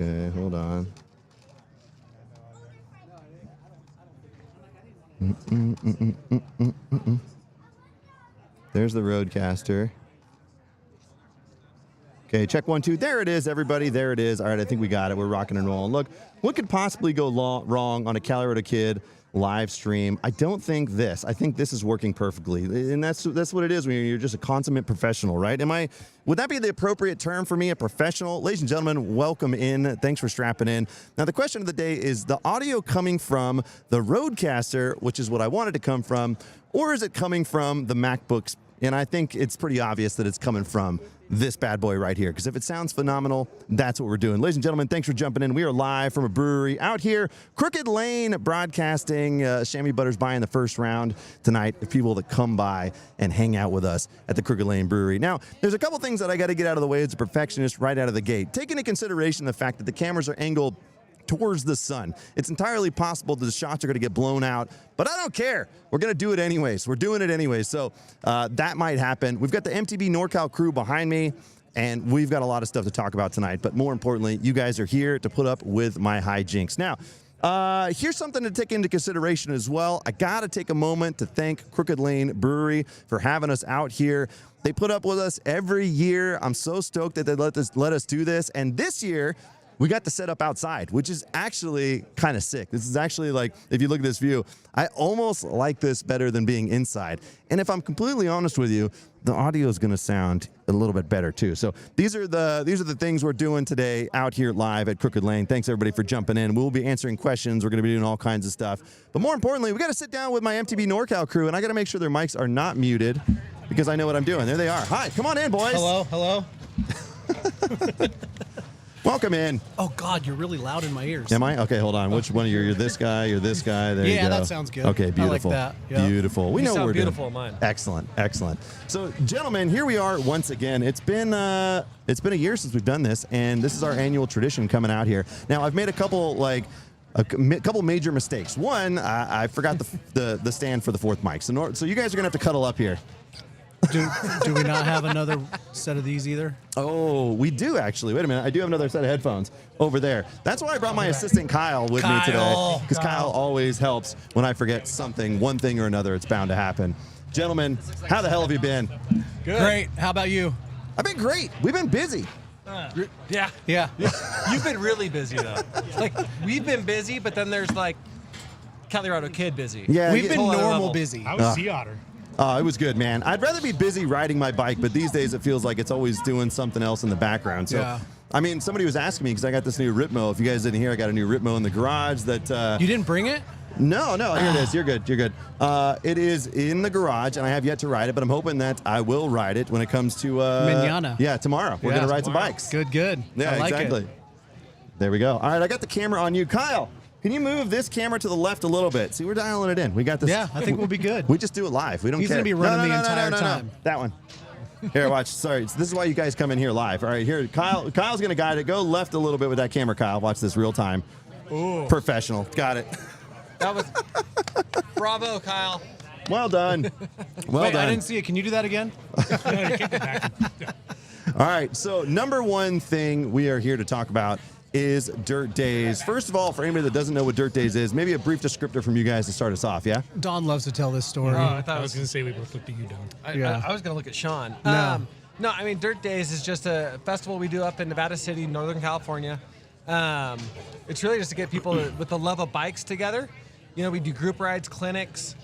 Okay, hold on. There's the Roadcaster. Okay, check 1, 2. There it is, everybody. There it is. All right, I think we got it. We're rocking and rolling. Look, what could possibly go wrong on a Colorado Kid live stream? I don't think this. I think this is working perfectly, and that's what it is when you're just a consummate professional, right? Would that be the appropriate term for me, a professional? Ladies and gentlemen, welcome in. Thanks for strapping in. Now, the question of the day is the audio coming from the Roadcaster, which is what I wanted to come from, or is it coming from the MacBooks? And I think it's pretty obvious that it's coming from this bad boy right here, because if it sounds phenomenal, that's what we're doing. Ladies and gentlemen, thanks for jumping in. We are live from a brewery out here, Crooked Lane Broadcasting. Chamois Butters buying the first round tonight. The people that come by and hang out with us at the Crooked Lane Brewery. Now, there's a couple things that I got to get out of the way as a perfectionist right out of the gate. Take into consideration the fact that the cameras are angled towards the sun. It's entirely possible that the shots are going to get blown out, but I don't care. We're going to do it anyways. We're doing it anyways. So that might happen. We've got the MTB Norcal crew behind me, and we've got a lot of stuff to talk about tonight. But more importantly, you guys are here to put up with my hijinks. Now, here's something to take into consideration as well. I got to take a moment to thank Crooked Lane Brewery for having us out here. They put up with us every year. I'm so stoked that they let us do this. And this year, we got to set up outside, which is actually kind of sick. This is actually like, if you look at this view, I almost like this better than being inside. And if I'm completely honest with you, the audio is going to sound a little bit better too. So these are the things we're doing today out here live at Crooked Lane. Thanks everybody for jumping in. We'll be answering questions. We're going to be doing all kinds of stuff. But more importantly, we got to sit down with my MTB Norcal crew, and I got to make sure their mics are not muted because I know what I'm doing. There they are. Hi, come on in, boys. Hello. Welcome in. Oh God, you're really loud in my ears. Am I? Okay, hold on. Which one of you? You're this guy. You're this guy. There you go. Yeah, that sounds good. Okay, beautiful. I like that. Yep. Beautiful. We know what we're beautiful doing. in mine. Excellent, excellent. So, gentlemen, here we are once again. It's been a year since we've done this, and this is our annual tradition coming out here. Now, I've made a couple major mistakes. One, I forgot the stand for the fourth mic. So you guys are gonna have to cuddle up here. Do we not have another set of these either? Oh, we do actually. Wait a minute. I do have another set of headphones over there. That's why I brought my assistant Kyle with me today, because Kyle always helps when I forget something, one thing or another. It's bound to happen. Gentlemen, how the hell have you been? Good. Great. How about you? I've been great. We've been busy. Yeah. You've been really busy though. Like we've been busy, but then there's like Colorado Kid busy. Yeah, we've been normal busy. I was Sea Otter. Oh, it was good, man. I'd rather be busy riding my bike, but these days it feels like it's always doing something else in the background. So, yeah. I mean, somebody was asking me because I got this new Ritmo. If you guys didn't hear, I got a new Ritmo in the garage that... You didn't bring it? No, here it is. You're good. It is in the garage, and I have yet to ride it, but I'm hoping that I will ride it when it comes to... Mañana. Yeah, tomorrow. We're going to ride some bikes. Good. Yeah, I like exactly. it. There we go. All right, I got the camera on you. Kyle, can you move this camera to the left a little bit? See, we're dialing it in. We got this. Yeah, I think we'll be good. We just do it live. We don't care. He's going to be running the entire time. That one. Here, watch. Sorry. This is why you guys come in here live. All right, here. Kyle's going to guide it. Go left a little bit with that camera, Kyle. Watch this real time. Ooh. Professional. Got it. That was... Bravo, Kyle. Well done. Wait, I didn't see it. Can you do that again? All right, so number one thing we are here to talk about is Dirt Daze. First of all, for anybody that doesn't know what Dirt Daze is, maybe a brief descriptor from you guys to start us off, yeah? Don loves to tell this story. I was going to say we both looked at you, Don. I was going to look at Sean. No. No, I mean, Dirt Daze is just a festival we do up in Nevada City, Northern California. It's really just to get people with the love of bikes together. You know, we do group rides, clinics,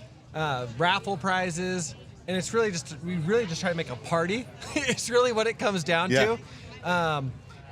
raffle prizes, and it's really we really just try to make a party. It's really what it comes down to.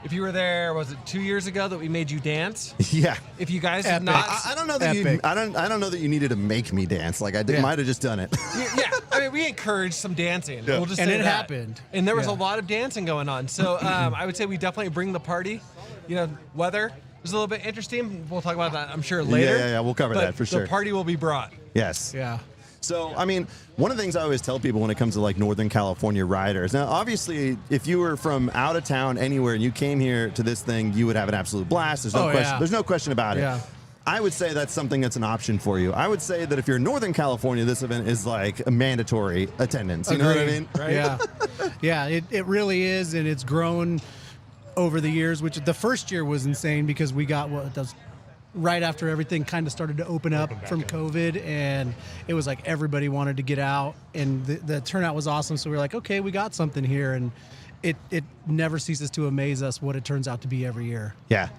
If you were there, was it 2 years ago that we made you dance? Yeah. If you guys Epic. have not, I don't know that I don't know that you needed to make me dance. Like I might have just done it. yeah. I mean, we encouraged some dancing. Yeah. We'll just And say it that. happened. And there was a lot of dancing going on. So I would say we definitely bring the party. You know, weather was a little bit interesting. We'll talk about that, I'm sure, later. Yeah. We'll cover that for sure. The party will be brought. Yes. Yeah. So, I mean, one of the things I always tell people when it comes to like Northern California riders. Now, obviously, if you were from out of town anywhere and you came here to this thing, you would have an absolute blast. There's no question. Yeah. There's no question about it. Yeah. I would say that's something that's an option for you. I would say that if you're in Northern California, this event is like a mandatory attendance. You know what I mean? Right? Yeah, it really is, and it's grown over the years, which the first year was insane because we got right after everything kind of started to open up from COVID, and it was like everybody wanted to get out, and the turnout was awesome. So we were like, okay, we got something here, and it never ceases to amaze us what it turns out to be every year. Yeah.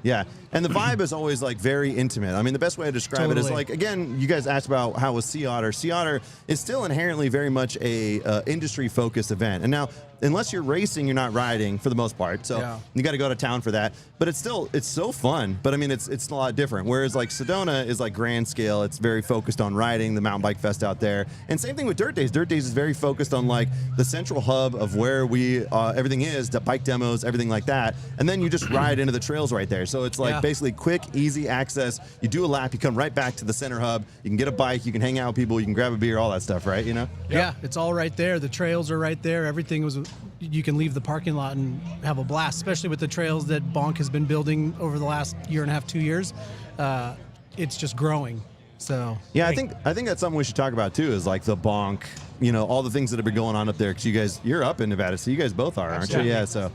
And the vibe is always like very intimate. I mean, the best way to describe it is like, again, you guys asked about how was Sea Otter. Sea Otter is still inherently very much a industry-focused event. And now, unless you're racing, you're not riding for the most part. So you got to go to town for that. But it's so fun. But I mean, it's a lot different. Whereas like Sedona is like grand scale. It's very focused on riding, the mountain bike fest out there. And same thing with Dirt Daze. Dirt Daze is very focused on like the central hub of where everything is, the bike demos, everything like that. And then you just ride into the trails right there. So it's like basically quick, easy access. You do a lap, you come right back to the center hub. You can get a bike, you can hang out with people, you can grab a beer, all that stuff, right? You know? Yeah, it's all right there. The trails are right there. Everything was. You can leave the parking lot and have a blast, especially with the trails that Bonk has been building over the last year and a half, 2 years. It's just growing. So yeah, I think that's something we should talk about too. Is like the Bonk, you know, all the things that have been going on up there. Because you're up in Nevada, so you guys both are, aren't you? Yeah. So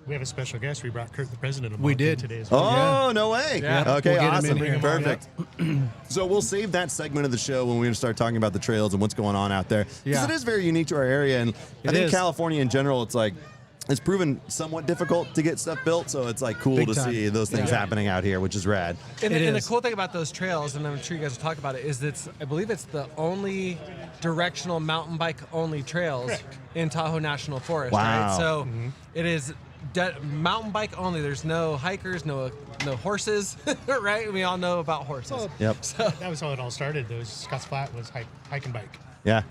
we have a special guest. We brought Kirk, the president of Bonk, We did today as well. Oh, no way. Yeah. Okay, We'll get awesome. him in here. Perfect. So we'll save that segment of the show when we start talking about the trails and what's going on out there. Because it is very unique to our area. And I think California in general, it's like, it's proven somewhat difficult to get stuff built, so it's like cool Big to time. see those things happening out here, which is rad. And It the is. cool thing about those trails, and I'm sure you guys will talk about it, is that I believe it's the only directional mountain bike only trails in Tahoe National Forest. Wow. Right? So it is mountain bike only. There's no hikers, no horses, right? We all know about horses. Yep. That was how it all started. Those Scotts Flat was hike and bike. Yeah.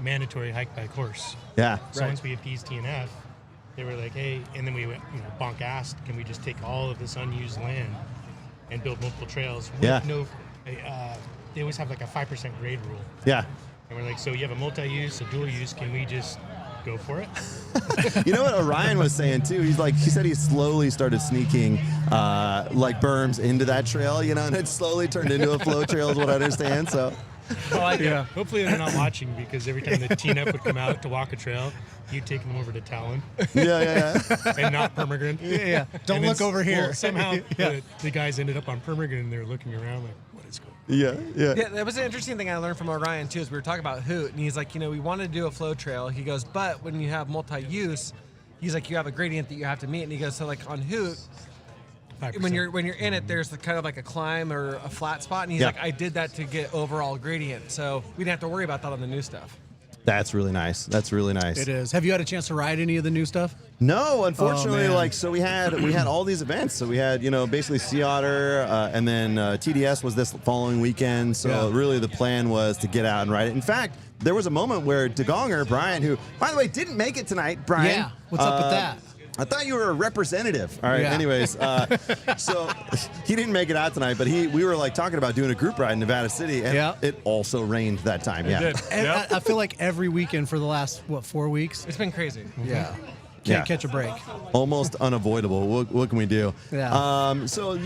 Mandatory hike, bike, horse. Yeah. So once we appeased TNF, they were like, hey, and then we went, Bonk asked, can we just take all of this unused land and build multiple trails? With Yeah. They always have like a 5% grade rule. Yeah. And we're like, so you have a multi-use, a dual use, can we just go for it? You know what Orion was saying too? He said he slowly started sneaking like berms into that trail, and it slowly turned into a flow trail is what I understand. So Yeah. Hopefully they're not watching, because every time the TNF would come out to walk a trail, you'd take them over to Talon yeah. and not Permagrin. Yeah. Don't And then look over here. Well, somehow the guys ended up on Permagrin, and they're looking around like, what is going on? Yeah. Yeah, that was an interesting thing I learned from Orion too. Is we were talking about Hoot, and he's like, we wanted to do a flow trail. He goes, but when you have multi-use, he's like, you have a gradient that you have to meet. And he goes, so like on Hoot, 5%. when you're in it, there's kind of like a climb or a flat spot, and he's Yeah. like, I did that to get overall gradient, so we didn't have to worry about that on the new stuff. That's really nice. That's really nice. It is. Have you had a chance to ride any of the new stuff? No, unfortunately, Oh, man. so we had all these events. So we had basically Sea Otter, and then TDS was this following weekend. So really the plan was to get out and ride it. In fact, there was a moment where DeGonger, Brian, who by the way didn't make it tonight, Brian. Yeah. What's up with that? I thought you were a representative. All right. Yeah. Anyways, so he didn't make it out tonight, but we were like talking about doing a group ride in Nevada City, and Yeah. it also rained that time. did. And I feel like every weekend for the last 4 weeks. It's been crazy. Yeah. Yeah. Can't catch a break. Almost unavoidable. What can we do? Yeah. So,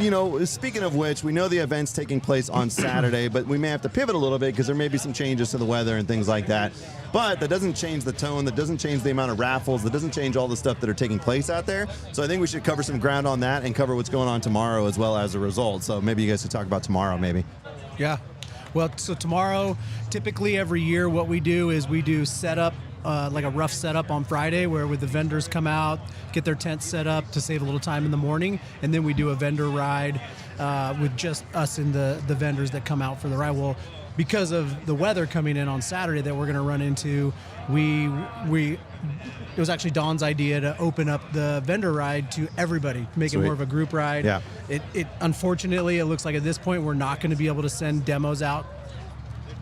speaking of which, we know the event's taking place on Saturday, but we may have to pivot a little bit because there may be some changes to the weather and things like that. But that doesn't change the tone. That doesn't change the amount of raffles. That doesn't change all the stuff that are taking place out there. So I think we should cover some ground on that and cover what's going on tomorrow as well as a result. So maybe you guys could talk about tomorrow, maybe. Yeah. Well, so tomorrow, typically every year, what we do is we do setup, like a rough setup on Friday, where the vendors come out, get their tents set up to save a little time in the morning, and then we do a vendor ride with just us and the vendors that come out for the ride. Well, because of the weather coming in on Saturday that we're going to run into, it was actually Don's idea to open up the vendor ride to everybody, make Sweet. it more of a group ride. Yeah. It unfortunately, it looks like at this point we're not going to be able to send demos out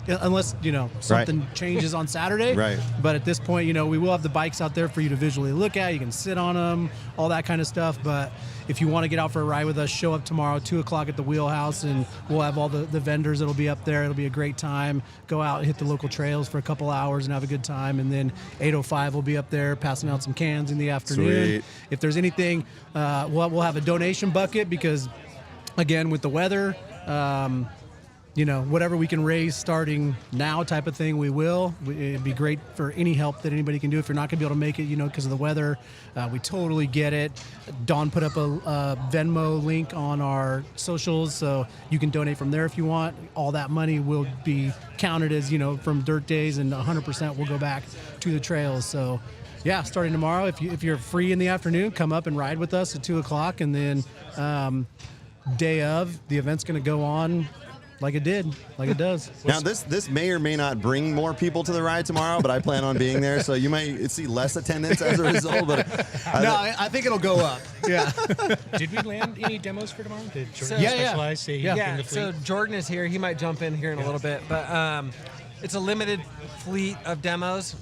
unless something changes on Saturday. Right. But at this point, we will have the bikes out there for you to visually look at. You can sit on them, all that kind of stuff. But if you want to get out for a ride with us, show up tomorrow 2:00 at the Wheelhouse, and we'll have all the vendors that'll be up there. It'll be a great time. Go out and hit the local trails for a couple hours and have a good time. And then 8:05 we'll be up there passing out some cans in the afternoon. Sweet. If there's anything, we'll have a donation bucket because, again, with the weather, whatever we can raise starting now type of thing, we will. It'd be great for any help that anybody can do. If you're not going to be able to make it, because of the weather, we totally get it. Dawn put up a Venmo link on our socials, so you can donate from there if you want. All that money will be counted as, from Dirt Days, and 100% will go back to the trails. So, yeah, starting tomorrow, if you're free in the afternoon, come up and ride with us at 2:00, and then day of, the event's going to go on like it does. Now, this may or may not bring more people to the ride tomorrow, but I plan on being there, so you might see less attendance as a result. But I think it'll go up. Yeah. Did we land any demos for tomorrow? Did Jordan So- Specialized say he Yeah, in the so fleet? Jordan is here. He might jump in here in a little bit, but it's a limited fleet of demos.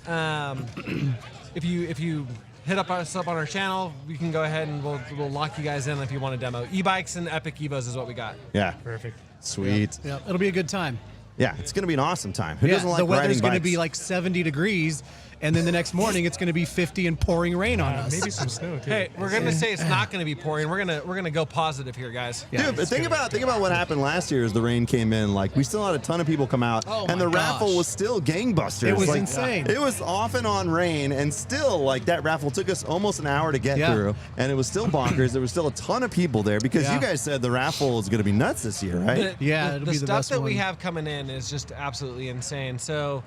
If you hit us up on our channel, we can go ahead and we'll lock you guys in if you want a demo. E-bikes and Epic Evos is what we got. yeah, Perfect. sweet. Yeah, it'll be a good time. Yeah, it's going to be an awesome time. Who Yeah, doesn't like the weather's riding going to bikes? be like 70 degrees, and then the next morning it's going to be 50 and pouring rain on us. Maybe some snow too. Hey, we're gonna say it's not gonna be pouring. We're gonna go positive here, guys. Yeah. Dude, but think about what happened last year as the rain came in. Like, we still had a ton of people come out, Oh and my the gosh. raffle was still gangbusters. It was Like, insane. It was off and on rain, and still, like, that raffle took us almost an hour to get Yeah. through, and it was still bonkers. There was still a ton of people there because Yeah. you guys said the raffle is going to be nuts this year, right? Yeah, the it'll be the stuff best that we one. have coming in is just absolutely insane. So,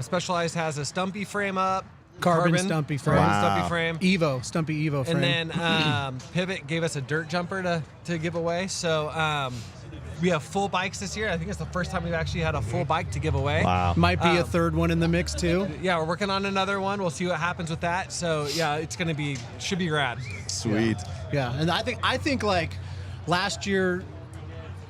Specialized has a Stumpy frame up. Carbon Stumpy frame. Stumpy frame. Stumpy Evo frame. And then Pivot gave us a dirt jumper to give away. So we have full bikes this year. I think it's the first time we've actually had a full bike to give away. Wow. Might be a third one in the mix too. Yeah, we're working on another one. We'll see what happens with that. So yeah, it's gonna be should be rad. Sweet. Yeah, and I think like last year,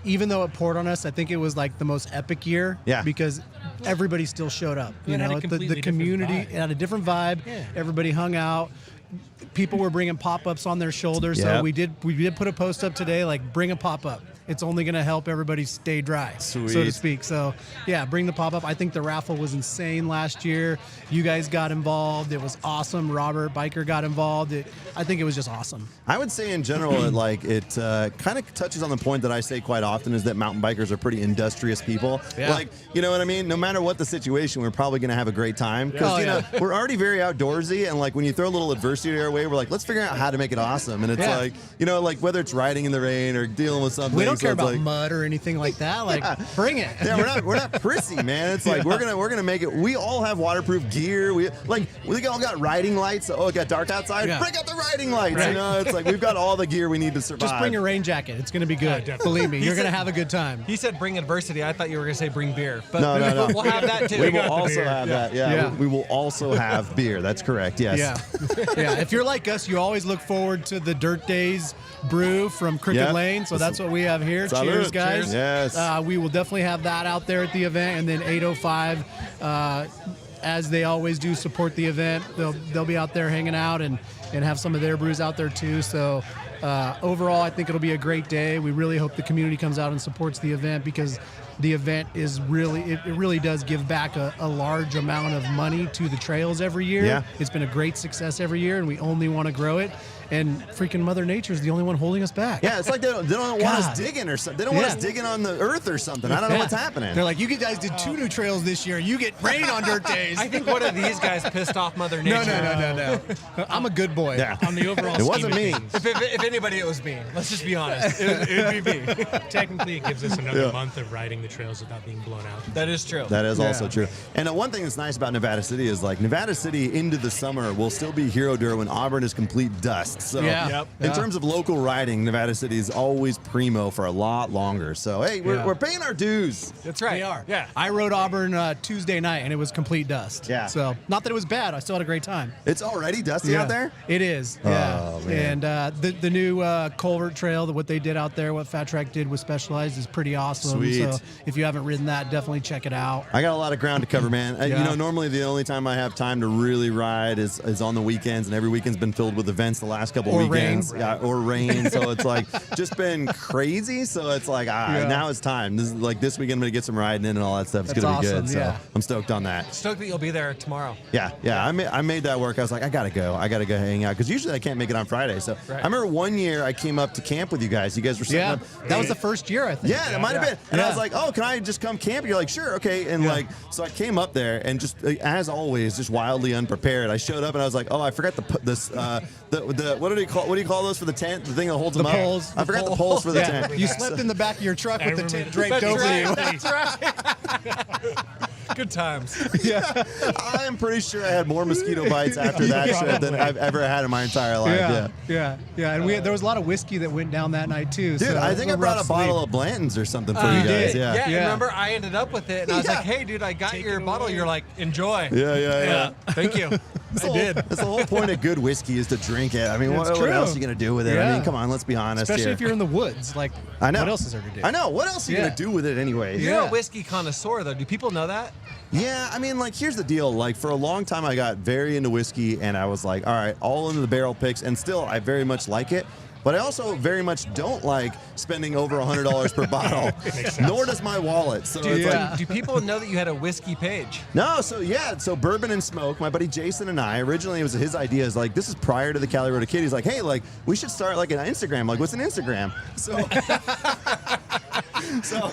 even though it poured on us, I think it was like the most epic year. Yeah. Because everybody still showed up. You It had a know, completely the different community vibe. had a different vibe. Yeah. Everybody hung out. People were bringing pop-ups on their shoulders. Yep. So we did put a post up today, like bring a pop-up. It's only going to help everybody stay dry, so to Sweet. speak. So, yeah, bring the pop-up. I think the raffle was insane last year. You guys got involved. It was awesome. Robert Biker got involved. I think it was just awesome. I would say in general, it kind of touches on the point that I say quite often is that mountain bikers are pretty industrious people. Yeah. Like, you know what I mean? No matter what the situation, we're probably going to have a great time. Because, Oh, you know, yeah. we're already very outdoorsy. And, like, when you throw a little adversity our way, we're like, let's figure out how to make it awesome. And it's Yeah. like, you know, like whether it's riding in the rain or dealing with something. We don't so care it's about like, mud or anything like that. Like, bring it. Yeah, we're not prissy, man. It's like we're gonna make it. We all have waterproof gear. We all got riding lights. Oh, it got dark outside. Yeah. Break out the riding lights. Right. You know, it's like we've got all the gear we need to survive. Just bring your rain jacket. It's going to be good. definitely. Believe me, you're said- going to have a good time. He said bring adversity. I thought you were gonna say bring beer, but No, no. we'll have that too. We will got the also beer. have that. Yeah, Yeah. We will also have beer. That's correct. Yes. Yeah. Yeah. If you're like us, you always look forward to the Dirt Days brew from Crooked Yep. Lane. So that's what we have here. Salute. Cheers, guys. Cheers. Yes. We will definitely have that out there at the event. And then 805, as they always do, support the event. They'll be out there hanging out and have some of their brews out there too. So overall, I think it'll be a great day. We really hope the community comes out and supports the event because the event is really, it really does give back a large amount of money to the trails every year. Yeah. It's been a great success every year, and we only want to grow it. And freaking Mother Nature is the only one holding us back. Yeah, it's like they don't want us God. digging or something. They don't want us Yeah. digging on the earth or something. I don't know Yeah. what's happening. They're like, you guys did 2 new trails this year. You get rain on dirt days. I think one of these guys pissed off Mother Nature. No. I'm a good boy. Yeah. On the overall It scheme wasn't of me. things, If anybody, it was me. Let's just be honest. It'd be me. technically, it gives us another Yeah. month of riding the trails without being blown out. That is true. That is also Yeah. true. And one thing that's nice about Nevada City is like Nevada City into the summer will still be hero dirt when Auburn is complete dust. So Yeah. Yep. in Yeah. terms of local riding, Nevada City is always primo for a lot longer. So hey, Yeah. we're paying our dues. That's right. They are. Yeah. I rode Auburn Tuesday night, and it was complete dust. Yeah. So, not that it was bad. I still had a great time. It's already dusty out there? It is. Yeah. Oh, man. And the new Culvert Trail, what they did out there, what Fat Track did with Specialized is pretty awesome. Sweet. So if you haven't ridden that, definitely check it out. I got a lot of ground to cover, man. You Yeah. know, normally the only time I have time to really ride is on the weekends, and every weekend's been filled with events the last couple Or weekends. rain. Yeah, or rain. So it's like just been crazy. So it's like, Yeah. now it's time. This is like this weekend I'm gonna get some riding in and all that stuff. It's That's gonna be awesome, good. So yeah. I'm stoked on that. Stoked that you'll be there tomorrow. Yeah. I made that work. I was like, I gotta go hang out because usually I can't make it on Friday. So Right. I remember one year I came up to camp with you guys. You guys were setting Yeah. up. That was the first year, I think. Yeah, it might have been. And I was Yeah. like, oh, can I just come camp? You're like, sure, okay. And like, so I came up there and just, as always, just wildly unprepared. I showed up and I was like, oh, I forgot the what do you call those for the tent? The thing that holds The them poles. up. I forgot the poles for the Yeah. tent. You slept in the back of your truck I with the remember tent that. draped That's over right. you. That's right. Good times. I am pretty sure I had more mosquito bites after that shit than I've ever had in my entire life. Yeah. And there was a lot of whiskey that went down that night too. Dude, so I it think was I brought rough a bottle sleep. of Blanton's or something for You you guys. did? Yeah. Yeah, and Yeah. remember I ended up with it, and I was Yeah. like, "Hey, dude, I got Take your it bottle." away. You're like, "Enjoy." Yeah. Thank you. I did. That's the whole point of good whiskey is to drink it. I mean, It's what true. else are you gonna do with it? I Yeah. mean, come on, let's be honest Especially here. if you're in the woods. Like, I know. what else is there to do? I know. What else are you Yeah. gonna do with it anyway? You're Yeah. a whiskey connoisseur, though. Do people know that? Yeah, I mean, like, here's the deal. Like, for a long time, I got very into whiskey, and I was like, all right, all into the barrel picks, and still, I very much like it. But I also very much don't like spending over $100 per bottle. Nor does my wallet. So it's like, Do people know that you had a whiskey page? no, so Bourbon and Smoke, my buddy Jason and I, originally it was his idea is like, this is prior to the Cali Road Kid. He's like, hey, like, we should start like an Instagram. Like, what's an Instagram? So So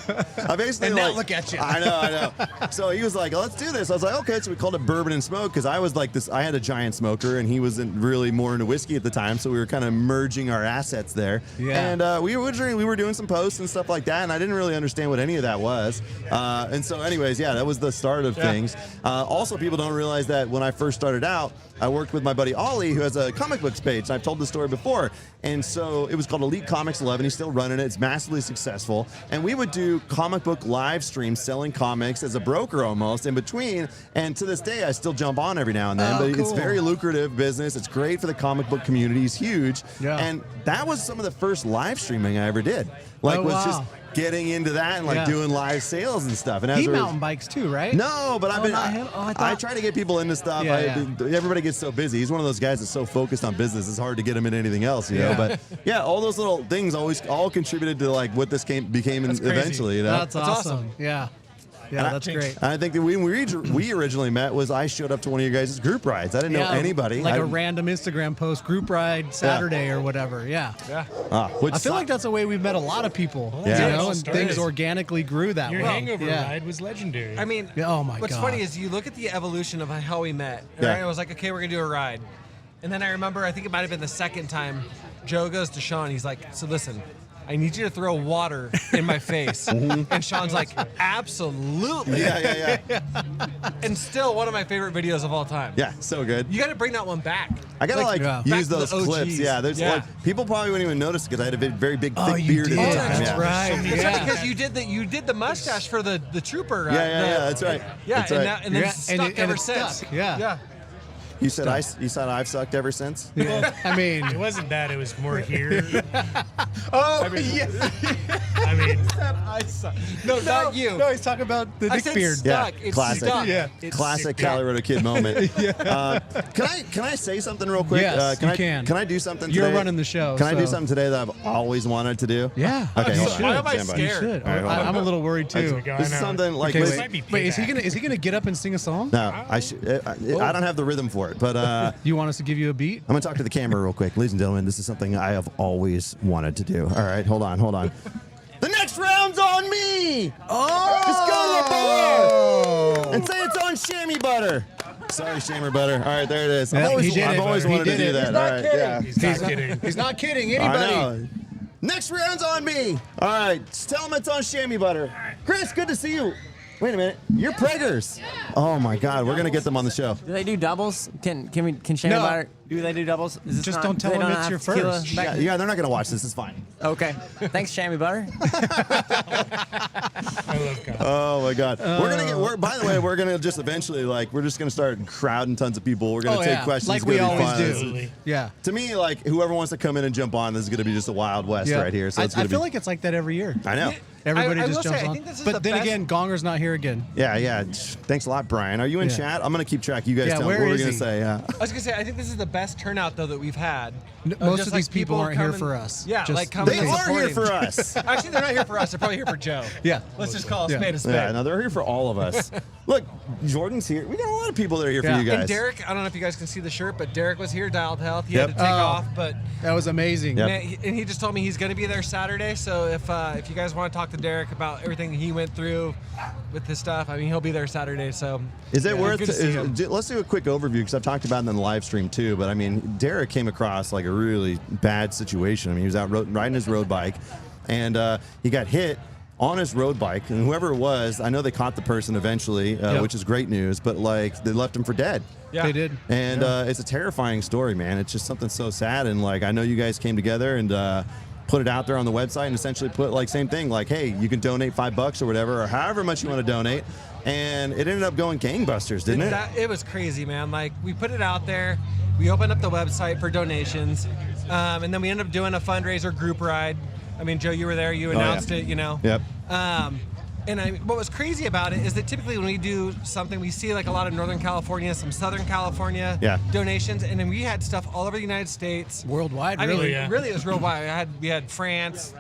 I basically And now look at you. I know. So he was like, let's do this. I was like, okay. So we called it Bourbon and Smoke because I was like this. I had a giant smoker and he wasn't really more into whiskey at the time. So we were kind of merging our assets there. Yeah. And we were doing some posts and stuff like that. And I didn't really understand what any of that was. And so anyways, yeah, that was the start of things. Also, people don't realize that when I first started out, I worked with my buddy Ollie, who has a comic books page. And I've told this story before. And so it was called Elite Comics 11. He's still running it. It's massively successful. And we would do comic book live streams selling comics as a broker almost in between. And to this day, I still jump on every now and then. Oh, but it's cool. very lucrative business. It's great for the comic book community. It's huge. Yeah. And that was some of the first live streaming I ever did. Like, Oh, was wow. just getting into that and like doing live sales and stuff. And as He a re- mountain bikes too, right? No, but I've been. not him? Oh, I I thought- try to get people into stuff. Yeah, Everybody gets so busy. He's one of those guys that's so focused on business. It's hard to get him in anything else, you know. Yeah. But yeah, all those little things all contributed to like what this became That's crazy. eventually. You know. That's awesome. Yeah. Yeah, that's great. And I think that when we originally met was I showed up to one of your guys' group rides. I didn't know anybody. Like a random Instagram post, group ride Saturday or whatever. Yeah. Which I feel like that's the way we've met a lot of people. Yeah. You know, and Started. things organically grew that Your way. hangover Yeah. ride was legendary. I mean, Oh my what's God. funny is you look at the evolution of how we met. Yeah. Right? I was like, okay, we're gonna do a ride, and then I remember, I think it might have been the second time, Joe goes to Sean. He's like, so listen, I need you to throw water in my face. And Sean's like, absolutely. yeah. And still one of my favorite videos of all time. Yeah, so good. You got to bring that one back. I gotta yeah. use Back to those the OGs. clips. Yeah, there's Yeah. like people probably wouldn't even notice because I had a very big thick you beard did. at the Oh, time. that's yeah. right. That's Yeah. right, because you did the mustache for the trooper. Yeah, that's right. Yeah, That's and, right. that, and then Yeah, stuck and ever it's since. stuck. Yeah. You said I've sucked ever since. Yeah. I mean, it wasn't that. It was more here. oh, I mean- yeah. I mean, No, not you. No, he's talking about the I dick said beard. stuck. It's classic. stuck. Yeah. It's Classic stuck. Colorado kid moment. Can I say something real quick? Yes, can you I, can. Can I do something You're today? running the show, Can I do so- something today that I've always wanted to do? Yeah. Okay, You hold on. should. Why am I Stand by. You scared? should. All right, hold on. I'm a little worried too. Go This is on out. something like. Okay, listen- Might be Wait, payback. is he gonna get up and sing a song? No, I don't have the rhythm for it, but You want us to give you a beat? I'm gonna talk to the camera real quick, ladies and gentlemen. This is something I have always wanted to do. All right, hold on. The next round's on me. Oh! Just go to the bar and say it's on chamois butter. Sorry, chamois butter. All right, there it is. Yeah, I've always, he did I've it. always He wanted to did do it. that. He's All not right, kidding. yeah. He's not kidding. He's not kidding. I Anybody? know. Next round's on me. All right, just tell them it's on chamois butter. Chris, good to see you. Wait a minute, you're preggers. Oh my God, we're gonna get them on the show. Do they do doubles? Can Shane No. Butter? Do they do doubles? Is this Just not- don't tell they them don't it's have your tequila first. back- Yeah, they're not gonna watch this. It's fine. Okay. Thanks, Shammy Butter. I love God. Oh my God, by the way, we're gonna just eventually we're just gonna start crowding tons of people. We're gonna Oh, take yeah. questions. Like It's we gonna be always fun. do. Absolutely. Yeah. To me, whoever wants to come in and jump on, this is gonna be just a Wild West Yeah. right here. So it's I gonna feel be. like it's like that every year. I know. Everybody I just will jumps say, I on. think this is But the then best- again, Gonger's not here again. Yeah. Thanks a lot, Brian. Are you in Yeah. chat? I'm gonna keep track. You guys Yeah, tell me where what we're is gonna he? say. Yeah. I was gonna say, I think this is the best turnout though that we've had. Most Just, of these people aren't here coming- for us. Yeah, Just- like coming They and are here supporting. for us. Actually, they're not here for us. They're probably here for Joe. Yeah. Let's just call a Yeah. spade a spade. Yeah, no, they're here for all of us. Look, Jordan's here. We got a lot of people that are here Yeah. for you guys. And Derek, I don't know if you guys can see the shirt, but Derek was here, Dialed Health. He Yep. had to take Oh. off, but That was amazing. Yep. man, he just told me he's going to be there Saturday. So if you guys want to talk to Derek about everything he went through with his stuff, I mean, he'll be there Saturday. So Is it worth? good to see him. Let's do a quick overview because I've talked about it in the live stream too. But I mean, Derek came across like a really bad situation. I mean, he was out riding his road bike, and he got hit on his road bike. And whoever it was, I know they caught the person eventually, which is great news. But they left him for dead. Yeah. They did. And it's a terrifying story, man. It's just something so sad. And I know you guys came together and put it out there on the website and essentially put same thing, hey, you can donate $5 or whatever, or however much you want to donate. And it ended up going gangbusters, didn't it? It was crazy, man. We put it out there. We opened up the website for donations. And then we ended up doing a fundraiser group ride. I mean, Joe, you were there. You announced it, you know. Yep. What was crazy about it is that typically when we do something, we see a lot of Northern California, some Southern California donations, and then we had stuff all over the United States. Worldwide, I mean, really. yeah. really, it was worldwide. We had France,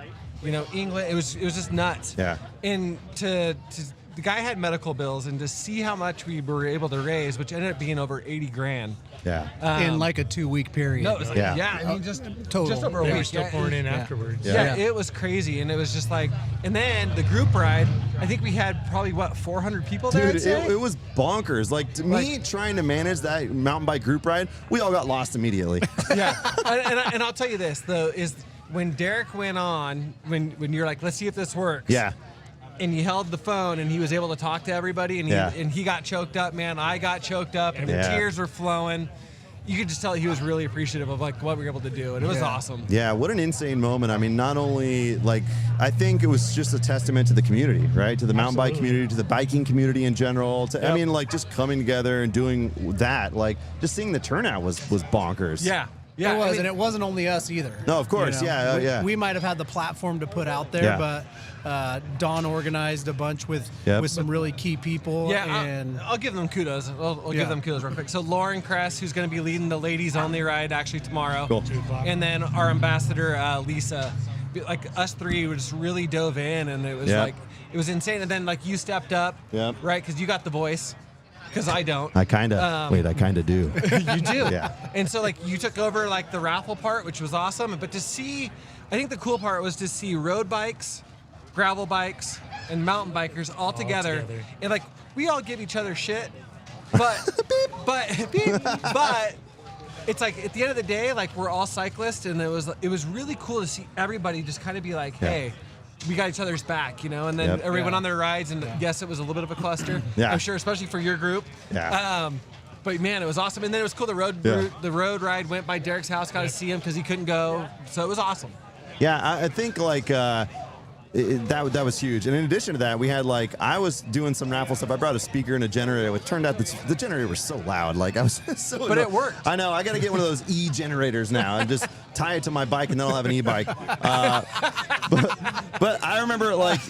England. It was just nuts. Yeah. And to the guy had medical bills, and to see how much we were able to raise, which ended up being over 80 grand. Yeah. in like a 2-week period. No, it was like, Yeah. I mean, just Total. just over a They week. were still pouring in afterwards. Yeah, it was crazy, and it was just like, and then the group ride. I think we had probably 400 people there. I'd Dude, say? it was bonkers. Like, to me, trying to manage that mountain bike group ride, we all got lost immediately. Yeah, and I'll tell you this though is when Derek went on, when you're like, let's see if this works. Yeah. And he held the phone, and he was able to talk to everybody, and he got choked up. Man, I got choked up, and the tears were flowing. You could just tell he was really appreciative of like what we were able to do, and it was awesome. Yeah, what an insane moment. I mean, not only like, I think it was just a testament to the community, right? To the mountain bike community, to the biking community in general. I mean, like just coming together and doing that, like just seeing the turnout was bonkers. Yeah. It was, I mean, and it wasn't only us either. No, of course, We might have had the platform to put out there, but Don organized a bunch with some really key people. Yeah, and I'll give them kudos. I'll give them kudos real quick. So Lauren Kress, who's going to be leading the ladies only ride actually tomorrow. Cool. And then our ambassador Lisa, like us three, we just really dove in, and it was like it was insane. And then like you stepped up, right? Because you got the voice. Because I don't. I kind of. Wait, I kind of do. You do. Yeah. And so like you took over like the raffle part, which was awesome. But to see, I think the cool part was to see road bikes, gravel bikes, and mountain bikers all together. And like we all give each other shit, but it's like at the end of the day, like we're all cyclists, and it was really cool to see everybody just kind of be like, hey. We got each other's back, you know, and then everyone on their rides, and yes, it was a little bit of a cluster. I'm sure, especially for your group. But man, it was awesome, and then it was cool. The road ride went by Derek's house, got to see him because he couldn't go, so it was awesome. Yeah, I think like that was huge. And in addition to that, we had like I was doing some raffle stuff. I brought a speaker and a generator. It turned out the generator was so loud. Like I was so. But it worked. I know. I got to get one of those e-generators now and just tie it to my bike, and then I'll have an e-bike. But I remember like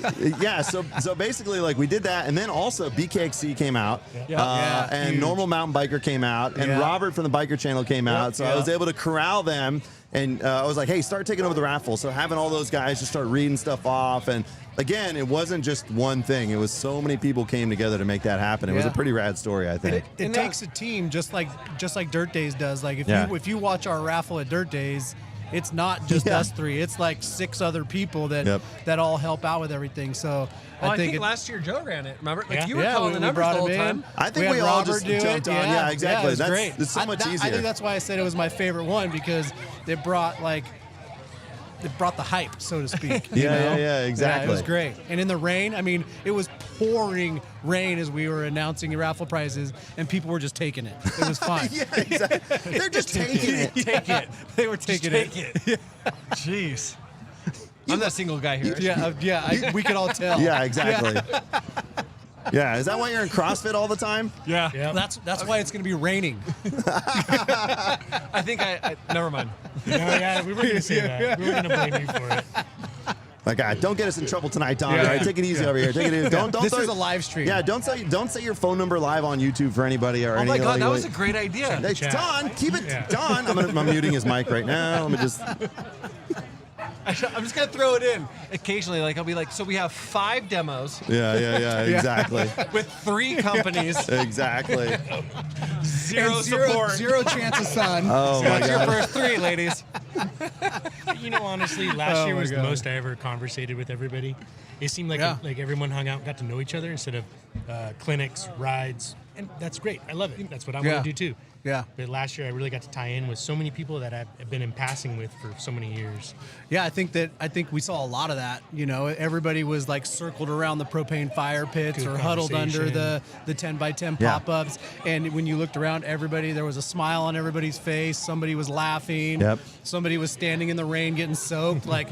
So basically like we did that, and then also BKXC came out, and Normal Mountain Biker came out, and Robert from the Biker Channel came out. So I was able to corral them. And I was like, hey, start taking over the raffle. So having all those guys just start reading stuff off. And again, it wasn't just one thing. It was so many people came together to make that happen. It was a pretty rad story, I think. It takes a team just like Dirt Days does. Like if you watch our raffle at Dirt Days, it's not just us three. It's like 6 other people that all help out with everything. So I think last year Joe ran it. Remember, like you were calling the numbers the whole time. I think we all just jumped on. Yeah, exactly. It was great. It's so much easier. I think that's why I said it was my favorite one, because it brought the hype, so to speak. Yeah, exactly. Yeah, it was great. And in the rain, I mean, it was pouring rain as we were announcing the raffle prizes, and people were just taking it. It was fine. Yeah, exactly. They're just taking it. Take it. They were taking it. Jeez. I'm that single guy here. We could all tell. Yeah, exactly. Yeah, is that why you're in CrossFit all the time? Yeah. Yep. That's why it's going to be raining. I think I never mind. No, we were going to say that. We were going to blame you for it. My God, don't get us in trouble tonight, Don. All right, take it easy over here. Take it easy. Don't This is a live stream. Yeah, don't say your phone number live on YouTube for anybody or Oh anything. my God, like that was a great idea. Hey, Don, keep it. Don, I'm muting his mic right now. Let me just. I'm just gonna throw it in occasionally. Like I'll be like, so we have 5 demos. Yeah, exactly. With 3 companies. Exactly. Zero support. Zero chance of sun. Oh my That's your God. first 3, ladies. You know, honestly, last year was the most I ever conversated with everybody. It seemed like like everyone hung out and got to know each other instead of clinics, rides, and that's great. I love it. That's what I want to do too. Yeah. But last year I really got to tie in with so many people that I've been in passing with for so many years. Yeah, I think we saw a lot of that. You know, everybody was like circled around the propane fire pits or huddled under the 10x10 pop-ups. And when you looked around, there was a smile on everybody's face. Somebody was laughing. Yep. Somebody was standing in the rain getting soaked. Like,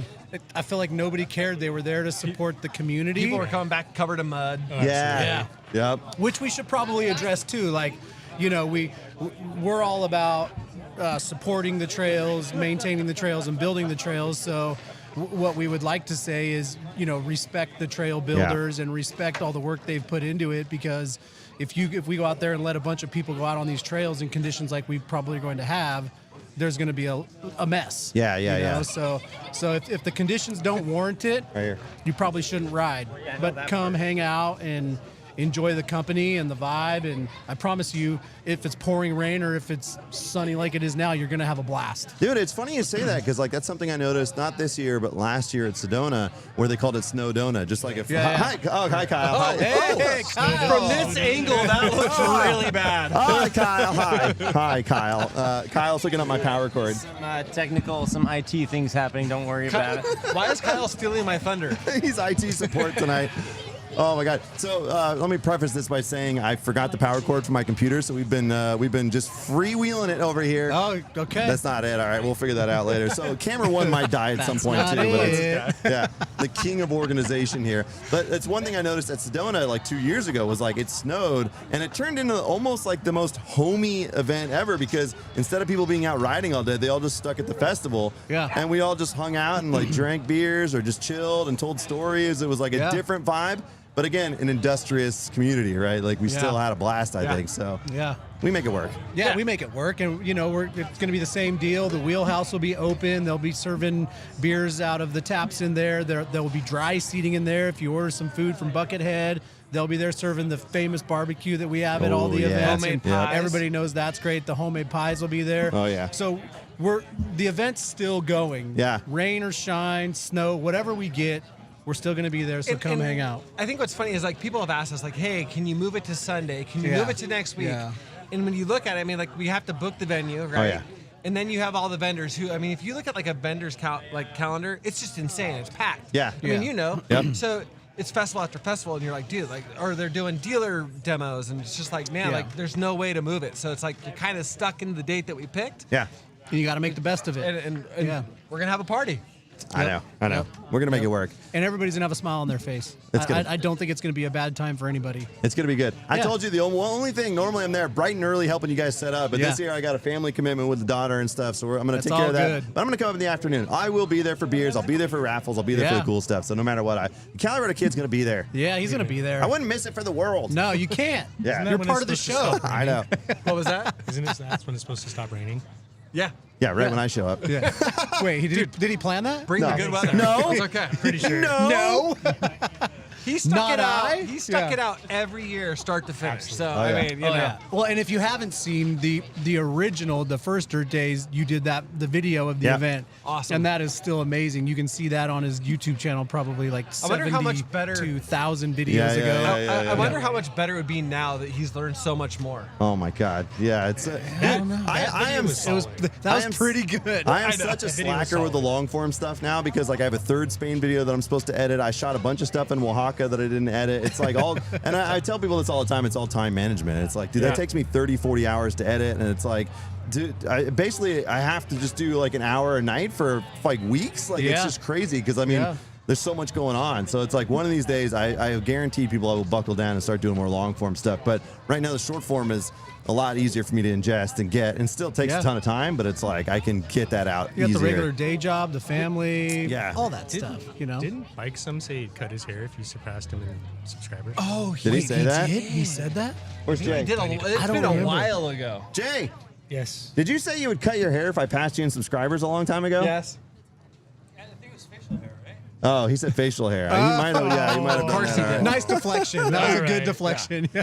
I feel like nobody cared. They were there to support the community. People were coming back covered in mud. Yeah. Yep. Which we should probably address too. Like, you know, we're all about supporting the trails, maintaining the trails, and building the trails. So what we would like to say is, you know, respect the trail builders and respect all the work they've put into it, because if we go out there and let a bunch of people go out on these trails in conditions like we probably are going to have, there's going to be a mess. Yeah, yeah, you know? yeah. So if the conditions don't warrant it, Right here. you probably shouldn't ride. But come hang out and enjoy the company and the vibe. And I promise you, if it's pouring rain or if it's sunny like it is now, you're going to have a blast. Dude, it's funny you say that because like that's something I noticed not this year but last year at Sedona where they called it Snowdona. Just like if hi Kyle. Hi. Hey, Kyle. From this angle, that looks really bad. Hi Kyle. Hi Kyle. Kyle's hooking up my power cord. Some IT things happening. Don't worry about it. Why is Kyle stealing my thunder? He's IT support tonight. Oh my God! So let me preface this by saying I forgot the power cord for my computer, so we've been just freewheeling it over here. Oh, okay. That's not it. All right, we'll figure that out later. So camera one might die at some point too. But it's, yeah, the king of organization here. But it's one thing I noticed at Sedona like 2 years ago was like it snowed and it turned into almost like the most homey event ever because instead of people being out riding all day, they all just stuck at the festival. Yeah. And we all just hung out and like drank beers or just chilled and told stories. It was like a different vibe. But again, an industrious community, right? Like we still had a blast, I think. So we make it work. Yeah, we make it work, and you know, it's going to be the same deal. The wheelhouse will be open. They'll be serving beers out of the taps in there. There will be dry seating in there. If you order some food from Buckethead, they'll be there serving the famous barbecue that we have at all the events. Homemade And pies. everybody knows that's great. The homemade pies will be there. Oh, yeah. So the event's still going. Yeah. Rain or shine, snow, whatever we get, we're still going to be there. So come hang out. I think what's funny is like people have asked us like, hey, can you move it to Sunday? Can you move it to next week? Yeah. And when you look at it, I mean, like we have to book the venue, right? yeah. And then you have all the vendors who, I mean, if you look at like a vendor's calendar, it's just insane. It's packed. Yeah. I mean, you know. Yep. So it's festival after festival, and you're like, dude, like, or they're doing dealer demos, and it's just like, man, like, there's no way to move it. So it's like you're kind of stuck in the date that we picked. Yeah. And you got to make the best of it. And we're gonna have a party. I know. Yep. We're gonna make it work. And everybody's going to have a smile on their face. It's gonna- I don't think it's going to be a bad time for anybody. It's going to be good. I Yeah. told you the only thing, normally I'm there bright and early helping you guys set up, but this year I got a family commitment with the daughter and stuff, so I'm going to take care of that. Good. But I'm going to come up in the afternoon. I will be there for beers. I'll be there for raffles. I'll be there for the cool stuff. So no matter what, the Colorado kid's going to be there. Yeah, he's going to be there. I wouldn't miss it for the world. No, you can't. Yeah. You're part of the show. I know. What was that? Isn't it that's when it's supposed to stop raining? Yeah. Yeah, right when I show up. Yeah. Wait, did he plan that? Bring the good weather. No. It's okay. Pretty sure. No. He stuck Not it out. I? He stuck Yeah. it out every year, start to finish. So yeah. I mean, you know. Well, and if you haven't seen the original, the first Dirt Days, you did the video of the event. Awesome. And that is still amazing. You can see that on his YouTube channel, probably like I wonder how much better- 72,000 videos Yeah, ago. yeah, I wonder how much better it would be now that he's learned so much more. Oh my God. Yeah, it's. I am. That was pretty good. I am such a That video was slacker with the solid. long form stuff now because like I have a third Spain video that I'm supposed to edit. I shot a bunch of stuff in Oaxaca that I didn't edit. It's like all, and I tell people this all the time. It's all time management. It's like, dude, that takes me 30, 40 hours to edit, and it's like, dude, I have to just do like an hour a night for like weeks. Like it's just crazy because I mean. Yeah. There's so much going on. So it's like one of these days, I have guaranteed people I will buckle down and start doing more long form stuff. But right now, the short form is a lot easier for me to ingest and get, and still takes a ton of time. But it's like I can get that out You got easier. the regular day job, the family, all that Didn't- stuff, you know? Didn't Mike some say he'd cut his hair if you surpassed him in subscribers? Oh, Did he say that? did? He said that? Where's Jay? It's don't been a remember. while ago. Jay, Yes. did you say you would cut your hair if I passed you in subscribers a long time ago? Yes. Oh, he said facial hair. He might have. Yeah, he might have done course that. he did. All right. Nice deflection. That was a good Alright, deflection. Yeah.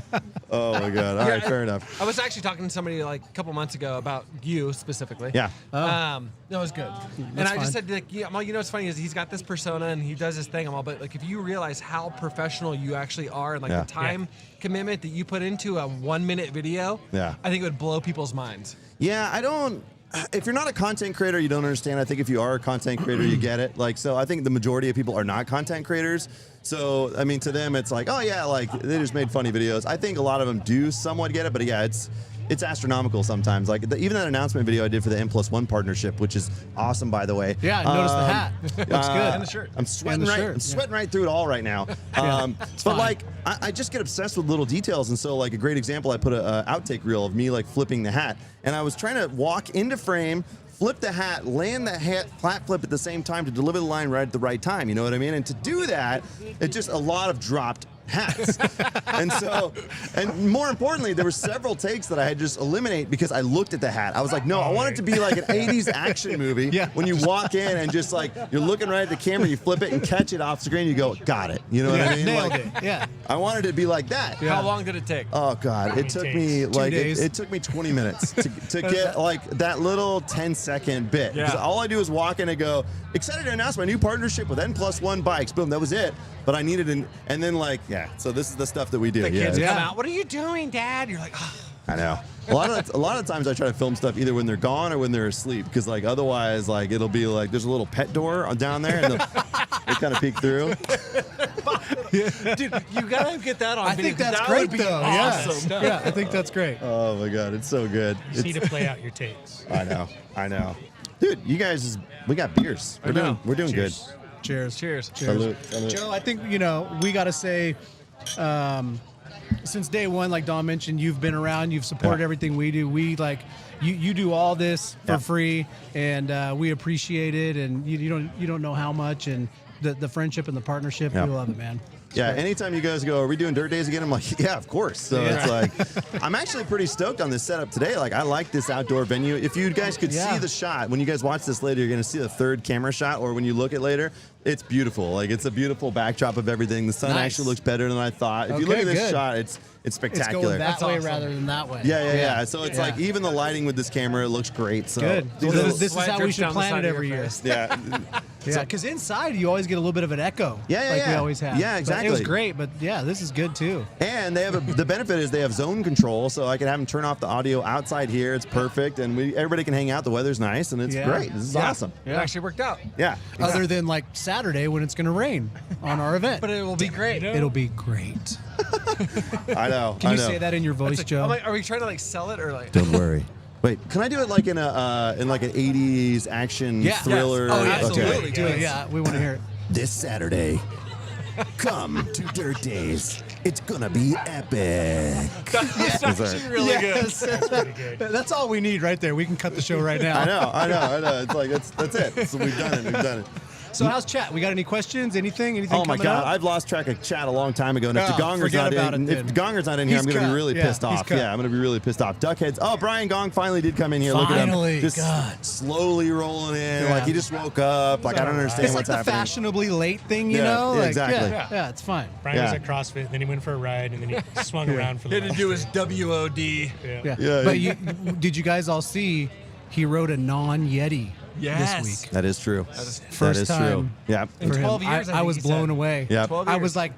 Oh my God. All right, fair enough. I was actually talking to somebody like a couple months ago about you specifically. Yeah. No, it was good. And I just said, like, yeah, well, you know what's funny is he's got this persona and he does his thing. I'm all, but like, if you realize how professional you actually are and like Yeah. the time commitment that you put into a 1 minute video, Yeah. I think it would blow people's minds. Yeah, I don't. If you're not a content creator, you don't understand. I think if you are a content creator, you get it. Like, so I think the majority of people are not content creators. So, I mean, to them, it's like, oh yeah, like they just made funny videos. I think a lot of them do somewhat get it, but yeah, it's astronomical sometimes. Like even that announcement video I did for the N+1 partnership, which is awesome, by the way. Yeah, I noticed the hat. Looks good. And the shirt. I'm sweating And the right. shirt, I'm sweating right through it all right now. But fine. like, I just get obsessed with little details, and so like a great example, I put a outtake reel of me like flipping the hat, and I was trying to walk into frame, flip the hat, land the hat, flat flip at the same time to deliver the line right at the right time. You know what I mean? And to do that, it's just a lot of dropped hats. and more importantly, there were several takes that I had to just eliminate because I looked at the hat. I was like, no, I want it to be like an 80s action movie. Yeah. When you walk in and just like, you're looking right at the camera, you flip it and catch it off screen, you go, got it. You know what I mean? Nailed Like, it. Yeah. I wanted it to be like that. Yeah. How long did it take? Oh God! It took me like days. it took me 20 minutes to get like that little 10-second bit. Yeah. Because all I do is walk in and go, excited to announce my new partnership with N+1 Bikes. Boom, that was it. But I needed and then like So this is the stuff that we do. The kids Yeah. come out. What are you doing, Dad? You're like, oh. I know. A lot of times I try to film stuff either when they're gone or when they're asleep because like otherwise like it'll be like there's a little pet door down there and they kind of peek through. Dude, you gotta get that on I video. think that's That great would be though. awesome. Yeah, I think that's great. Oh my God, it's so good. You just need to play out your takes. I know. Dude, you guys, we got beers. We're doing good. Cheers. Cheers. Salute. Joe, I think, we got to say, since day one, like Don mentioned, you've been around, you've supported everything we do. We you do all this for free, and we appreciate it, and you don't know how much, and the friendship and the partnership, we love it, man. Yeah, anytime you guys go, are we doing Dirt Days again? I'm like, yeah, of course. So it's like, I'm actually pretty stoked on this setup today. Like, I like this outdoor venue. If you guys could see the shot, when you guys watch this later, you're going to see the third camera shot, or when you look at later, it's beautiful. Like, it's a beautiful backdrop of everything. The sun actually looks better than I thought. If you look at this shot, it's spectacular. It's going that way rather than that way. Yeah. So it's like, even the lighting with this camera, it looks great. So Good. these Well, are- this is how we should plan it every year. yeah. Yeah, because inside you always get a little bit of an echo. Yeah, like we always have. Yeah, But exactly. it was great, but yeah, this is good too. And they have the benefit is they have zone control, so I can have them turn off the audio outside here. It's perfect, and everybody can hang out. The weather's nice, and it's great. This is awesome. It actually worked out. Yeah. Other than like Saturday when it's going to rain on our event. But it will be great. It'll be great. I know. Can you say that in your voice, Joe? I'm like, are we trying to like sell it or like? Don't worry. Wait, can I do it like in like an '80s action thriller? Oh, yeah, absolutely. Okay. Do it. Yeah, we want to hear it. This Saturday, come to Dirt Days. It's gonna be epic. That's actually really good. Pretty good. That's all we need right there. We can cut the show right now. I know. It's like that's it. So we've done it. So how's chat? We got any questions? Anything Oh my coming God! up? I've lost track of chat a long time ago. And if the Gonger's forget not about in, it if then. the Gonger's not in here, He's I'm gonna cut. be really Yeah, pissed he's off. cut. Yeah, I'm gonna be really pissed off. Duckheads. Oh, Brian Gong finally did come in here. Look at Finally, him, just God. slowly rolling in. Yeah. Like he just woke up. Like I don't understand It's like what's the happening. fashionably late thing, you Yeah, know? yeah, Like, exactly. Yeah, it's fine. Brian Yeah. was at CrossFit, then he went for a ride, and then he swung around for the He had to last do his WOD. Yeah. Yeah, But yeah. did you guys all see he rode a non-Yeti Yes. this week? That is true. First that is true. time. Yeah. In For 12 him. years, I was think he blown said. away. Yeah. 12 I years. was like,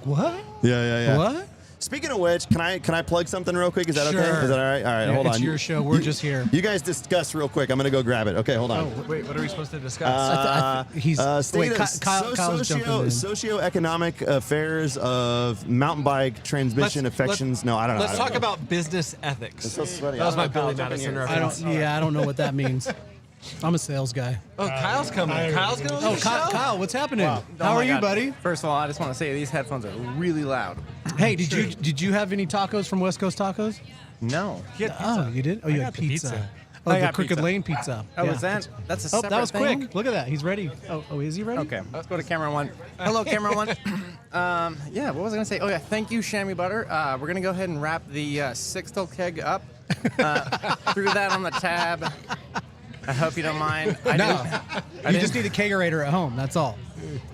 what? Yeah. What? Speaking of which, can I plug something real quick? Is that okay? Sure. Is that all right? All right, Yeah, hold it's on. your show. We're just here. You guys discuss real quick. I'm gonna go grab it. Okay, hold on. Wait, what are we supposed to discuss? State wait, of Kyle's jumping in. socioeconomic affairs of mountain bike transmission affections. No, I don't know. Let's talk about business ethics. so sweaty. That was I my don't know, Billy Kyle, jump in Madison here. reference. I don't know what that means. I'm a sales guy. Oh, Kyle's coming. Kyle's gonna lead Oh, the show? Kyle, what's happening? Oh How my are you, God. buddy? First of all, I just want to say these headphones are really loud. Hey, did you have any tacos from West Coast Tacos? No. Oh, you did? Oh, you I had got the pizza. pizza. Oh, I the got Crooked pizza. Lane pizza. Oh, Yeah. is that? That's a Oh, separate that was thing? quick. Look at that. He's ready. Oh, is he ready? Okay, let's go to camera one. Hello, camera one. Yeah, what was I going to say? Oh, yeah, thank you, Chamois Butter. We're going to go ahead and wrap the Sixtel keg up. Threw that on the tab. I hope you don't mind. No. I You just need a kegerator at home. That's all.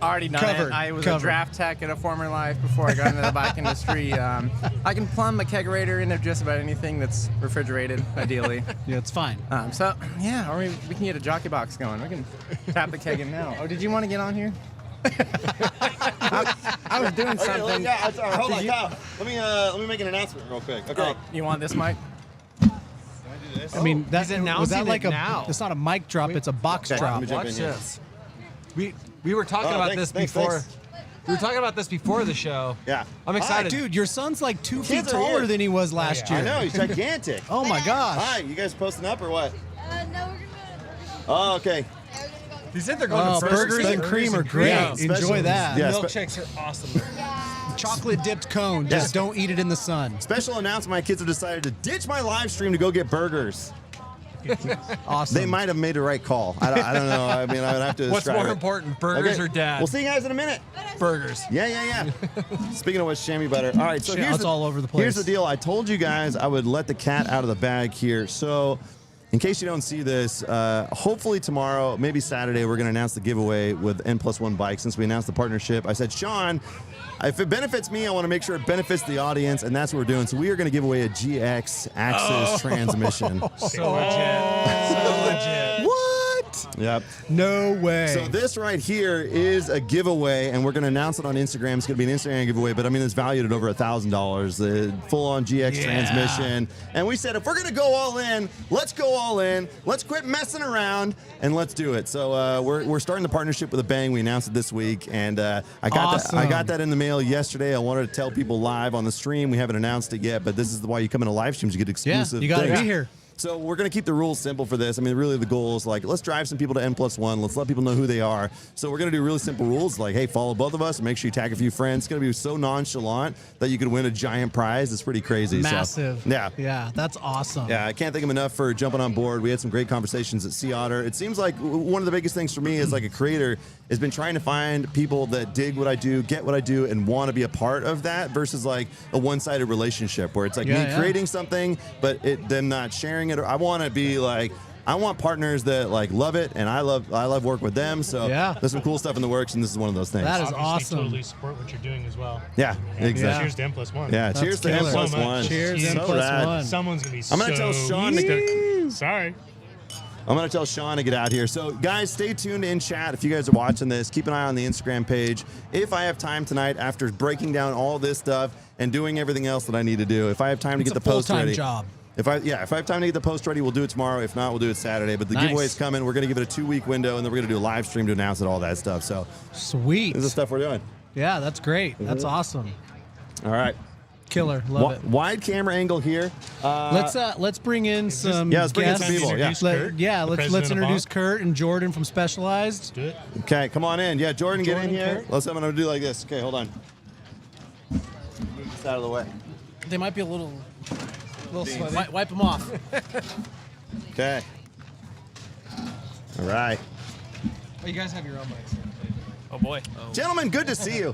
already done Covered. it. I was Covered. a draft tech in a former life before I got into the bike industry. I can plumb a kegerator into just about anything that's refrigerated, ideally. Yeah, it's fine. So, yeah, or we can get a jockey box going. We can tap the keg in now. Oh, did you want to get on here? I was doing something. Hold on, Did you- Kyle. Let me make an announcement real quick. Okay. Oh, you want this mic? I mean, that he's was announcing that like it a. now. It's not a mic drop. It's a box Okay, drop. let me jump Watch in here. this. We were talking Oh, about thanks, this thanks, before. thanks. We were talking about this before the show. Yeah. I'm Hi, excited. dude, your son's like 2 feet Kids are taller here. than he was last year. I know, he's gigantic. Oh my gosh. Hi, you guys posting up or what? No, we're gonna. Oh, okay. He said they're going Oh, to burgers and cream are great. Yeah, Enjoy special- that. yeah. Milkshakes are awesome. Chocolate dipped cone. Just don't eat it in the sun. Special announcement: my kids have decided to ditch my live stream to go get burgers. Awesome. They might have made the right call. I don't know. I mean, I would have to. What's describe more it. important, burgers Okay. or dad? We'll see you guys in a minute. Burgers. Yeah. Speaking of which, chamois butter. All right, so here's It's all over the place. Here's the deal. I told you guys I would let the cat out of the bag here. So, in case you don't see this, hopefully tomorrow, maybe Saturday, we're going to announce the giveaway with N+1 Bikes. Since we announced the partnership, I said, Sean, if it benefits me, I want to make sure it benefits the audience, and that's what we're doing. So we are going to give away a GX Axis transmission. So legit. So legit. What? Yep. No way. So this right here is a giveaway, and we're going to announce it on Instagram. It's going to be an Instagram giveaway, but I mean, it's valued at over $1,000. The full-on GX transmission. And we said, if we're going to go all in, let's go all in. Let's quit messing around, and let's do it. So we're starting the partnership with a bang. We announced it this week, and I got that in the mail yesterday. I wanted to tell people live on the stream. We haven't announced it yet, but this is why you come into live streams. You get exclusive you got to things. be here. So we're going to keep the rules simple for this. I mean, really the goal is like, let's drive some people to N+1. Let's let people know who they are. So we're going to do really simple rules like, hey, follow both of us and make sure you tag a few friends. It's going to be so nonchalant that you could win a giant prize. It's pretty crazy. Massive. So, yeah. Yeah, that's awesome. Yeah, I can't thank him enough for jumping on board. We had some great conversations at Sea Otter. It seems like one of the biggest things for me as like a creator has been trying to find people that dig what I do, get what I do, and want to be a part of that versus like a one-sided relationship where it's like me creating something, but them not sharing it. Or I want to be like, I want partners that like love it, and I love work with them. So there's some cool stuff in the works, and this is one of those things. That is Obviously, awesome. Totally support what you're doing as well. Yeah, exactly. Cheers to N+1. Yeah, cheers to killer. N+1. Cheers, So N+1. rad. Someone's gonna be. I'm gonna tell Sean to Sorry. I'm going to tell Sean to get out here. So, guys, stay tuned in chat. If you guys are watching this, keep an eye on the Instagram page. If I have time tonight, after breaking down all this stuff and doing everything else that I need to do, if I have time to get the post ready. Job. If I have time to get the post ready, we'll do it tomorrow. If not, we'll do it Saturday. But the giveaway's coming. We're going to give it a 2-week window, and then we're going to do a live stream to announce it, all that stuff. So, Sweet. this is the stuff we're doing. Yeah, that's great. That's awesome. All right. Killer. Love it. Wide camera angle here. Let's bring in some let's bring in guests. some people. Yeah. Let's introduce Kurt and Jordan from Specialized. Do it. Okay, come on in. Yeah, Jordan, get in here. Kurt. I'm going to do like this. Okay, hold on. Move this out of the way. They might be a little sweaty. Wipe them off. Okay. All right. Oh, you guys have your own mics. Oh boy. Gentlemen, good to see you.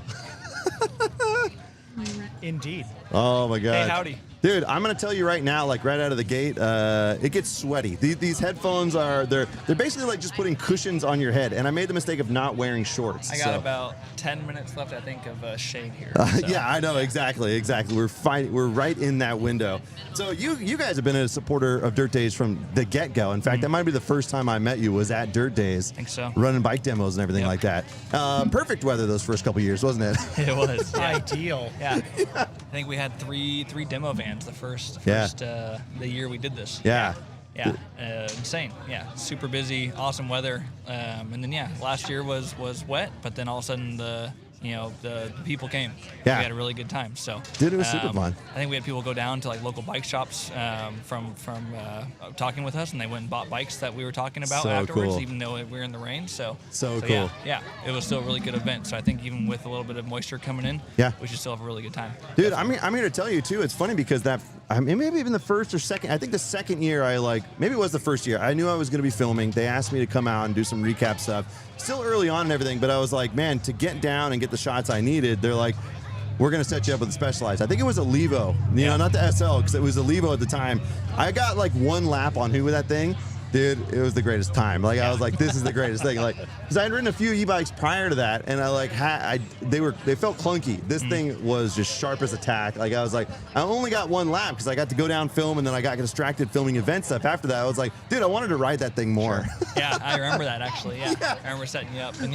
Indeed. Oh my God. Hey, howdy. Dude, I'm gonna tell you right now, like right out of the gate, it gets sweaty. These headphones they're basically like just putting cushions on your head, and I made the mistake of not wearing shorts. I got about 10 minutes left, I think, of shade here. So. Yeah, I know exactly. We're right in that window. So you guys have been a supporter of Dirt Daze from the get-go. In fact, that might be the first time I met you was at Dirt Daze. I think so. Running bike demos and everything like that. Perfect weather those first couple years, wasn't it? It was. Yeah. Ideal. Yeah. I think we had three demo vans the first the year we did this. Yeah. Yeah. Insane. Yeah. Super busy, awesome weather. And then last year was wet, but then all of a sudden the people came. Yeah. We had a really good time. So Dude, it was super fun. I think we had people go down to like local bike shops from talking with us, and they went and bought bikes that we were talking about So afterwards, cool. even though we were in the rain. So cool. Yeah, it was still a really good event. So I think even with a little bit of moisture coming in, we should still have a really good time. Dude, I'm here to tell you too. It's funny because maybe even the first or second. I think the second year maybe it was the first year. I knew I was going to be filming. They asked me to come out and do some recap stuff. Still early on and everything, but I was like, man, to get down and get the shots I needed, they're like, we're going to set you up with a Specialized. I think it was a Levo, not the SL, because it was a Levo at the time. I got like one lap on with that thing. Dude, it was the greatest time. Like I was like, this is the greatest thing. Like, because I had ridden a few e-bikes prior to that, and they felt clunky. This thing was just sharp as a tack. Like I was like, I only got one lap because I got to go down film, and then I got distracted filming event stuff. After that, I was like, dude, I wanted to ride that thing more. Sure. Yeah, I remember that actually. Yeah, I remember setting you up, and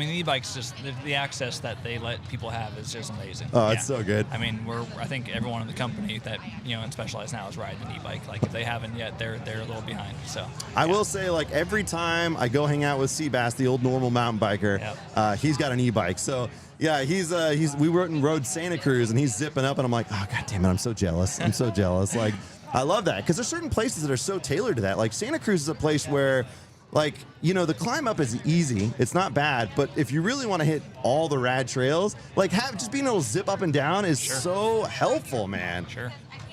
e-bikes just the access that they let people have is just amazing. Oh, it's so good. I mean, I think everyone in the company that in Specialized now is riding an e-bike. Like if they haven't yet, they're a little behind. So. I will say, like, every time I go hang out with Seabass, the old normal mountain biker, he's got an e-bike. So, yeah, we rode Santa Cruz, and he's zipping up, and I'm like, oh, God damn it, I'm so jealous. I'm so jealous. Like, I love that, because there's certain places that are so tailored to that. Like, Santa Cruz is a place where, like, the climb up is easy. It's not bad, but if you really want to hit all the rad trails, like, just being able to zip up and down is so helpful, man. Sure.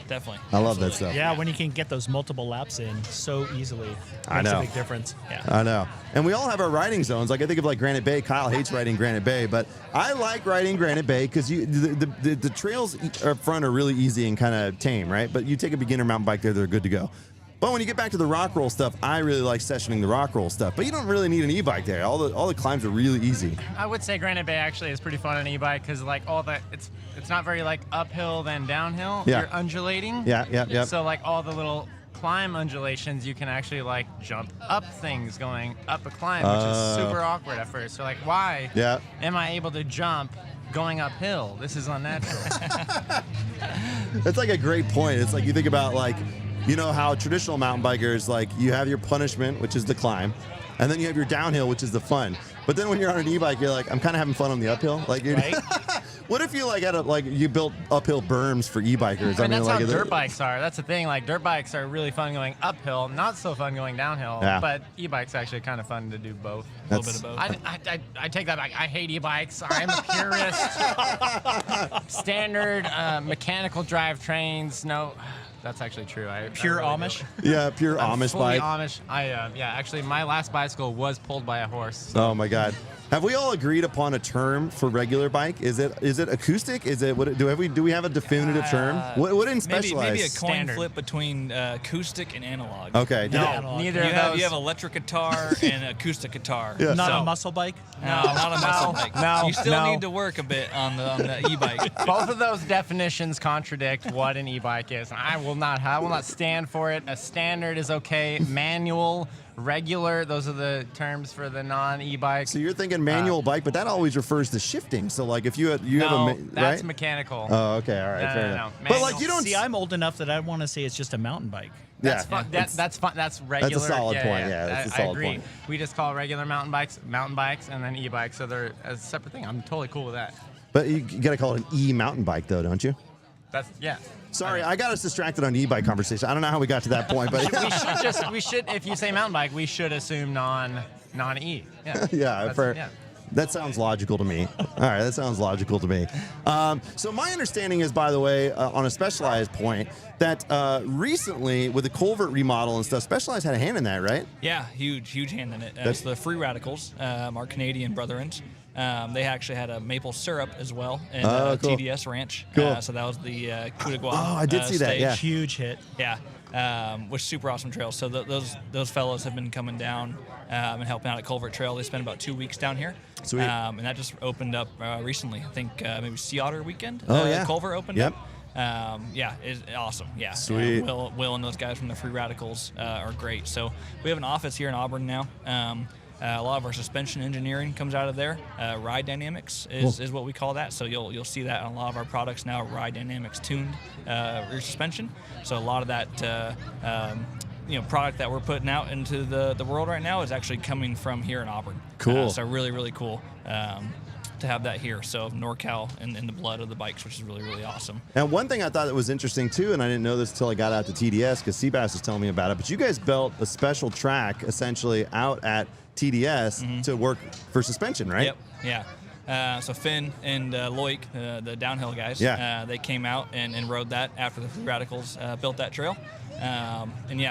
definitely. I love that stuff. Yeah, when you can get those multiple laps in so easily, I makes know. a big difference. Yeah. I know. And we all have our riding zones. Like I think of like Granite Bay. Kyle hates riding Granite Bay, but I like riding Granite Bay because the trails up front are really easy and kind of tame, right? But you take a beginner mountain bike there, they're good to go. But when you get back to the rock roll stuff, I really like sessioning the rock roll stuff. But you don't really need an e-bike there. All the climbs are really easy. I would say Granite Bay actually is pretty fun on an e-bike because like all that it's not very like uphill then downhill. Yeah. You're undulating. Yeah. So like all the little climb undulations, you can actually like jump up things going up a climb, which is super awkward at first. So like, why am I able to jump going uphill? This is unnatural. That's like a great point. It's like you think about like, you know how traditional mountain bikers, like you have your punishment, which is the climb, and then you have your downhill, which is the fun. But then when you're on an e-bike, you're like, I'm kind of having fun on the uphill. Like, you're, Right? What if you like had you built uphill berms for e-bikers? I mean, that's like how dirt bikes are. That's the thing. Like dirt bikes are really fun going uphill, not so fun going downhill. Yeah. But e-bikes actually kind of fun to do both. A little bit of both. I take that back. I hate e-bikes. I'm a purist. Standard mechanical drivetrains. No, that's actually true. Pure I really Amish? Yeah, pure I'm Amish fully bike. Amish. Actually, my last bicycle was pulled by a horse. Oh my God. Have we all agreed upon a term for regular bike? Is it acoustic? Is it what do we have a definitive term? What in specialized? Maybe a coin Standard. flip between acoustic and analog. Okay. No. Neither You of have, those. you have electric guitar and acoustic guitar. Yeah. Not So- a muscle bike? No, not a muscle bike. no, You still no. need to work a bit on the e-bike. Both of those definitions contradict what an e-bike is. I will not stand for it. A standard is okay. Manual, regular, those are the terms for the non-e-bike. So you're thinking manual bike, but that always refers to shifting. So like if you have No, a that's right? mechanical. Oh, okay, all right, No, fair no, enough. no. But like you don't See, I'm old enough that I want to say it's just a mountain bike. That's yeah, fun. That's fun. That's regular. solid point, yeah, that's a I solid agree. point. We just call regular mountain bikes, and then e-bikes. So they're a separate thing. I'm totally cool with that. But you got to call it an e-mountain bike though, don't you? That's yeah. Sorry, I got us distracted on e-bike conversation. I don't know how we got to that point, but We should if you say mountain bike, we should assume non-e. Yeah. yeah, Yeah. that sounds logical to me. All right, that sounds logical to me. So my understanding is, by the way, on a Specialized point, that recently with the culvert remodel and stuff, Specialized had a hand in that, right? Yeah, huge hand in it. That's the Free Radicals, our Canadian brethren. They actually had a maple syrup as well and cool. TDS Ranch. Cool. So that was the Coup de Gua. Oh, I did see that, stage. yeah. Huge hit. Yeah, which super awesome trails. So those fellows have been coming down and helping out at Culvert Trail. They spent about 2 weeks down here. Sweet. And that just opened up recently. I think maybe Sea Otter weekend. Oh, yeah. Culvert opened Yep. up. Yeah, it's awesome. Yeah, Sweet. Will and those guys from the Free Radicals are great. So we have an office here in Auburn now. A lot of our suspension engineering comes out of there. Ride dynamics is what we call that. So you'll see that on a lot of our products now. Ride dynamics tuned rear suspension. So a lot of that product that we're putting out into the world right now is actually coming from here in Auburn. Cool. So really cool to have that here. So NorCal in the blood of the bikes, which is really awesome. And one thing I thought that was interesting too, and I didn't know this until I got out to TDS because Seabass was telling me about it, but you guys built a special track essentially out at TDS to work for suspension, right? Yep. Yeah. So Finn and Loic, the downhill guys, they came out and rode that after the Free Radicals built that trail.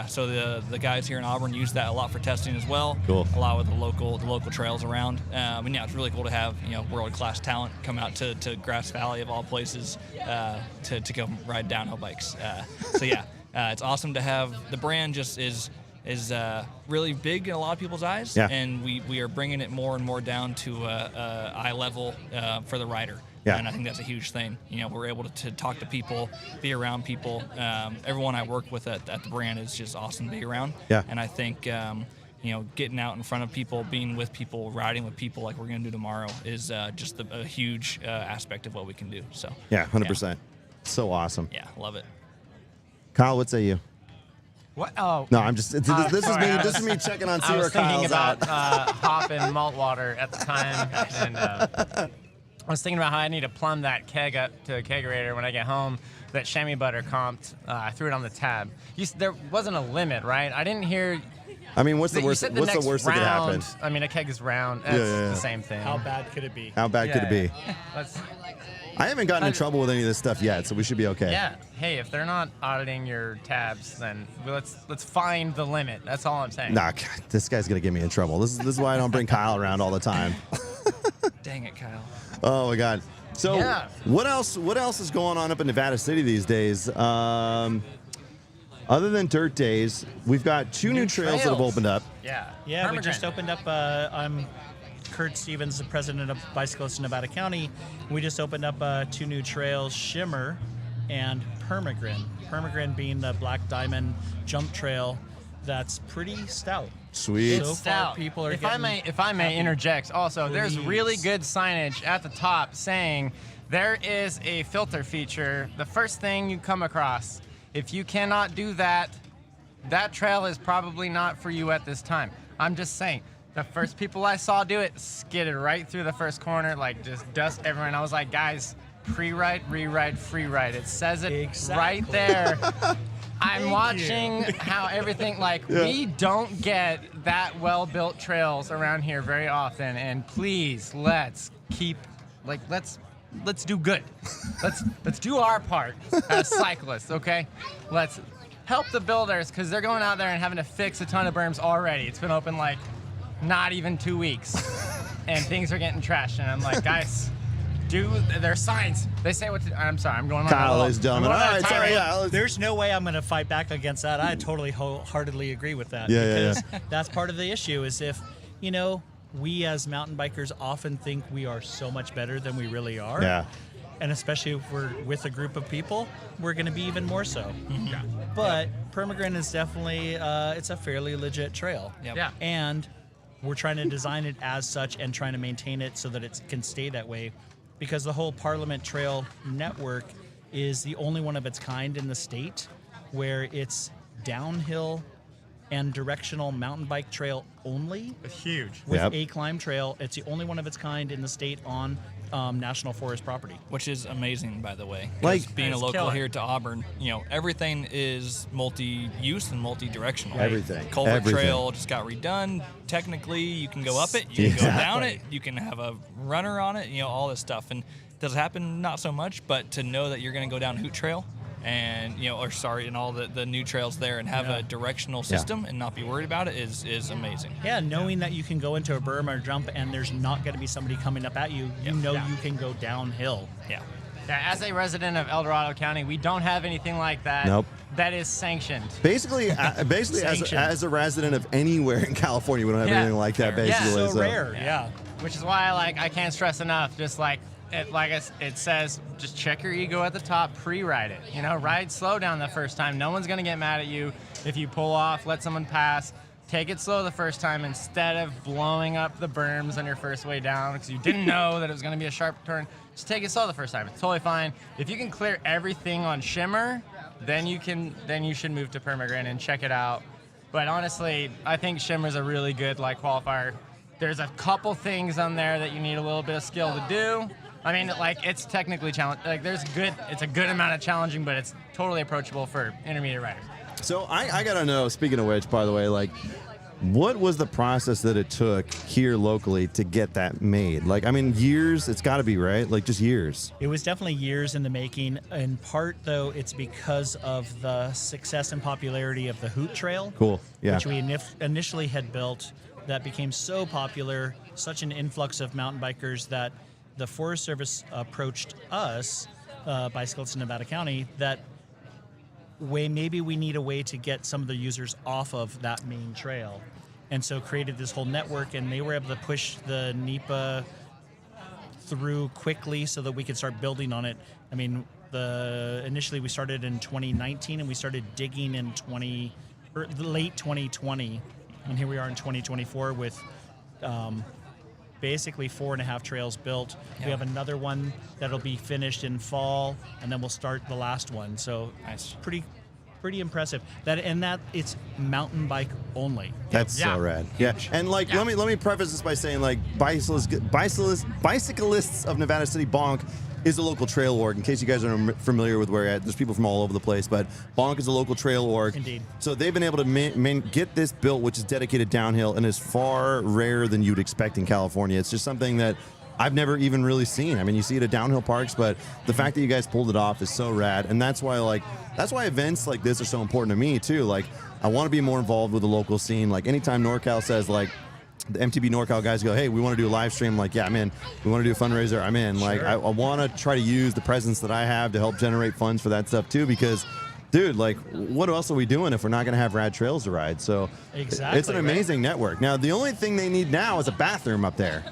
So the guys here in Auburn use that a lot for testing as well. Cool. A lot with the local trails around. It's really cool to have world-class talent come out to Grass Valley of all places to go ride downhill bikes. It's awesome to have the brand just is really big in a lot of people's eyes, and we are bringing it more and more down to eye level for the rider. Yeah. And I think that's a huge thing. We're able to talk to people, be around people. Everyone I work with at the brand is just awesome to be around. Yeah. And I think getting out in front of people, being with people, riding with people like we're going to do tomorrow is just a huge aspect of what we can do. So Yeah, 100%. So awesome. Yeah, love it. Kyle, what say you? What? Oh. No, I'm just. This sorry, is me checking on see I where was thinking Kyle's about at. hop and malt water at the time, and I was thinking about how I need to plumb that keg up to a kegerator when I get home. That chamois butter comped, I threw it on the tab. There wasn't a limit, right? I didn't hear. I mean, what's the You worst? said What's the next worst that could happen? round. I mean, a keg is round. That's yeah. the same thing. How bad could it be? How bad could it be? Let's I haven't gotten in trouble with any of this stuff yet, so we should be okay. Yeah. Hey, if they're not auditing your tabs, then let's find the limit. That's all I'm saying. Nah, God, this guy's gonna get me in trouble. This is why I don't bring Kyle around all the time. Dang it, Kyle. Oh my God. So Yeah. what else is going on up in Nevada City these days? Other than Dirt Days, we've got two new trails that have opened up. Yeah. Yeah, we just Permagrin. opened up. I'm Kurt Stevens, the president of Bicyclists in Nevada County. We just opened up 2 new trails, Shimmer and Permagrin. Permagrin being the Black Diamond jump trail that's pretty stout. Sweet. So far, Stout. people are if getting I may interject, also, there's Please. really good signage at the top saying there is a filter feature. The first thing you come across, if you cannot do that, that trail is probably not for you at this time. I'm just saying. The first people I saw do it skidded right through the first corner, like just dust everyone. I was like, guys, pre-ride, re-ride, free ride. It says it right there. I'm watching how everything, we don't get that well-built trails around here very often. And please, let's keep, let's do good. Let's do our part as cyclists, okay? Let's help the builders, because they're going out there and having to fix a ton of berms already. It's been open not even 2 weeks, and things are getting trashed. And I'm like, guys, there's signs. They say what to do. I'm sorry, I'm going on. Kyle is dumb. All right, sorry. Yeah, There's no way I'm going to fight back against that. I totally wholeheartedly agree with that. Yeah, because that's part of the issue is if, we as mountain bikers often think we are so much better than we really are. Yeah. And especially if we're with a group of people, we're going to be even more so. Yeah. But Permagrin is definitely, it's a fairly legit trail. Yep. Yeah. And we're trying to design it as such and trying to maintain it so that it can stay that way, because the whole Parliament Trail network is the only one of its kind in the state where it's downhill and directional mountain bike trail only. It's huge. With Yep. a climb trail. It's the only one of its kind in the state on national forest property. Which is amazing, by the way. Being a It's local killer. here to Auburn, everything is multi-use and multi-directional. Everything. Culver Everything. Trail just got redone. Technically, you can go up it, you can go down it, you can have a runner on it, all this stuff. And does it happen? Not so much, but to know that you're going to go down Hoot Trail and and all the new trails there and have a directional system and not be worried about it is amazing. Yeah, knowing that you can go into a berm or jump and there's not going to be somebody coming up at you, you can go downhill. Yeah. Yeah, as a resident of El Dorado County, we don't have anything like that. Nope. That is sanctioned. Basically, as a resident of anywhere in California, we don't have Yeah. anything like that. Yeah. Basically, So rare, yeah. Which is why I can't stress enough, just it says, just check your ego at the top, pre-ride it. Ride slow down the first time. No one's going to get mad at you if you pull off, let someone pass. Take it slow the first time instead of blowing up the berms on your first way down because you didn't know that it was going to be a sharp turn. Just take it slow the first time. It's totally fine. If you can clear everything on Shimmer, then you should move to Permagrin and check it out. But honestly, I think Shimmer's a really good qualifier. There's a couple things on there that you need a little bit of skill to do. I mean, it's technically challenging. It's a good amount of challenging, but it's totally approachable for intermediate riders. So I gotta know. Speaking of which, by the way, what was the process that it took here locally to get that made? Years. It's got to be right. Just years. It was definitely years in the making. In part, though, it's because of the success and popularity of the Hoot Trail. Cool. Yeah. Which we initially had built that became so popular, such an influx of mountain bikers that the Forest Service approached us, Bicyclists in Nevada County, that maybe we need a way to get some of the users off of that main trail. And so created this whole network, and they were able to push the NEPA through quickly so that we could start building on it. I mean, initially we started in 2019, and we started digging in late 2020, and here we are in 2024 with basically 4.5 trails built. Yeah. We have another one that'll be finished in fall, and then we'll start the last one. So Nice. pretty impressive. That it's mountain bike only. That's so rad. Yeah. And let me preface this by saying Bicyclists of Nevada City Bonk is a local trail org. In case you guys are familiar with where there's people from all over the place, but Bonk is a local trail org. Indeed. So they've been able to get this built, which is dedicated downhill and is far rarer than you'd expect in California. It's just something that I've never even really seen. I mean, you see it at downhill parks, but the fact that you guys pulled it off is so rad, and that's why events like this are so important to me too. Like, I want to be more involved with the local scene. Like, anytime NorCal says, like, the MTB Norcal guys go, hey, we want to do a live stream, like, yeah, I'm in. We want to do a fundraiser, I'm in. Like, I want to try to use the presence that I have to help generate funds for that stuff too, because, dude, like, what else are we doing if we're not going to have rad trails to ride? So Exactly, it's an amazing network. Now, the only thing they need now is a bathroom up there.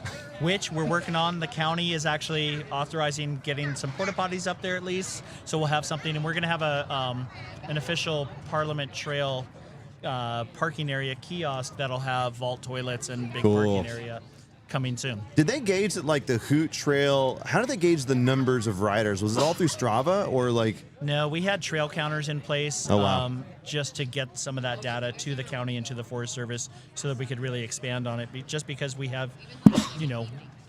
Which we're working on. The county is actually authorizing getting some porta potties up there at least, so we'll have something, and we're going to have an official Parliament Trail parking area kiosk that'll have vault toilets and big parking area coming soon. Did they gauge that, like, the Hoot Trail? How did they gauge the numbers of riders? Was it all through Strava, or like? No, we had trail counters in place. Oh, wow. Just to get some of that data to the county and to the Forest Service so that we could really expand on it. Just because we have,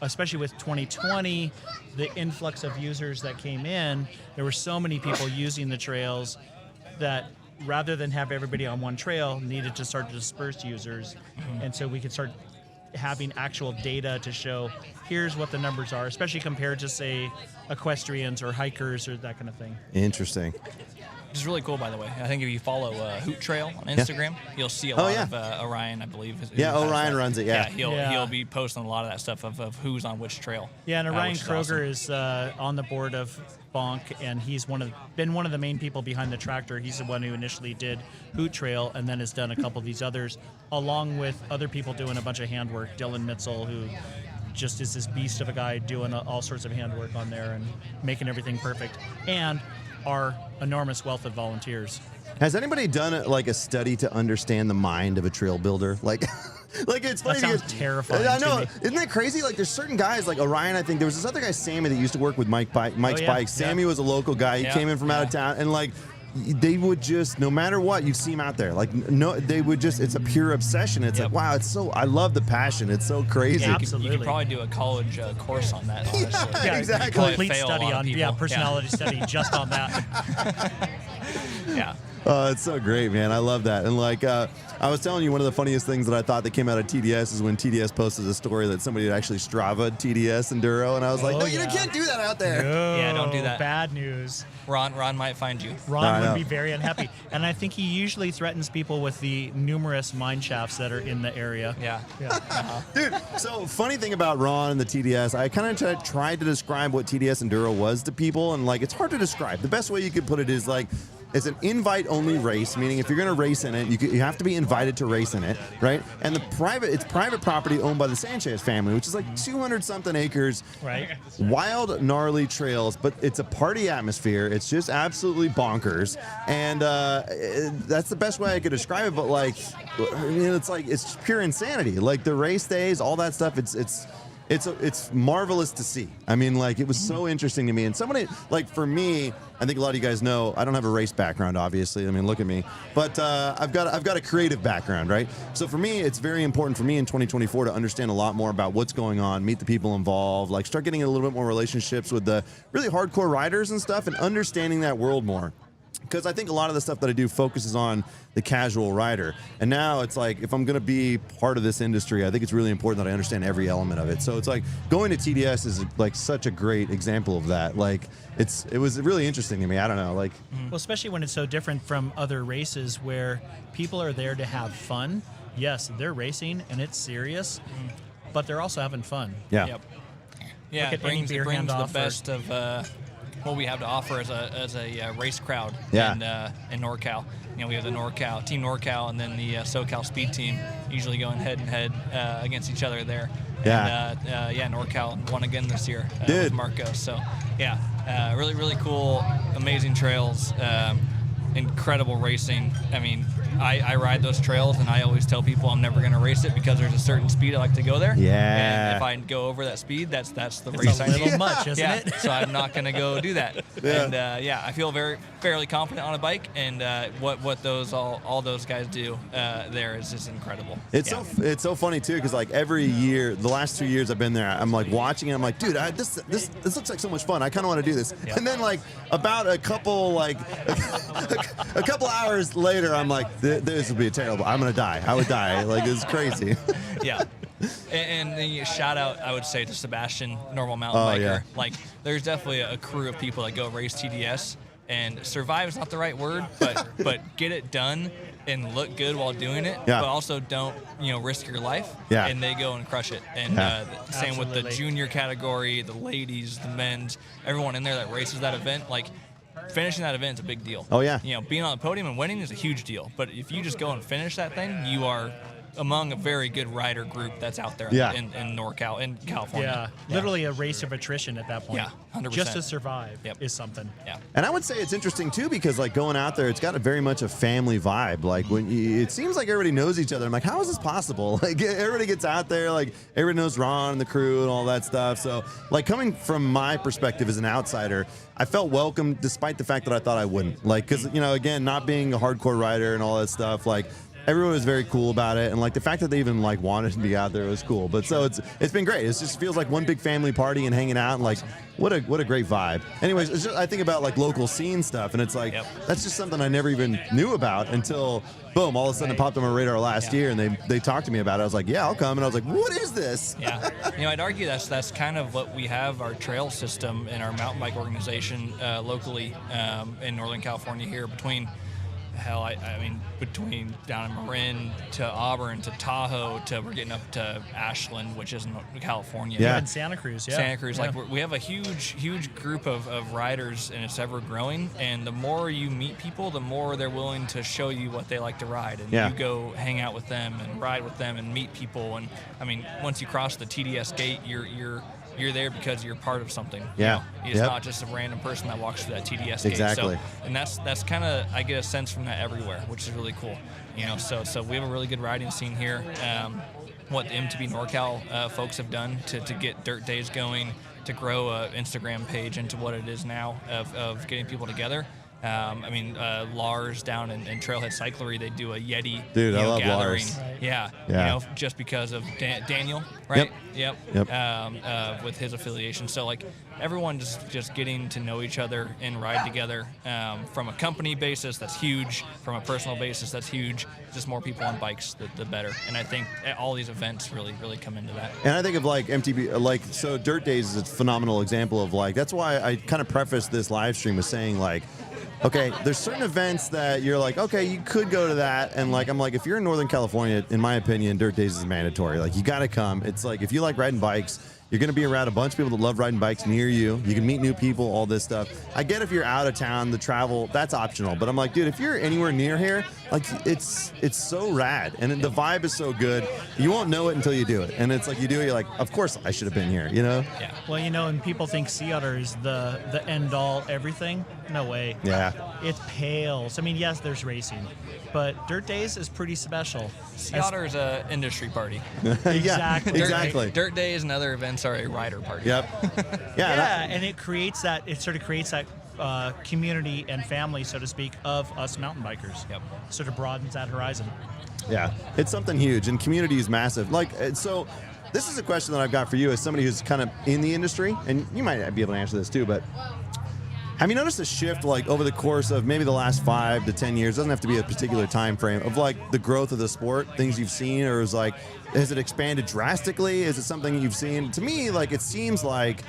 especially with 2020, the influx of users that came in, there were so many people using the trails that rather than have everybody on one trail, needed to start to disperse users. And so we could start having actual data to show here's what the numbers are, especially compared to, say, equestrians or hikers or that kind of thing. Interesting. Which is really cool, by the way. I think if you follow Hoot Trail on Instagram, you'll see a lot of Orion, I believe. Orion runs it, yeah. He'll be posting a lot of that stuff of who's on which trail. Yeah, and Orion which is Kroger awesome. is on the board of Bonk, and he's been one of the main people behind the tractor. He's the one who initially did Hoot Trail and then has done a couple of these others, along with other people doing a bunch of handwork. Dylan Mitzel, who just is this beast of a guy doing all sorts of handwork on there and making everything perfect. And our enormous wealth of volunteers. Has anybody done like a study to understand the mind of a trail builder? Like, it's funny. That sounds terrifying. I know. To me. Isn't that crazy? Like, there's certain guys like Orion. I think there was this other guy, Sammy, that used to work with Mike's Bikes. Sammy was a local guy. He came in from out of town, and like, they would just, no matter what, you'd see him out there. Like, no, they would just, it's a pure obsession. It's like, wow, I love the passion. It's so crazy. Yeah, You could probably do a college course on that, honestly. Yeah, exactly. Complete study on, personality study just on that. Yeah. It's so great, man. I love that. And like, I was telling you, one of the funniest things that I thought that came out of TDS is when TDS posted a story that somebody had actually Strava TDS Enduro, and I was like, no, you can't do that out there. No, Yeah, don't do that. Bad news. Ron might find you. Ron would be very unhappy. And I think he usually threatens people with the numerous mine shafts that are in the area. Yeah. Dude, so funny thing about Ron and the TDS, I kind of tried to describe what TDS Enduro was to people, and like, it's hard to describe. The best way you could put it is like, it's an invite-only race, meaning if you're going to race in it, you have to be invited to race in it, right? And it's private property owned by the Sanchez family, which is like 200-something acres. Right. Wild, gnarly trails, but it's a party atmosphere. It's just absolutely bonkers, and that's the best way I could describe it. But like, I mean, it's pure insanity. Like the race days, all that stuff. It's marvelous to see. I mean, like, it was so interesting to me. And somebody, like, for me, I think a lot of you guys know, I don't have a race background, obviously. I mean, look at me. But I've got a creative background, right? So for me, it's very important for me in 2024 to understand a lot more about what's going on, meet the people involved, like start getting a little bit more relationships with the really hardcore riders and stuff, and understanding that world more. Because I think a lot of the stuff that I do focuses on the casual rider. And now it's like, if I'm going to be part of this industry, I think it's really important that I understand every element of it. So it's like, going to TDS is like such a great example of that. Like, it was really interesting to me. I don't know. Like, Well, especially when it's so different from other races where people are there to have fun. Yes, they're racing and it's serious, but they're also having fun. yeah. Yep. Yeah, Look it at any brings beer the handoff best of what we have to offer as a race crowd in NorCal. You know, we have the Team NorCal, and then the SoCal Speed Team usually going head and head against each other there. Yeah. And NorCal won again this year Dude. with Marcos. So yeah, really, really cool, amazing trails, incredible racing. I mean, I ride those trails, and I always tell people I'm never going to race it because there's a certain speed I like to go there. Yeah. And if I go over that speed, that's the It's race a I little need. much, isn't it? So I'm not going to go do that. Yeah. And I feel fairly confident on a bike, and what all those guys do there is just incredible. It's so funny too, because like every year, the last 2 years I've been there, I'm like watching it. I'm like, dude, this looks like so much fun. I kind of want to do this. Yeah. And then like about a couple hours later, I'm like, this would be terrible. I'm gonna die. I would die. Like, it's crazy. Yeah. And then you shout out, I would say, to Sebastian, normal mountain biker. Yeah. Like, there's definitely a crew of people that go race TDS, and survive is not the right word, but get it done and look good while doing it, Yeah. but also don't risk your life. Yeah. And they go and crush it. And same with the Absolutely. junior category, the ladies, the men's, everyone in there that races that event, like. Finishing that event is a big deal. Oh, yeah. Being on the podium and winning is a huge deal. But if you just go and finish that thing, you are among a very good rider group that's out there Yeah. in NorCal, in California. Yeah, literally a race of attrition at that point. Yeah, 100%. Just to survive Yep. is something. Yeah. And I would say it's interesting too because like going out there, it's got a very much a family vibe. Like when it seems like everybody knows each other. I'm like, how is this possible? Like everybody gets out there, like everybody knows Ron and the crew and all that stuff. So like coming from my perspective as an outsider, I felt welcome despite the fact that I thought I wouldn't. Like because again, not being a hardcore rider and all that stuff, like. Everyone was very cool about it, and like the fact that they even like wanted to be out there was cool. But so it's been great. It just feels like one big family party and hanging out, and like what a great vibe. Anyways, it's just, I think about like local scene stuff, and it's like that's just something I never even knew about until boom, all of a sudden it popped on my radar last year, and they talked to me about it. I was like, yeah, I'll come, and I was like, what is this? Yeah. I'd argue that's kind of what we have our trail system in our mountain bike organization locally in Northern California here between. Hell, I mean, between down in Marin to Auburn to Tahoe to we're getting up to Ashland, which is in California. Yeah. And Santa Cruz, yeah. Santa Cruz, like we have a huge group of riders, and it's ever growing. And the more you meet people, the more they're willing to show you what they like to ride, and you go hang out with them and ride with them and meet people. And I mean, once you cross the TDS gate, you're there because you're part of something. Yeah. It's not just a random person that walks through that TDS gate. Exactly. So, and that's kind of, I get a sense from that everywhere, which is really cool. So we have a really good riding scene here. What the MTB Norcal folks have done to get Dirt Daze going, to grow an Instagram page into what it is now of getting people together. Lars down in Trailhead Cyclery, they do a Yeti Dude, I love gathering. Lars. Yeah. Just because of Daniel, right? Yep. With his affiliation. So like everyone just getting to know each other and ride together. From a company basis, that's huge. From a personal basis, that's huge. Just more people on bikes, the better. And I think all these events really come into that. And I think of like MTB, so Dirt Days is a phenomenal example of like, that's why I kind of prefaced this live stream with saying like, okay, there's certain events that you're like, okay, you could go to that. And like, I'm like, if you're in Northern California, in my opinion, Dirt Days is mandatory. Like, you got to come. It's like, if you like riding bikes, you're going to be around a bunch of people that love riding bikes near you. You can meet new people, all this stuff. I get if you're out of town, the travel, that's optional. But I'm like, dude, if you're anywhere near here, like, it's so rad. And the vibe is so good. You won't know it until you do it. And it's like, you do it, you're like, of course I should have been here, Yeah. Well, and people think Sea Otter is the end all everything. No way. Yeah. It pales. I mean, yes, there's racing, but Dirt Days is pretty special. Sea Otter is an industry party. Exactly. Exactly. Dirt Days and other events are a rider party. Yep. Yeah, and it sort of creates that community and family, so to speak, of us mountain bikers. Yep. Sort of broadens that horizon. Yeah, it's something huge, and community is massive. Like, so this is a question that I've got for you as somebody who's kind of in the industry, and you might be able to answer this too, but have you noticed a shift, like, over the course of maybe the last 5 to 10 years, doesn't have to be a particular time frame, of, like, the growth of the sport, things you've seen, or is, like, has it expanded drastically? Is it something you've seen? To me, like, it seems like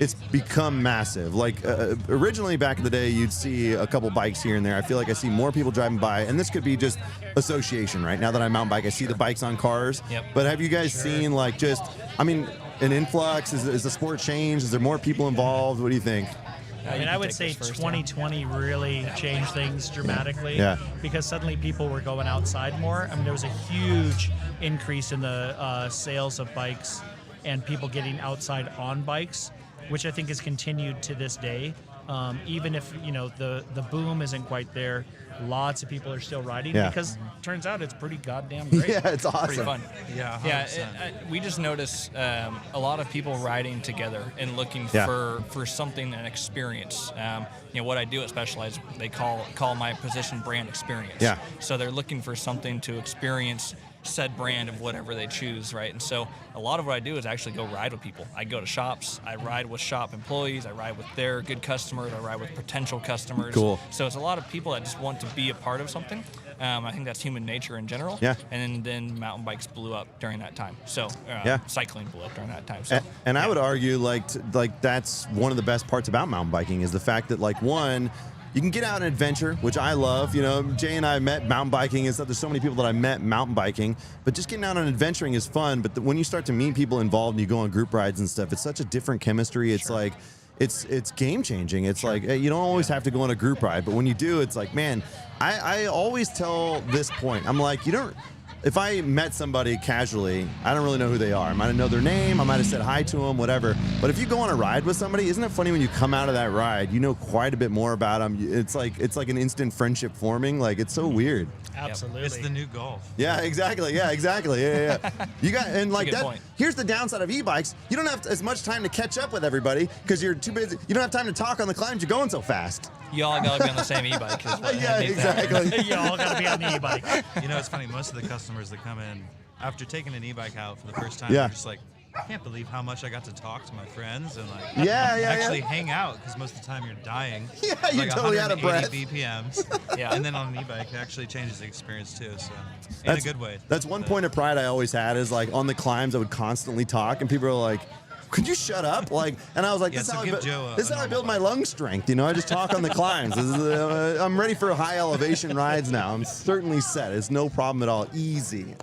it's become massive. Like, originally back in the day, you'd see a couple bikes here and there. I feel like I see more people driving by, and this could be just association, right? Now that I mountain bike, I see the bikes on cars. Yep. But have you guys seen, like, just, I mean, an influx? Is the sport changed? Is there more people involved? What do you think? I mean, I would say 2020 really changed things dramatically. Yeah. Because suddenly people were going outside more. I mean, there was a huge increase in the sales of bikes and people getting outside on bikes, which I think has continued to this day. Even if, the boom isn't quite there, lots of people are still riding because turns out it's pretty goddamn great. Yeah, it's awesome. Pretty fun. Yeah, 100%. We just notice a lot of people riding together and looking for something, an experience. What I do at Specialized, they call my position brand experience. Yeah. So they're looking for something to experience said brand of whatever they choose, right? And so a lot of what I do is actually go ride with people. I go to shops, I ride with shop employees, I ride with their good customers, I ride with potential customers. Cool. So it's a lot of people that just want to be a part of something. I think that's human nature in general. Yeah. And then mountain bikes blew up during that time. So cycling blew up during that time. So and I would argue like that's one of the best parts about mountain biking is the fact that like one, you can get out and adventure, which I love. You know, Jay and I met mountain biking and stuff. There's so many people that I met mountain biking, but just getting out and adventuring is fun. But when you start to meet people involved and you go on group rides and stuff, it's such a different chemistry. It's like, it's game changing. It's like, you don't always have to go on a group ride, but when you do, it's like, man, I always tell this point. I'm like, if I met somebody casually, I don't really know who they are. I might know their name. I might have said hi to them, whatever. But if you go on a ride with somebody, isn't it funny when you come out of that ride, you know quite a bit more about them. It's like an instant friendship forming. Like, it's so weird. Absolutely. It's the new golf. Yeah, exactly. Yeah, exactly. Yeah. You got and like That's a good that. point. Here's the downside of e-bikes. You don't have as much time to catch up with everybody because you're too busy. You don't have time to talk on the climbs. You're going so fast. you all got to be on the same e-bike. Yeah, exactly. You all got to be on the e-bike. You know, it's funny. Most of the customers that come in after taking an e-bike out for the first time, Yeah. they're just like, I can't believe how much I got to talk to my friends and like Yeah. hang out because most of the time you're dying. Yeah, you're like totally out of breath. 180 BPMs. Yeah. And then on an e-bike, it actually changes the experience too. So in a good way. That's one point of pride I always had is like on the climbs I would constantly talk and people are like, could you shut up? Like, and I was like, Yeah, this is so how, give Joe this is a how I normal build my bike. lung strength. You know, I just talk on the climbs. I'm ready for high elevation rides now. I'm certainly set. It's no problem at all. Easy.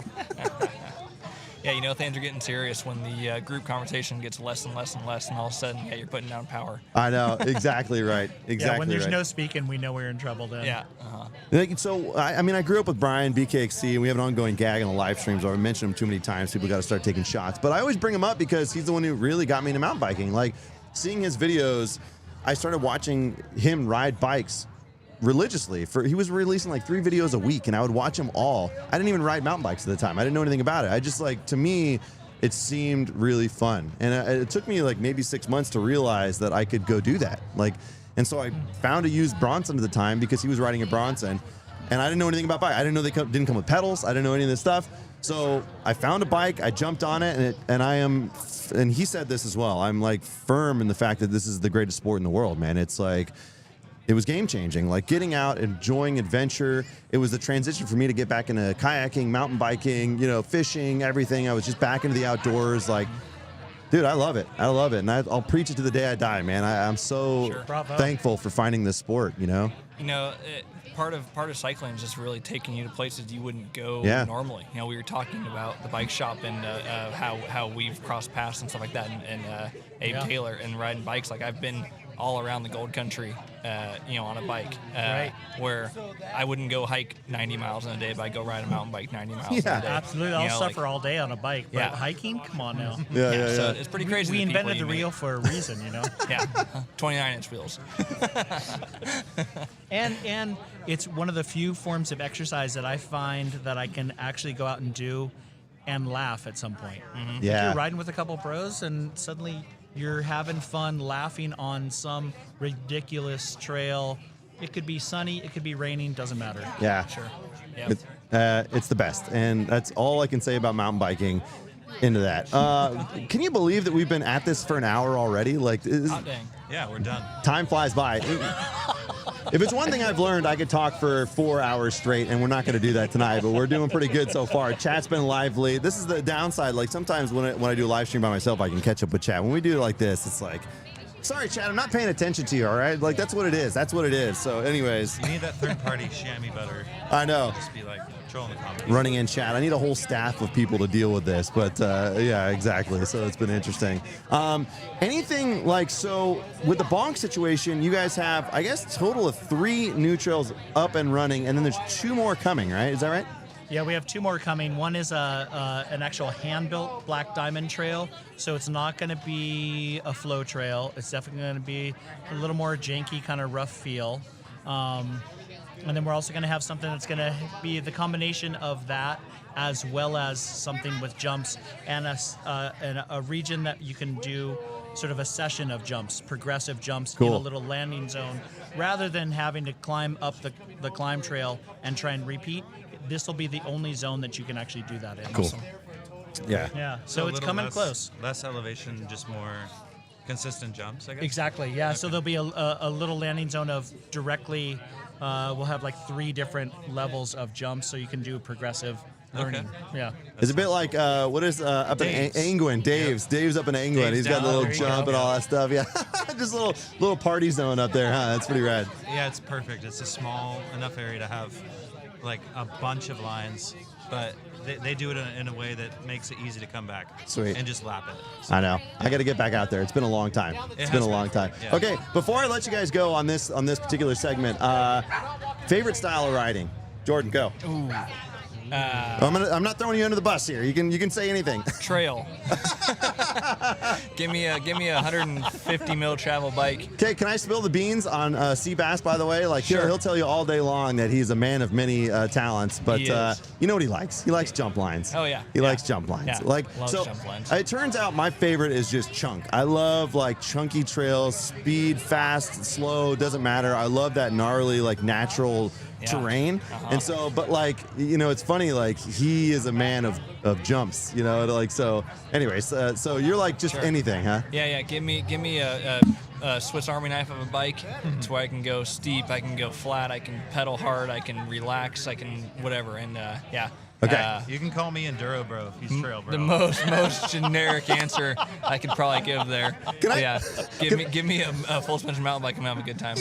Yeah, you know, things are getting serious when the group conversation gets less and less and less, and all of a sudden, you're putting down power. I know. Exactly right. Exactly Yeah, when there's right. no speaking, we know we're in trouble then. Yeah. So, I mean, I grew up with Brian, BKXC, and we have an ongoing gag on the live streams. I've mentioned him too many times. People got to start taking shots. But I always bring him up because he's the one who really got me into mountain biking. Like, seeing his videos, I started watching him ride bikes religiously. He was releasing like 3 videos a week, and I would watch them all. I didn't even ride mountain bikes at the time. I didn't know anything about it. I just, like, to me, it seemed really fun. And it took me, like, maybe 6 months to realize that I could go do that. Like, and so I found a used Bronson at the time because he was riding a Bronson, and I didn't know anything about bike. I didn't know they didn't come with pedals. I didn't know any of this stuff. So I found a bike, I jumped on it, and he said this as well. I'm like firm in the fact that this is the greatest sport in the world, man. It's like, it was game changing. Like getting out, enjoying adventure. It was the transition for me to get back into kayaking, mountain biking, you know, fishing, everything. I was just back into the outdoors. Like, dude, I love it. I love it. And I'll preach it to the day I die, man. I'm so thankful for finding this sport, you know? You know, part of cycling is just really taking you to places you wouldn't go normally. You know, we were talking about the bike shop and how we've crossed paths and stuff like that, and Abe Taylor and riding bikes. Like, I've been all around the Gold Country, you know, on a bike, where I wouldn't go hike 90 miles in a day, but I go ride a mountain bike 90 miles in a day. Absolutely. I'll You know, suffer all day on a bike, but Yeah. hiking? Come on now. So it's pretty crazy. We the people invented you the meet. reel for a reason, you know? Yeah, 29-inch wheels. And it's one of the few forms of exercise that I find that I can actually go out and do and laugh at some point. Mm-hmm. Yeah. If you're riding with a couple pros and suddenly you're having fun laughing on some ridiculous trail. It could be sunny, it could be raining, doesn't matter. Yeah. Sure. Yeah. It's the best. And that's all I can say about mountain biking into that. Can you believe that we've been at this for an hour already? Like, Hot dang. Yeah, we're done. time flies by. If it's one thing I've learned, I could talk for 4 hours straight, and we're not going to do that tonight, but we're doing pretty good so far. Chat's been lively. This is the downside. Like, sometimes when I do a live stream by myself, I can catch up with chat. When we do it like this, it's like, sorry, chat, I'm not paying attention to you, all right? Like, that's what it is. That's what it is. So, anyways. You need that third-party chamois butter. I know. Just be like trolling the comments. Running in chat. I need a whole staff of people to deal with this, but yeah, exactly. So it's been interesting. Anything like, so with the bonk situation, you guys have, I guess, a total of 3 new trails up and running, and then there's 2 more coming, right? Is that right? Yeah, we have 2 more coming. One is an actual hand-built Black Diamond trail, so it's not going to be a flow trail. It's definitely going to be a little more janky, kind of rough feel. And then we're also going to have something that's going to be the combination of that as well as something with jumps and a region that you can do sort of a session of jumps, progressive jumps in a little landing zone. Rather than having to climb up the climb trail and try and repeat, this will be the only zone that you can actually do that in. Cool. Yeah. Yeah, so a it's little coming less, close. Less elevation, just more consistent jumps, I guess. Exactly. Yeah. So there'll be a little landing zone of directly. We'll have like 3 different levels of jumps, so you can do progressive learning. Yeah. It's a bit like what is up Daze. in Angwin? Dave's. Dave's up in Angwin. Dave's He's got a down little there, jump and all that stuff. Yeah, just a little party zone up there, huh? That's pretty rad. Yeah, it's perfect. It's a small enough area to have like a bunch of lines, but they do it in a way that makes it easy to come back. Sweet. And just lap it. I know. I got to get back out there. It's been a long time. It's been a long time. Yeah. Okay, before I let you guys go on this particular segment, favorite style of riding. Jordan, go. Ooh. I'm not throwing you under the bus here. You can say anything. Trail. give me a 150 mil travel bike. Okay, can I spill the beans on Seabass, by the way? Like, Sure. he'll tell you all day long that he's a man of many talents, but He is. you know what he likes? He likes jump lines. Oh, yeah. He Yeah. likes jump lines. Yeah. Like, Loves so jump lines. it turns out my favorite is just chunk. I love like chunky trails, speed, fast, slow, doesn't matter. I love that gnarly, like natural terrain. And so, but like, it's funny, like he is a man of jumps, like, so anyways, so you're like just anything, huh? Yeah. Give me a Swiss Army knife of a bike. It's where I can go steep, I can go flat, I can pedal hard, I can relax, I can whatever. And yeah. Okay. You can call me Enduro Bro if he's Trail Bro. The most generic answer I could probably give there. Give me a full suspension mountain bike and have a good time.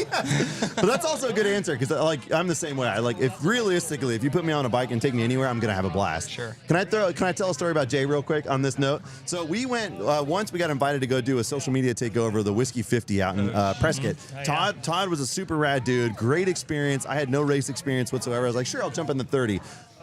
But that's also a good answer because like I'm the same way. If you put me on a bike and take me anywhere, I'm gonna have a blast. Sure. Can I tell a story about Jay real quick on this note? So we went once. We got invited to go do a social media takeover of the Whiskey 50 out in Prescott. Todd was a super rad dude. Great experience. I had no race experience whatsoever. I was like, sure, I'll jump in the 30.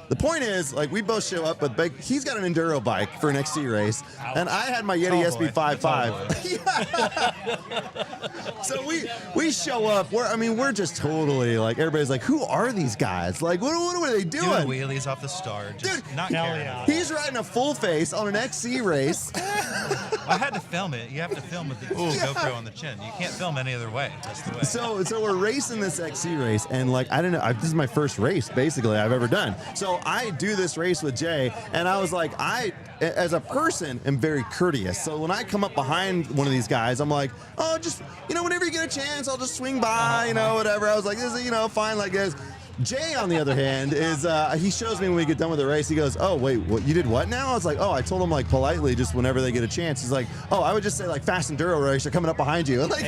The point is, like, we both show up with bike. He's got an enduro bike for an XC race, and I had my Yeti SB55. So we show up. We're just totally like, everybody's like, who are these guys? Like, what are they doing? Doing wheelies off the star, just Dude, not caring. He's riding a full face on an XC race. I had to film it. You have to film with the GoPro on the chin. You can't film any other way. That's the way. So we're racing this XC race, and like, I don't know. This is my first race basically I've ever done. So I do this race with Jay, and I was like, I, as a person, am very courteous. So when I come up behind one of these guys, I'm like, oh, just, whenever you get a chance, I'll just swing by, whatever. I was like, this is, fine like this. Jay, on the other hand, is he shows me when we get done with the race. He goes, "Oh, wait, what? You did what now?" I was like, "Oh, I told him like politely, just whenever they get a chance." He's like, "Oh, I would just say like fast enduro race are coming up behind you." Like,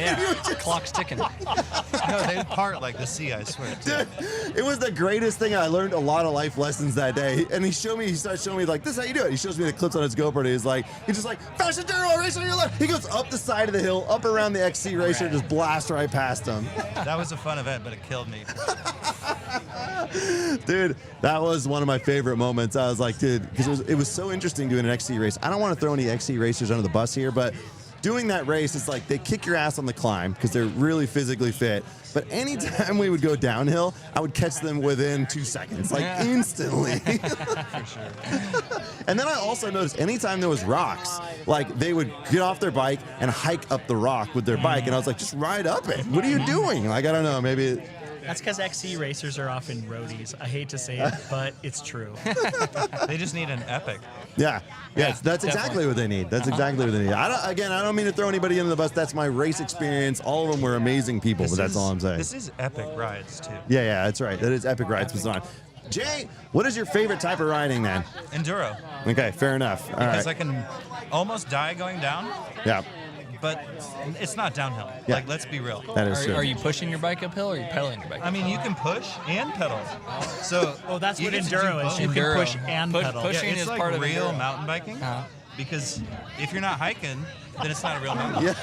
Clock's ticking. No, they part like the sea, I swear. Dude, it was the greatest thing. I learned a lot of life lessons that day. And he starts showing me like, this is how you do it. He shows me the clips on his GoPro. And he's just like, fast enduro race on your left. He goes up the side of the hill, up around the XC racer, just blast right past him. That was a fun event, but it killed me. Dude, that was one of my favorite moments. I was like, dude, because it was so interesting doing an XC race. I don't want to throw any XC racers under the bus here, but doing that race, it's like they kick your ass on the climb because they're really physically fit. But anytime we would go downhill, I would catch them within 2 seconds, like instantly. For sure. And then I also noticed anytime there was rocks, like they would get off their bike and hike up the rock with their bike. And I was like, just ride up it. What are you doing? Like, I don't know, maybe... That's because XC racers are often roadies. I hate to say it, but it's true. They just need an epic. Yeah, that's exactly what they need. That's exactly what they need. I don't mean to throw anybody under the bus. That's my race experience. All of them were amazing people, but that's all I'm saying. This is epic rides, too. Yeah, that's right. That is epic rides. Jay, what is your favorite type of riding, then? Enduro. Okay, fair enough. All Because right. I can almost die going down. Yeah. But it's not downhill. Yeah. Like, let's be real. That is true. Are you pushing your bike uphill or are you pedaling your bike? I mean, you can push and pedal. So that's you what get to do enduro is. both. You can push and pedal. Pushing it's is like part of real enduro. mountain biking. Because if you're not hiking, then it's not a real mountain. Yeah.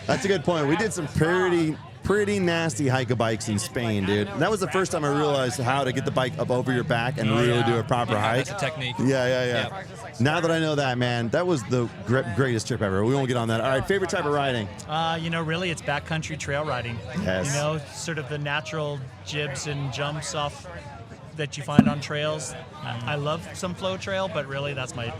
That's a good point. We did some pretty nasty hike-a-bikes in Spain, dude. That was the first time I realized how to get the bike up over your back and really do a proper hike. That's a technique. Yeah. Now that I know that, man, that was the greatest trip ever. We won't get on that. All right, favorite type of riding? Really, it's backcountry trail riding. Yes. Sort of the natural jibs and jumps off that you find on trails. I love some flow trail, but really that's my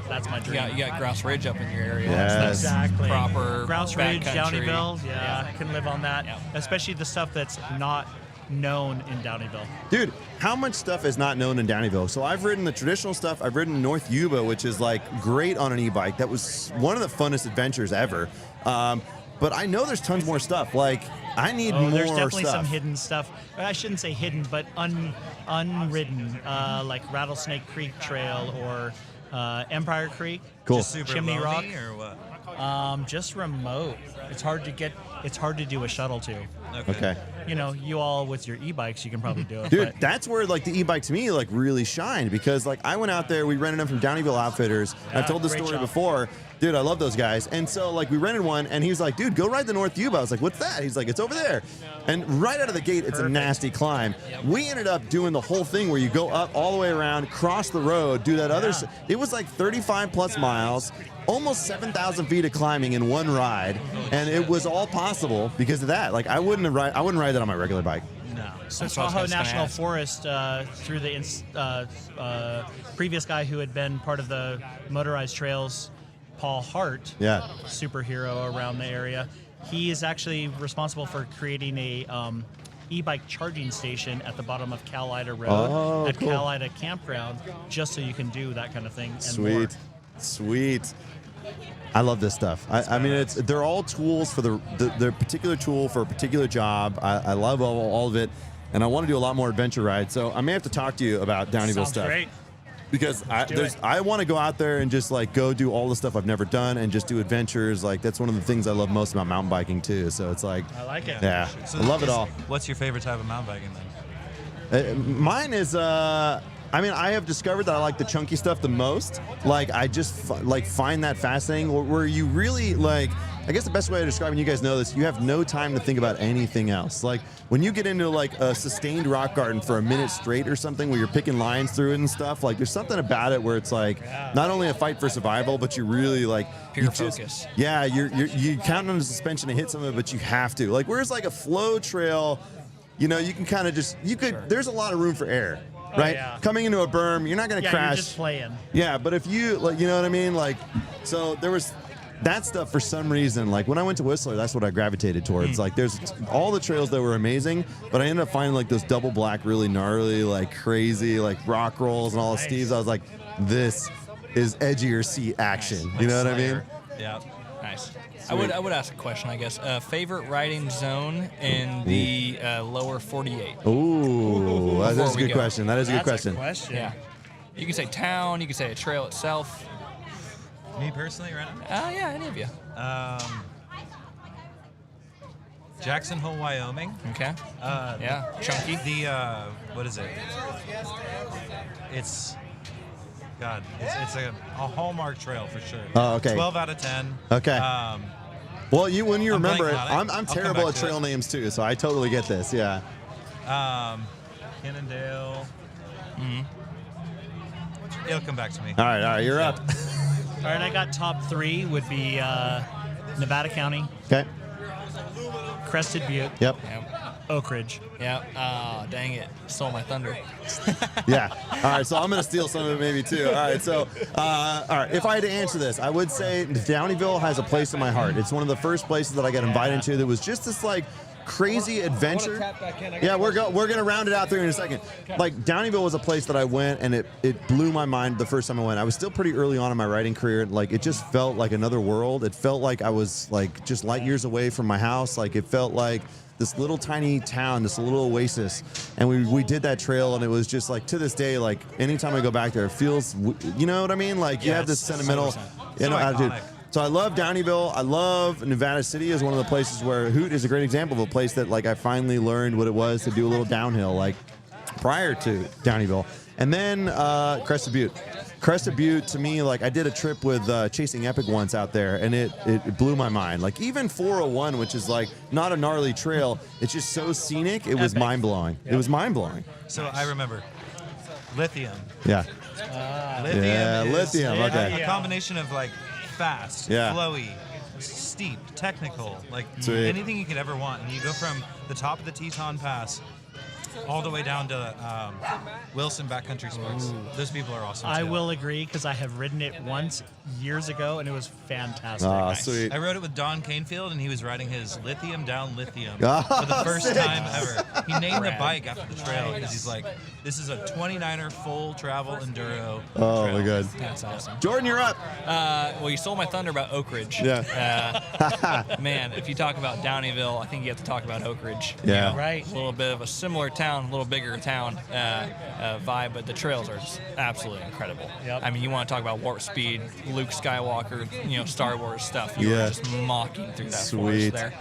dream. You got Grouse Ridge up in your area. Yes. That's Exactly. proper Grouse Ridge, backcountry. Downeyville. Yeah, I can live on that. Yeah. Especially the stuff that's not known in Downeyville. Dude, how much stuff is not known in Downeyville? So I've ridden the traditional stuff. I've ridden North Yuba, which is like great on an e-bike. That was one of the funnest adventures ever. But I know there's tons more stuff. Like, I need more There's definitely stuff. some hidden stuff. I shouldn't say hidden, but unridden, like Rattlesnake Creek Trail or Empire Creek. Cool. Just super Chimney Rock. lonely or what? Just remote. It's hard to do a shuttle to. Okay. You know, you all with your e-bikes, you can probably do it. Dude, but that's where like the e-bike to me like really shined, because like I went out there, we rented them from Downeyville Outfitters. And I've told this great story shop. before. Dude, I love those guys. And so like we rented one, and he was like, dude, go ride the North Yuba. I was like, what's that? He's like, it's over there. And right out of the gate, it's a nasty climb. We ended up doing the whole thing where you go up all the way around, cross the road, do that other. It was like 35 plus miles. Almost 7,000 feet of climbing in one ride, and it was all possible because of that. Like I wouldn't ride that on my regular bike. No. So That's what I was Tahoe just gonna National ask. Forest, through the previous guy who had been part of the motorized trails, Paul Hart, Yeah. superhero around the area, he is actually responsible for creating a e-bike charging station at the bottom of Cal Ida Road at cool. Cal Ida Campground, just so you can do that kind of thing and more. Sweet. I love this stuff. I mean, they're all tools for their particular tool for a particular job. I love all of it, and I want to do a lot more adventure rides. So I may have to talk to you about Downeyville Sounds stuff. great. Because do it. I want to go out there and just like go do all the stuff I've never done and just do adventures. Like that's one of the things I love most about mountain biking too. So it's like, I like it. yeah, So I love it all. What's your favorite type of mountain biking then? Mine is, I mean, I have discovered that I like the chunky stuff the most. Like, I just find that fascinating. Where you really like, I guess the best way to describe it, and you guys know this, you have no time to think about anything else. Like when you get into like a sustained rock garden for a minute straight or something, where you're picking lines through it and stuff. Like there's something about it where it's like not only a fight for survival, but you really like Pure you just- focus. Yeah, you count on the suspension to hit some of it, but you have to. Like whereas like a flow trail, you know, you can kind of just There's a lot of room for error. Right? yeah. Coming into a berm, you're not going to Yeah, crash. you're just playing. Yeah, but if you, like, you know what I mean? Like, so there was that stuff for some reason. Like, when I went to Whistler, that's what I gravitated towards. Like, there's all the trails that were amazing, but I ended up finding, like, those double black, really gnarly, like, crazy, like, rock rolls and all the steves. I was like, this is edgier seat action. You know what I mean? Yeah. Nice. I would ask a question, I guess. Favorite riding zone in the lower 48? Ooh, that is Before a we good go. question. That is a good That's question. Yeah. You can say town. You can say a trail itself. Me personally, right now? Yeah, any of you. Jackson Hole, Wyoming. Okay. Yeah. Chunky. The what is it? It's it's a hallmark trail for sure. Oh, okay. 12 out of 10. Okay. Well, when you I'm remember it, blanking on it. I'm I'll come terrible back at to trail it. names too, so I totally get this. Yeah. Cannondale. It'll come back to me. All right, you're up. All right, I got top 3 would be Nevada County, Okay. Crested Butte, Yep. Yep. Oak Ridge. Yep. Dang it. Stole my thunder. Yeah. All right. So I'm going to steal some of it maybe too. All right. So, all right. If I had to answer this, I would say Downeyville has a place in my heart. It's one of the first places that I got invited into that was just this like crazy adventure. Yeah, we're going to round it out there in a second. Like Downeyville was a place that I went and it blew my mind the first time I went. I was still pretty early on in my riding career. Like it just felt like another world. It felt like I was like just light years away from my house. Like it felt like this little tiny town, this little oasis, and we did that trail, and it was just like to this day, like anytime I go back there, it feels, you know what I mean? Like you have this sentimental, you know, attitude. iconic. So I love Downeyville. I love Nevada City is one of the places where Hoot is a great example of a place that like I finally learned what it was to do a little downhill, like prior to Downeyville, and then Crested Butte. Crested Butte, to me, like I did a trip with Chasing Epic once out there, and it blew my mind. Like even 401, which is like not a gnarly trail, it's just so scenic. It was mind blowing. It was mind blowing. So I remember Lithium. Yeah. Lithium Yeah, is Lithium, okay. a combination of like fast, Yeah. flowy, steep, technical, like Sweet. anything you could ever want. And you go from the top of the Teton Pass all the way down to Wilson Backcountry Sports. Those people are awesome. I too. will agree because I have ridden it once years ago and it was fantastic. Ah, sweet. I rode it with Don Canfield, and he was riding his lithium down lithium Oh, for the first sick. time ever. He named the Rad. bike after the trail because he's like, this is a 29er full travel enduro. Oh trail. my God. That's awesome. Jordan, you're up. Well, you stole my thunder about Oak Ridge. Yeah. Man, if you talk about Downeyville, I think you have to talk about Oak Ridge. Yeah. Right. A little bit of a similar town, a little bigger town vibe, but the trails are just absolutely incredible. Yep. I mean, you want to talk about warp speed, Luke Skywalker, Star Wars stuff. You Yeah. are just mocking through that Sweet. forest there.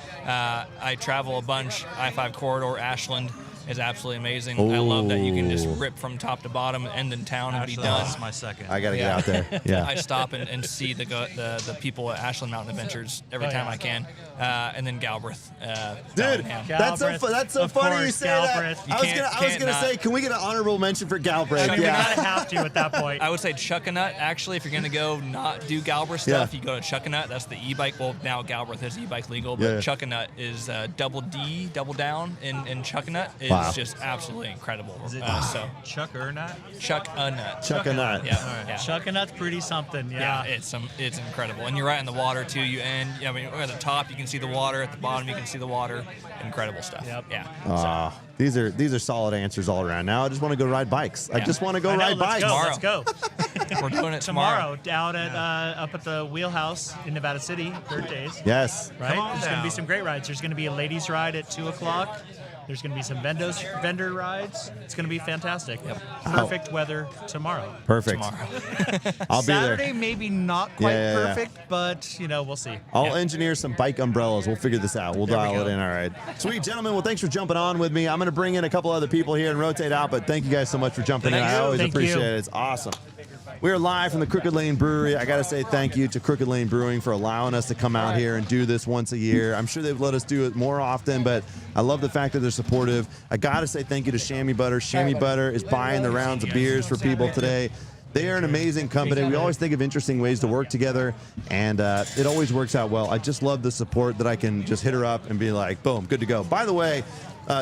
I travel a bunch. I-5 corridor, Ashland is absolutely amazing. I love that you can just rip from top to bottom, end in town, and be Actually, done. that's my second. I got to get Yeah. out there. Yeah. I stop and see the people at Ashland Mountain Adventures every time I can, and then Galbraith. Dude, Bellingham. that's so Galbraith. that's so Of funny you course, say Galbraith. that. I was You gonna can't say, not. can we get an honorable mention for Galbraith? I mean, we Yeah. gotta have to at that point. I would say Chuckanut. Actually, if you're gonna go not do Galbraith stuff, you go to Chuckanut. That's the e-bike. Well, now Galbraith is e-bike legal, but Yeah. Chuckanut is double down in Chuckanut is Wow. just absolutely incredible. Is it So Chuck or not? Chuckanut. Chuck a nut. Yeah, yeah. Chuckanut's pretty something, yeah. It's incredible, and you're right in the water too. I mean, at the top you can see the water, at the bottom you can see the water. Incredible stuff. Yep. Yeah. These are solid answers all around. Now I just want to go ride bikes. I Yeah. just want to go I know, ride let's bikes. go, let's go. We're doing it Tomorrow, down at up at the Wheelhouse in Nevada City, third Days. Yes. Right? on There's going to be down. some great rides. There's going to be a ladies' ride at 2 o'clock. There's going to be some vendor rides. It's going to be fantastic. Perfect weather tomorrow. Perfect. Tomorrow. I'll be Saturday, there. maybe not quite Yeah, yeah, yeah. perfect, but, we'll see. I'll engineer some bike umbrellas. We'll figure this out. We'll There we dial it go. in. All right. Sweet, gentlemen. Well, thanks for jumping on with me. I'm going to bring in a couple other people here and rotate out, but thank you guys so much for jumping in. Thank I you. always Thank appreciate you. it. It's awesome. We're live from the Crooked Lane Brewery. I got to say thank you to Crooked Lane Brewing for allowing us to come out here and do this once a year. I'm sure they've let us do it more often, but I love the fact that they're supportive. I got to say thank you to Chamois Butter. Chamois Butter is buying the rounds of beers for people today. They are an amazing company. We always think of interesting ways to work together, and it always works out well. I just love the support that I can just hit her up and be like, boom, good to go. By the way,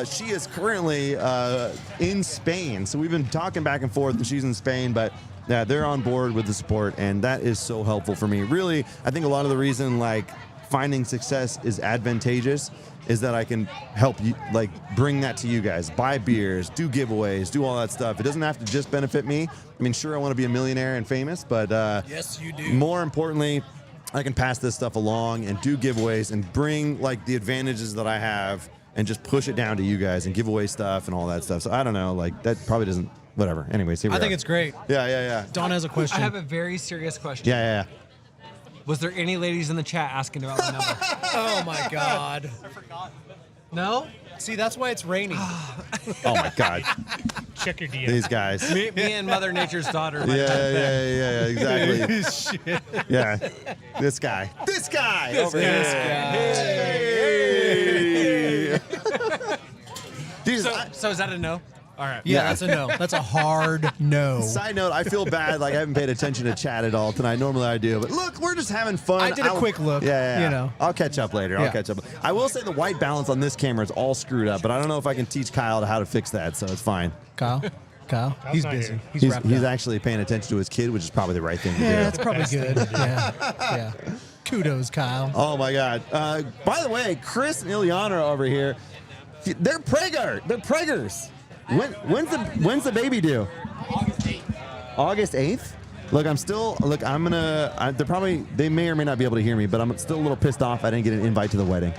she is currently in Spain, so we've been talking back and forth, and she's in Spain, but they're on board with the support, and that is so helpful for me. Really, I think a lot of the reason finding success is advantageous is that I can help you, bring that to you guys. Buy beers, do giveaways, do all that stuff. It doesn't have to just benefit me. I mean, sure, I want to be a millionaire and famous, but Yes, you do. more importantly, I can pass this stuff along and do giveaways and bring the advantages that I have and just push it down to you guys and give away stuff and all that stuff. So I don't know, that probably doesn't, whatever. Anyways, here we I think are. it's great. Yeah. Don has a question. I have a very serious question. Yeah. Was there any ladies in the chat asking about my number? Oh my God. No? See, that's why it's raining. Oh my God, Check your DM. these guys. Me and Mother Nature's daughter. might have been. Yeah, exactly. Yeah, this guy over here. Hey. Jesus, So is that a no? All right. Yeah, that's a no. That's a hard no. Side note, I feel bad. I haven't paid attention to chat at all tonight. Normally I do. But look, we're just having fun. I did a quick look, Yeah. I'll catch up later. I'll Yeah. catch up. I will say the white balance on this camera is all screwed up, but I don't know if I can teach Kyle how to fix that, so it's fine. Kyle, he's not busy. here. He's wrapped He's up. actually paying attention to his kid, which is probably the right thing to do. Yeah, that's probably good. Yeah. Kudos, Kyle. Oh my God. By the way, Chris and Ilyana are over here. They're preggers. When's the baby due? August 8th? Look, they may or may not be able to hear me, but I'm still a little pissed off I didn't get an invite to the wedding.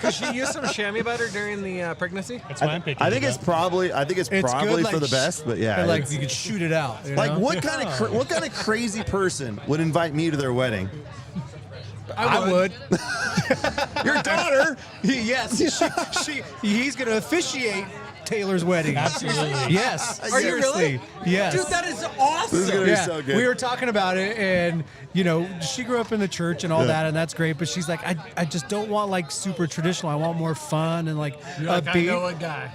Could she use some chamois butter during the pregnancy? That's why I'm picking I think it it's up. probly good, for the best, but yeah. But, it's- you could shoot it out. You like know? what kind of crazy person would invite me to their wedding? I would. Your daughter? Yes. He's going to officiate Taylor's wedding. Absolutely. Yes. Are you really? Seriously. Yes. Dude, that is awesome. This is gonna be so good. We were talking about it, and she grew up in the church and all that, and that's great. But she's like, I just don't want super traditional. I want more fun and upbeat. a guy.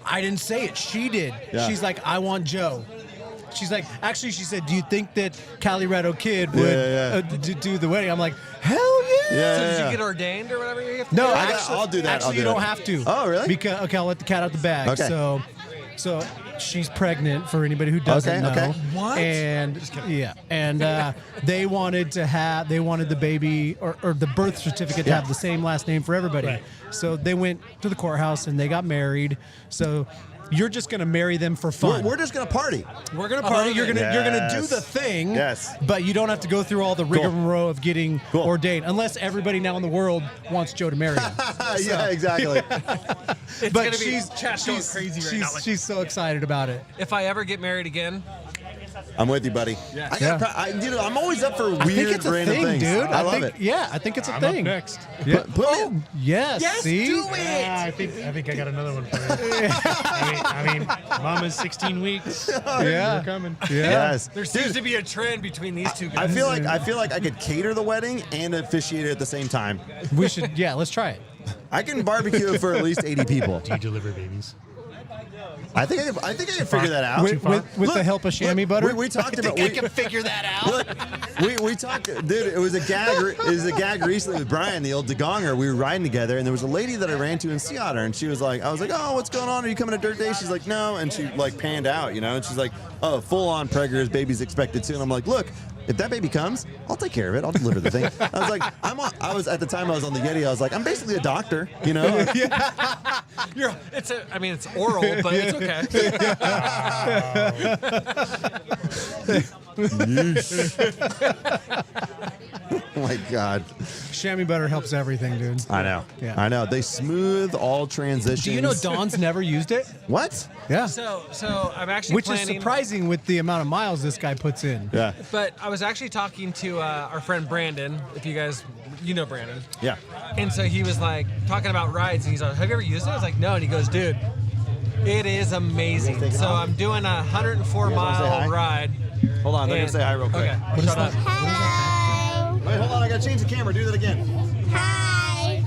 I didn't say it. She did. Yeah. She's like, I want Joe. She's like, actually, she said, do you think that Cali Redo Kid would Yeah. do the wedding? I'm like, hell Yeah, So did yeah. you get ordained or whatever you have to No, do? I'll do that. Actually, I'll do you don't it. have to. Oh, really? Because I'll let the cat out the bag. Okay. So she's pregnant for anybody who doesn't Okay, know. okay. What? And they wanted the baby or the birth certificate to have the same last name for everybody. Right. So they went to the courthouse and they got married. So you're just gonna marry them for fun. We're just gonna party. We're gonna party. You're gonna do Yes. the thing. Yes. But you don't have to go through all the rigmarole of getting Cool. ordained, unless everybody now in the world wants Joe to marry him. Yeah, exactly. It's But gonna be chat going she's crazy right now. Like, she's so excited about it. if I ever get married again, I'm with you, buddy. I'm always up for weird, I think it's a random thing, things. dude. I love think, it. Yeah, I think it's a I'm thing. up next. Yeah. Put me- Yes. See? do it. Yeah, I think I got another one for you. I mean, Mama's 16 weeks. Yeah. We're coming. Yes. there seems to be a trend between these two I guys. feel like I could cater the wedding and officiate it at the same time. We should. Yeah, let's try it. I can barbecue for at least 80 people. Do you deliver babies? I think I can figure that out. With the help of chamois butter. We talked about. I can figure that out. Look, we talked, dude. It was a gag. It was a gag recently with Brian, the old Degonger. We were riding together, and there was a lady that I ran to in Sea Otter, and she was like, I was like, oh, what's going on? Are you coming to Dirt Day? She's like, no, and she like panned out, and she's like, oh, full on preggers, baby's expected soon. I'm like, look. If that baby comes, I'll take care of it. I'll deliver the thing. I was like, I was at the time I was on the Yeti. I was like, I'm basically a doctor, It's oral, but it's okay. Oh my God. Chamois butter helps everything, dude. I know. Yeah. I know. They smooth all transitions. Do you know Dawn's never used it? What? Yeah. So I'm actually Which planning. is surprising with the amount of miles this guy puts in. Yeah. But I was actually talking to our friend Brandon. If you guys, know Brandon. Yeah. And so he was like talking about rides, and he's like, "Have you ever used it?" I was like, "No." And he goes, "Dude, it is amazing." So I'm doing a 104-mile ride. Hold on. They're going to say hi real quick. Okay. Shut up. Wait, hold on. I got to change the camera. Do that again. Hi.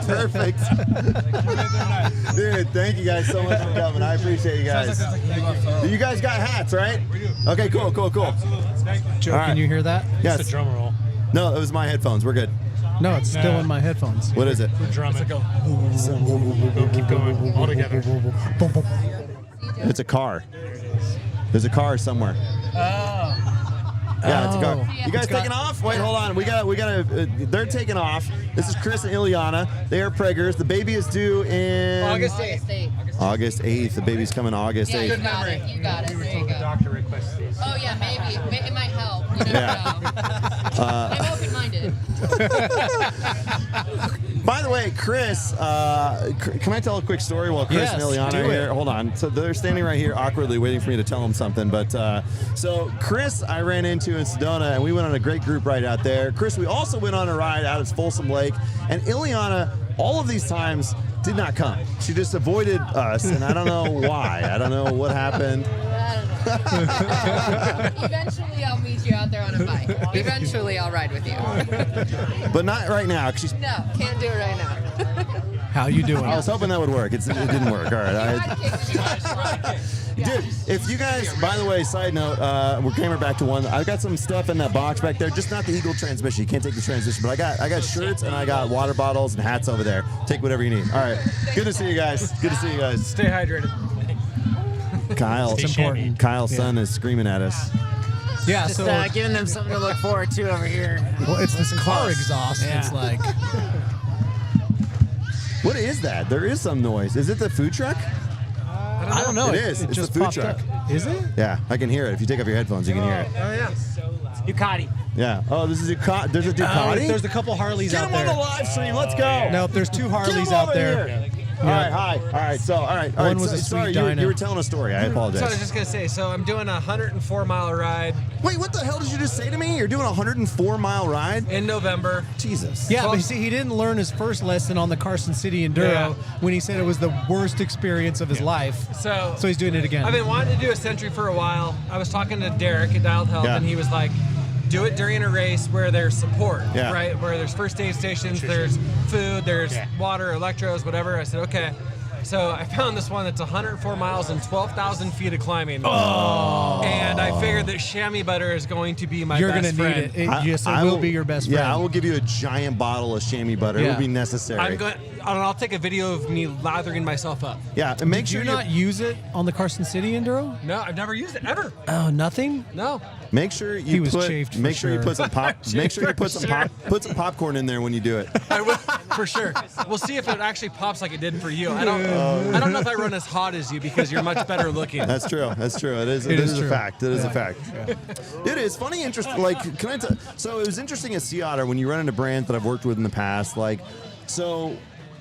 Perfect. Dude, thank you guys so much for coming. I appreciate you guys. You guys got hats, right? Okay, cool. Joe, All right. can you hear that? Yes. It's a drum roll. No, it was my headphones. We're good. No, it's still in my headphones. What is it? We're drumming. Go, keep going. All together. It's a car. There's a car somewhere. Yeah, it's a car. You guys taking off? Wait, hold on. We got. They're taking off. This is Chris and Ileana. They are preggers. The baby is due in August 8th. August 8th. The baby's coming August 8th. You got it. You got it. There you go. Doctor requests these. Oh yeah, maybe. It might help. You never know. I'm open-minded. By the way, Chris, can I tell a quick story while Chris and Ileana do are it. here? Hold on. So they're standing right here awkwardly waiting for me to tell them something. But so Chris, I ran into in Sedona, and we went on a great group ride out there. Chris, we also went on a ride out at Folsom Lake. And Ileana, all of these times, did not come. She just avoided us, and I don't know why. I don't know what happened. Eventually, I'll meet you out there on a bike. Eventually, I'll ride with you. But not right now. 'Cause she's, No, can't do it right now. How you doing? I was hoping that would work. It didn't work. All right. Dude, if you guys, by the way, side note, we're camera back to one. I got some stuff in that box back there, just not the Eagle transmission. You can't take the transmission, but I got shirts and I got water bottles and hats over there. Take whatever you need. All right. Good to see you guys. Good to see you guys. Stay hydrated. Kyle, Stay important. Kyle's son is screaming at us. Yeah, Just so giving them something to look forward to over here. well, it's this car exhaust. Yeah. It's like What is that? There is some noise. Is it the food truck? I don't know. It is. It's just the food popped truck. up. Is it? Yeah, I can hear it. If you take off your headphones, you can hear it. Oh yeah. Ducati. Yeah. Oh, this is Ducati. There's a Ducati? There's a couple Harleys Get out him on there. the live stream. Let's go. Nope, there's two Get Harleys him out over there. here. All right, hi. All right. One was a sorry, sweet you Dyna. were telling a story. I apologize. So I was just gonna say, so I'm doing a 104-mile ride Wait, what the hell did you just say to me? You're doing a 104-mile ride? in November. Jesus. Yeah, but see, he didn't learn his first lesson on the Carson City Enduro Yeah. when he said it was the worst experience of his life. So he's doing it again. I've been wanting to do a century for a while. I was talking to Derek at Dialed Health, Yeah. and he was like, do it during a race where there's support, Yeah. right? Where there's first aid stations, there's food, there's water, electros, whatever. I said, okay. So I found this one that's 104 miles and 12,000 feet of climbing. Oh. And I figured that chamois butter is going to be my best friend. You're going to need it. Yes, it will be your best friend. Yeah, I will give you a giant bottle of chamois butter. It would be necessary. I'll take a video of me lathering myself up. Yeah, and make sure you not use it on the Carson City Enduro? No, I've never used it ever. Oh, nothing? No. Make sure you put some popcorn in there when you do it. I will, for sure. We'll see if it actually pops like it did for you. I don't know if I run as hot as you because you're much better looking. That's true. That's true. It is a fact. It is a fact. Yeah. It is funny, interesting. Like, so it was interesting at Sea Otter when you run into brands that I've worked with in the past.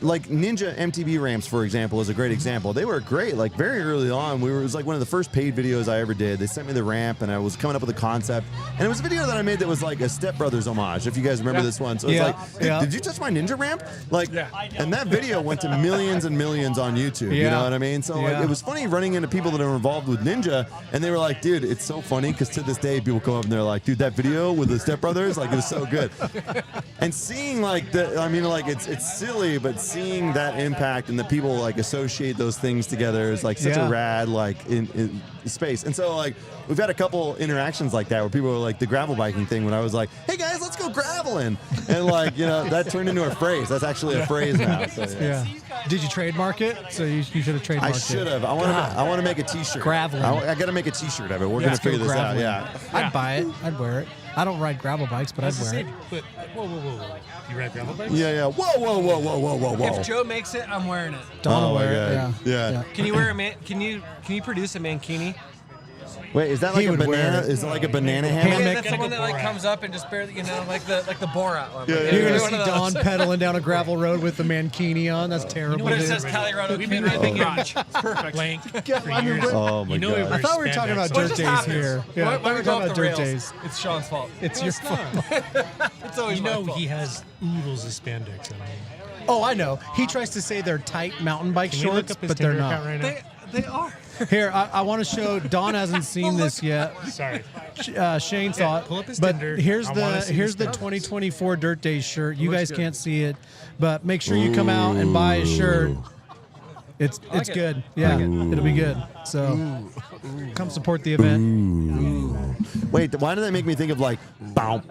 Like Ninja MTB ramps, for example, is a great example. They were great. Like very early on, it was like one of the first paid videos I ever did. They sent me the ramp, and I was coming up with a concept. And it was a video that I made that was like a Step Brothers homage, if you guys remember this one. So it's like, did you touch my Ninja ramp? Like, and that video went to millions and millions on YouTube. You know what I mean? So like, it was funny running into people that are involved with Ninja, and they were like, dude, it's so funny because to this day, people come up and they're like, dude, that video with the Step Brothers, like, it was so good. And seeing like it's silly, but seeing that impact and that people like associate those things together is like such a rad like in space. And so like we've had a couple interactions like that where people were like the gravel biking thing when I was like, hey guys, let's go graveling, and like that turned into a phrase. That's actually a phrase now. So, Did you trademark it? So you should have trademarked it. I should have. I want to make a T-shirt. Graveling. I got to make a T-shirt of it. We're gonna figure this out. Yeah. I'd buy it. I'd wear it. I don't ride gravel bikes, but I'd wear it. But whoa. You ride gravel bikes? Yeah. Whoa. If Joe makes it, I'm wearing it. Don't wear it. Yeah. Can you wear Can you produce a mankini? Wait, is that like a banana? Is it like a banana hammock? Yeah, that's the one that like comes up and just barely, like the Borat one. Yeah, You're gonna see Don pedaling down a gravel road with the mankini on. That's terrible. But it says Colorado Community Garage. It's perfect. Blank. Oh my God. I thought we were talking about dirt days here. Yeah, why are we talking about dirt days? It's Sean's fault. It's your fault. It's always my fault. He has oodles of spandex in him. Oh, I know. He tries to say they're tight mountain bike Can we look shorts, up his but they're Tinder not. account right now? They are. Here, I want to show. Don hasn't seen this yet. Sorry. Shane saw it. Pull up his but Tinder. here's I wanna the see here's this the stuff. 2024 Dirt Days shirt. You guys can't see it, but make sure you come out and buy a shirt. It's good. Yeah, it'll be good. So come support the event. Wait, why did that make me think of like bow?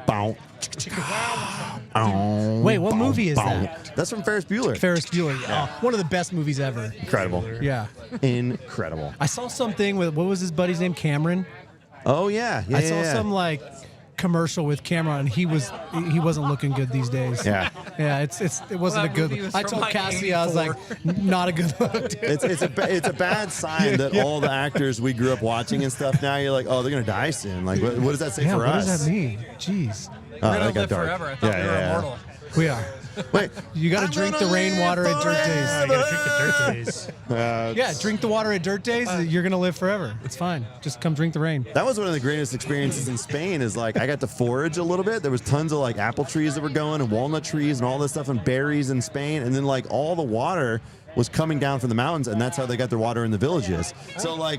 Wait, what movie is that? That's from Ferris Bueller. Ferris Bueller. Oh, one of the best movies ever. Incredible. Yeah. Incredible. I saw something with what was his buddy's name? Cameron. Oh yeah. I saw some like commercial with Cameron, and he wasn't looking good these days. Yeah. Yeah, it wasn't a good look. I told Cassie, I was like, not a good look, dude. It's a bad sign that all the actors we grew up watching and stuff now you're like, oh, they're gonna die soon. Like, what does that say for what us? does that mean? Jeez. Oh, We're gonna that got live dark. forever. I thought we were immortal. We are. Wait, You got to drink the rainwater at Dirt Days. I gotta drink the dirt days. Yeah, drink the water at Dirt Days. You're going to live forever. It's fine. Just come drink the rain. That was one of the greatest experiences in Spain is like I got to forage a little bit. There was tons of like apple trees that were going and walnut trees and all this stuff and berries in Spain. And then like all the water was coming down from the mountains, and that's how they got their water in the villages. So like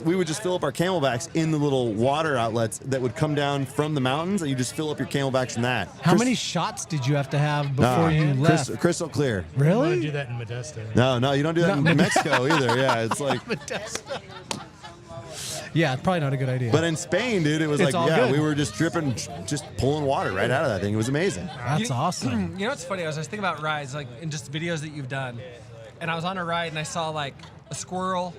we would just fill up our camelbacks in the little water outlets that would come down from the mountains, and you just fill up your camelbacks from that. How many shots did you have to have before you left? Crystal clear. I want Really? to do that in Modesto. No, you don't do that in Mexico either. Yeah, it's like. Yeah, probably not a good idea. But in Spain, dude, it was It's like, all good. we were just dripping, just pulling water right out of that thing. It was amazing. That's awesome. You know what's funny? I was thinking about rides, like in just videos that you've done, and I was on a ride and I saw like a squirrel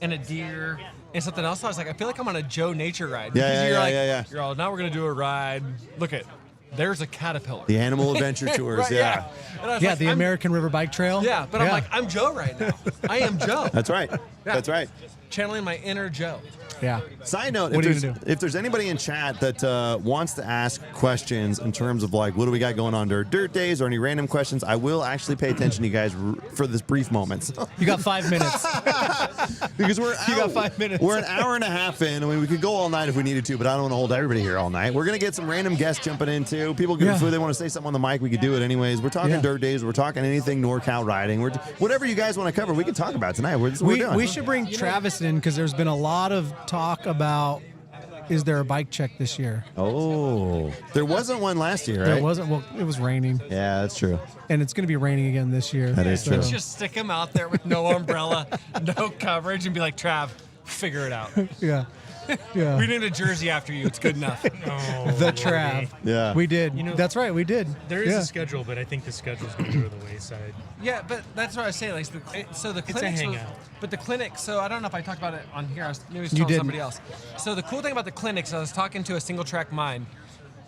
and a deer and something else. I was like, I feel like I'm on a Joe Nature ride. Yeah. You're all, now we're gonna do a ride. Look at, there's a caterpillar. The Animal Adventure Tours, Right, yeah. And I was Yeah, like, the American River Bike Trail. Yeah, but I'm like, I'm Joe right now. I am Joe. That's right. Yeah. That's right. Channeling my inner Joe. Yeah. Side note, What are you gonna do? if there's anybody in chat that wants to ask questions in terms of like, what do we got going on Dirt Days or any random questions, I will actually pay attention to you guys for this brief moment. You got 5 minutes. Because You got 5 minutes. We're an hour and a half in. I mean, we could go all night if we needed to, but I don't want to hold everybody here all night. We're going to get some random guests jumping in too. People if they want to say something on the mic, we could do it anyways. We're talking Dirt Days. We're talking anything NorCal riding. Whatever you guys want to cover, we can talk about tonight. This is what we're doing. We should bring Travis in because there's been a lot of talk about is there a bike check this year? Oh, there wasn't one last year, right? There wasn't. Well, it was raining, Yeah, that's true. and it's going to be raining again this year. That is true. Just stick him out there with no umbrella, no coverage, and be like, Trav, figure it out. Yeah. Yeah. We need a jersey after you. It's good enough. The Trav. Yeah. We did. You know, That's right. We did. There is Yeah. a schedule, but I think the schedule's going to go to the wayside. Yeah, but that's what I say. Like, so the It's a clinics, hangout. but the clinic. So I don't know if I talked about it on here. I was maybe I was You telling didn't. somebody else. So the cool thing about the clinics, I was talking to a single track mine,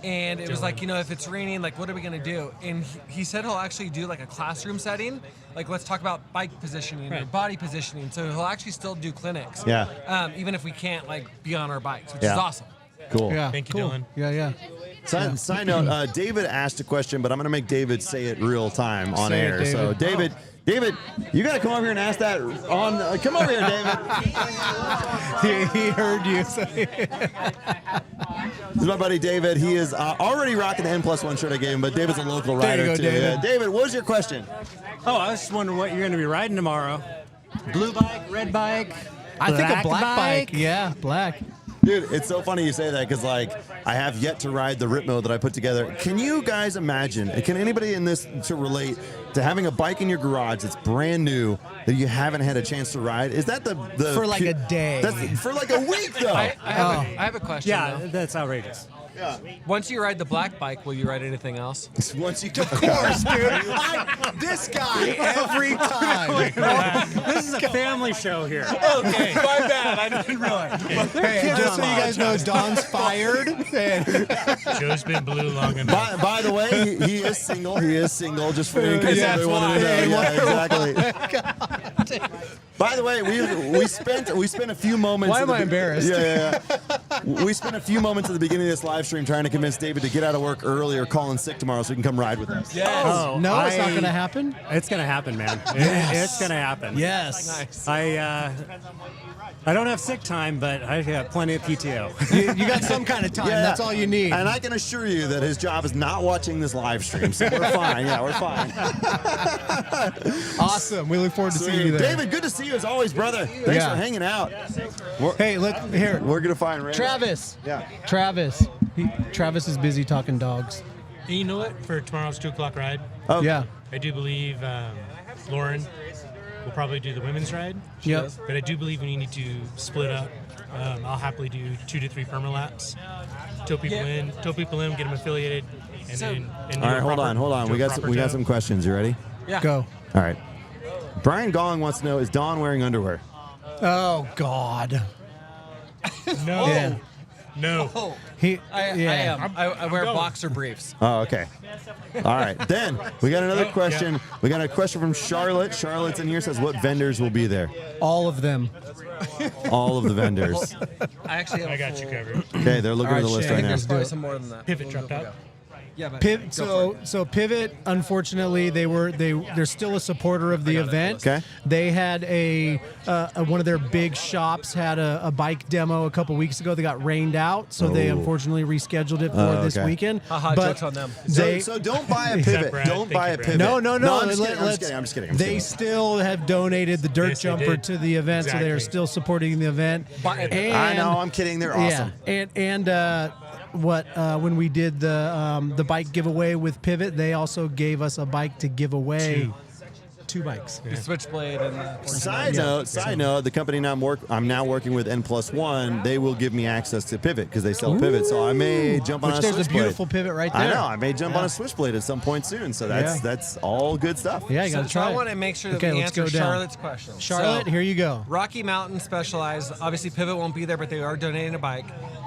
and it was like, if it's raining, like, what are we gonna do? And he said he'll actually do like a classroom setting. Like, let's talk about bike positioning or Right. body positioning. So he'll actually still do clinics. Yeah. Even if we can't like be on our bikes, which Yeah. is awesome. Cool. Yeah. Thank you, cool. Dylan. Yeah. Yeah. Side note, David asked a question, but I'm going to make David say it real time on Say it, air. So, David, you got to come over here and ask that on. Come over here, David. He heard you say it. This is my buddy David. He is already rocking the N+1 shirt I gave him, but David's a local There you rider go, too. David. Yeah. David, what was your question? Oh, I was just wondering what you're going to be riding tomorrow. Blue bike, red bike, I think a black bike. bike. Yeah, black. Dude, it's so funny you say that because, like, I have yet to ride the Ripmo that I put together. Can you guys imagine, can anybody in this to relate to having a bike in your garage that's brand new that you haven't had a chance to ride? Is that the For like a day. That's for like a week, though. I have a question. Yeah, though. that's outrageous. Once you ride the black bike, will you ride anything else? Once you Of course, dude. This guy every time. This is a family show here. Okay, my bad. I didn't realize. Hey, just so you guys know, Don's fired. And Joe's been blue long enough. By the way, he is single. He is single, just for in case Yeah, everyone wanted to know. that's Yeah, exactly. By the way, we spent a few moments. Why at am the I be- embarrassed? Yeah. We spent a few moments at the beginning of this live stream trying to convince David to get out of work early or call in sick tomorrow so he can come ride with us. Yes. Oh, no, it's not going to happen. It's going to happen, man. It's going to happen. Yes. Nice. I don't have sick time, but I got plenty of PTO. You got some kind of time. That's all you need. And I can assure you that his job is not watching this live stream, so we're fine. Yeah, we're fine. Awesome. We look forward to seeing you there. David, good to see you as always, brother. Thanks Yeah. for hanging out. Hey, here. We're gonna find Randy. Travis. Yeah. Travis. Travis is busy talking dogs. And you know what? For tomorrow's 2 o'clock ride, Oh, Yeah. I do believe Lauren will probably do the women's ride. Yep. But I do believe we need to split up. I'll happily do 2 to 3 perma laps. Tow people in, get them affiliated, and then. And All right, hold on. We got some questions. You ready? Yeah. Go. All right. Brian Gong wants to know: is Dawn wearing underwear? Oh God. No. Yeah. No. He. I am. I wear boxer briefs. Oh, okay. All right. Then we got another question. yeah. We got a question from Charlotte. Charlotte's in here. Says, what vendors will be there? All of them. All of the vendors. I actually have I got you covered. Okay, they're looking All at the right, list Shane, right now. There's probably some more than that. Pivot dropped out. Yeah, but So Pivot, unfortunately, they're still a supporter of the event. Okay. They had one of their big shops had a bike demo a couple weeks ago. They got rained out, so they Oh. unfortunately rescheduled it for this okay. weekend. Haha, But jokes on them. So don't buy a pivot. Brad? Don't Thank buy you, a Brad. pivot. No. I'm just kidding. I'm just kidding. They still have donated the dirt Yes, they jumper did. to the event, so they are Exactly. still supporting the event. I know. I'm kidding. They're awesome. Yeah, and when we did the bike giveaway with Pivot, they also gave us a bike to give away. 2 bikes. The Switchblade and the Side note, the company I'm now working with N+1, they will give me access to Pivot because they sell Pivot. So I may jump on Which a there's Switchblade. a beautiful Pivot right there. I know. I may jump on a Switchblade at some point soon. So that's all good stuff. Yeah, you got to try I it. want to make sure that Okay, we let's answer go down. Charlotte's question. Charlotte, So, here you go. Rocky Mountain Specialized. Obviously, Pivot won't be there, but they are donating a bike.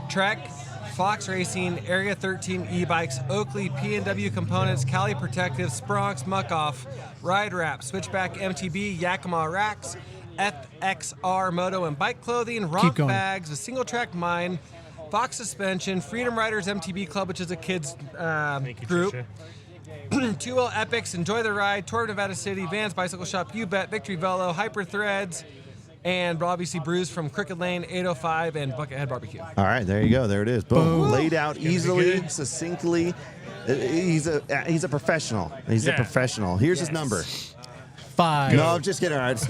Trek, Fox Racing, Area 13 e-bikes, Oakley, P&W Components, Cali Protective, Spronx, Muck-Off, Ride Wrap, Switchback MTB, Yakima Racks, FXR Moto and Bike Clothing, Romp going. Bags, a Single Track Mine, Fox Suspension, Freedom Riders MTB Club, which is a kids Thank you, group. Trisha. 2L Epics, Enjoy the Ride, Tour of Nevada City, Vans Bicycle Shop, You Bet, Victory Velo, Hyper Threads, and obviously Bruce from Crooked Lane, 805, and Buckethead Barbecue. All right, there you go. There it is. Boom. Laid out easily, succinctly. He's a professional. He's a Yeah. professional. Here's his number. 5. No, I'm just kidding. All right.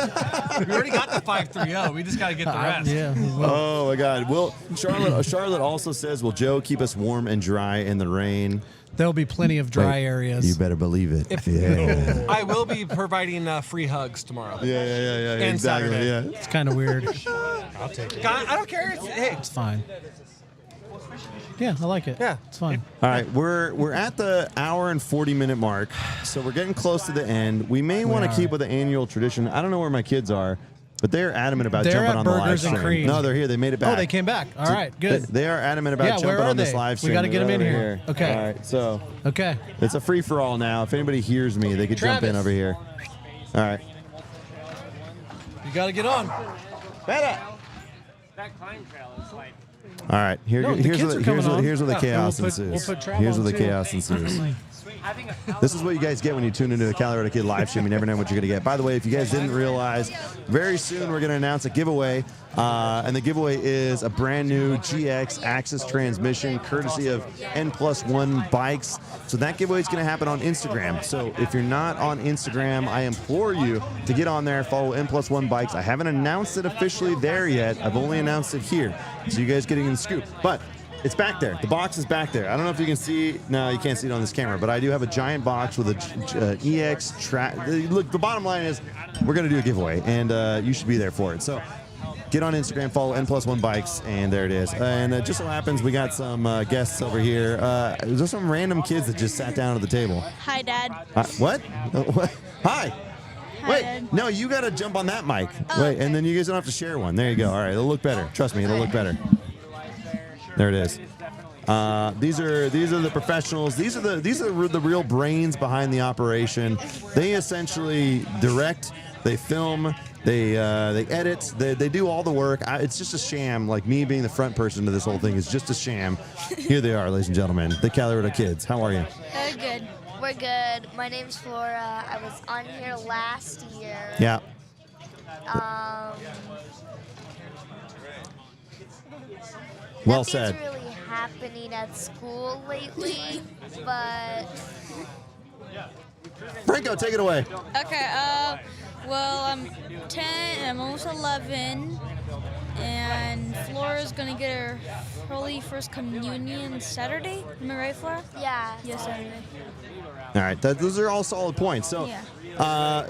We already got the 530. We just got to get the rest. Yeah. Well, Oh my God. Well, Charlotte also says, "Will Joe keep us warm and dry in the rain?" there'll be plenty of dry areas. You better believe it. Yeah. I will be providing free hugs tomorrow. Yeah. And Exactly. Saturday. Yeah. It's kind of weird. I'll take it. I don't care. Hey, It's fine. Yeah, I like it. Yeah. It's fun. All right, we're at the hour and 40-minute mark, so we're getting close to the end. We may want to are. keep with the annual tradition. I don't know where my kids are, but they're adamant about They're jumping at on the live Burgers and stream. Cream. No, they're here. They made it back. Oh, they came back. All right, good. They are adamant about Yeah, jumping where are on this they? live We stream. gotta get them They're in over here. Okay. All right, so Okay. it's a free-for-all now. If anybody hears me, they could jump in Travis. over here. All right. you got to get on. Better. That climb trail is like. All right, No, the here's kids what are coming on. here's where the Yeah, chaos we'll put ensues. Trav Here's on where the too. chaos ensues. This is what you guys get when you tune into a Colorado Kid live stream. You never know what you're going to get. By the way, if you guys didn't realize, very soon we're going to announce a giveaway. And the giveaway is a brand new GX Axis transmission, courtesy of N+1 bikes. So that giveaway is going to happen on Instagram. So if you're not on Instagram, I implore you to get on there, follow N+1 bikes. I haven't announced it officially there yet. I've only announced it here. So you guys getting the scoop. But it's back there. The box is back there. I don't know if you can see. No, you can't see it on this camera. But I do have a giant box with a EX track. Look, the bottom line is we're going to do a giveaway, and you should be there for it. So get on Instagram, follow N+1 Bikes, and there it is. And it just so happens we got some guests over here. There's some random kids that just sat down at the table. Hi, Dad. What? What? Hi. Hi, Wait, Dad. no, you got to jump on that mic. Oh, Wait, okay. and then you guys don't have to share one. There you go. All right, it'll look better. Trust me, it'll look better. There it is. These are the professionals. These are the real brains behind the operation. They essentially direct, they film, they edit, they do all the work. It's just a sham. Like me being the front person to this whole thing is just a sham. Here they are, ladies and gentlemen, the Colorado Kids. How are you? Good. We're good. My name's Flora. I was on here last year. Yeah. Well said. Nothing's really happening at school lately, but Franco, take it away. Okay, well, I'm 10 and I'm almost 11, and Flora's gonna get her Holy First Communion Saturday. Am I right, Flora? yeah. Yes, Saturday. All right, those are all solid points. So,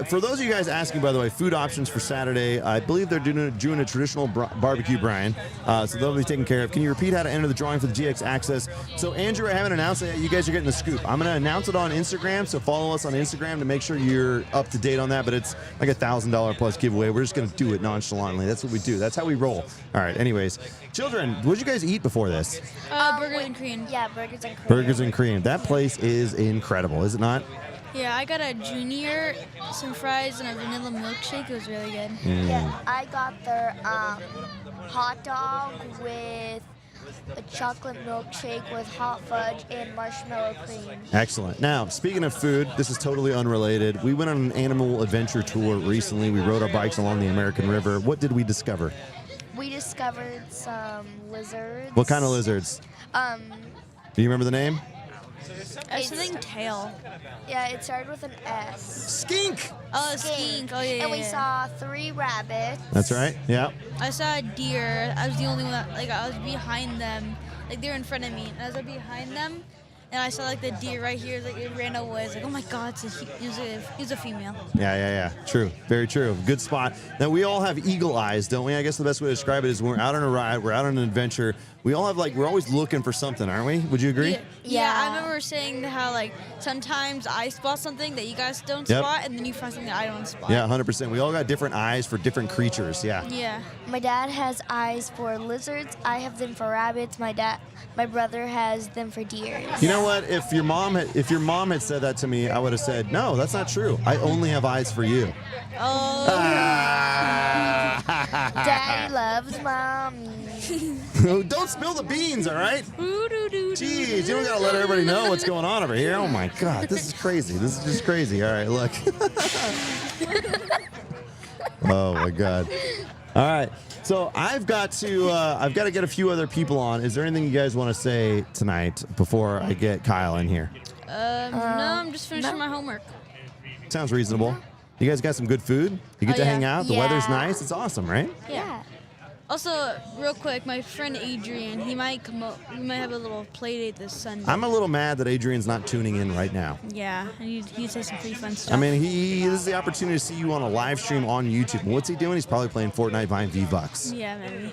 for those of you guys asking, by the way, food options for Saturday, I believe they're doing a traditional barbecue, Brian. So they'll be taken care of. Can you repeat how to enter the drawing for the GX Access? So, Andrew, I haven't announced it yet. You guys are getting the scoop. I'm going to announce it on Instagram, so follow us on Instagram to make sure you're up to date on that. But it's like $1,000 plus giveaway. We're just going to do it nonchalantly. That's what we do. That's how we roll. All right, anyways. Children, what did you guys eat before this? Burgers and cream. Yeah, burgers and cream. Burgers and cream. That place is incredible, is it not? Yeah, I got a junior, some fries, and a vanilla milkshake. It was really good. Yeah, I got their hot dog with a chocolate milkshake with hot fudge and marshmallow cream. Excellent. Now, speaking of food, this is totally unrelated. We went on an animal adventure tour recently. We rode our bikes along the American River. What did we discover? We discovered some lizards. What kind of lizards? Do you remember the name? Something tail. Yeah, it started with an S. Skink! Oh, a skink. Oh, yeah, And we yeah. saw 3 rabbits. That's right. Yeah. I saw a deer. I was the only one that, I was behind them. Like, they were in front of me. And I was behind them, and I saw, the deer right here. It ran away. I was like, oh, my God, he's a female. Yeah. True. Very true. Good spot. Now, we all have eagle eyes, don't we? I guess the best way to describe it is when we're out on a ride, we're out on an adventure. We all have, we're always looking for something, aren't we? Would you agree? Yeah, I remember saying how, sometimes I spot something that you guys don't spot, and then you find something that I don't spot. Yeah, 100%. We all got different eyes for different creatures. Yeah. Yeah. My dad has eyes for lizards. I have them for rabbits. My brother has them for deer. You know what? If your mom had said that to me, I would have said, no, that's not true. I only have eyes for you. Oh. Daddy loves mommy. Don't spill the beans, all right? Jeez, you don't gotta let everybody know what's going on over here. Oh my God, this is crazy. This is just crazy. All right, look. Oh my God. All right, so I've got to get a few other people on. Is there anything you guys want to say tonight before I get Kyle in here? No, I'm just finishing my homework. Sounds reasonable. You guys got some good food? You get Oh, to yeah. hang out? The Yeah. weather's nice? It's awesome, right? Yeah. Also, real quick, my friend Adrian, he might come up. We might have a little play date this Sunday. I'm a little mad that Adrian's not tuning in right now. Yeah, and he says some pretty fun stuff. I mean, this is the opportunity to see you on a live stream on YouTube. And what's he doing? He's probably playing Fortnite buying V-Bucks. Yeah, maybe.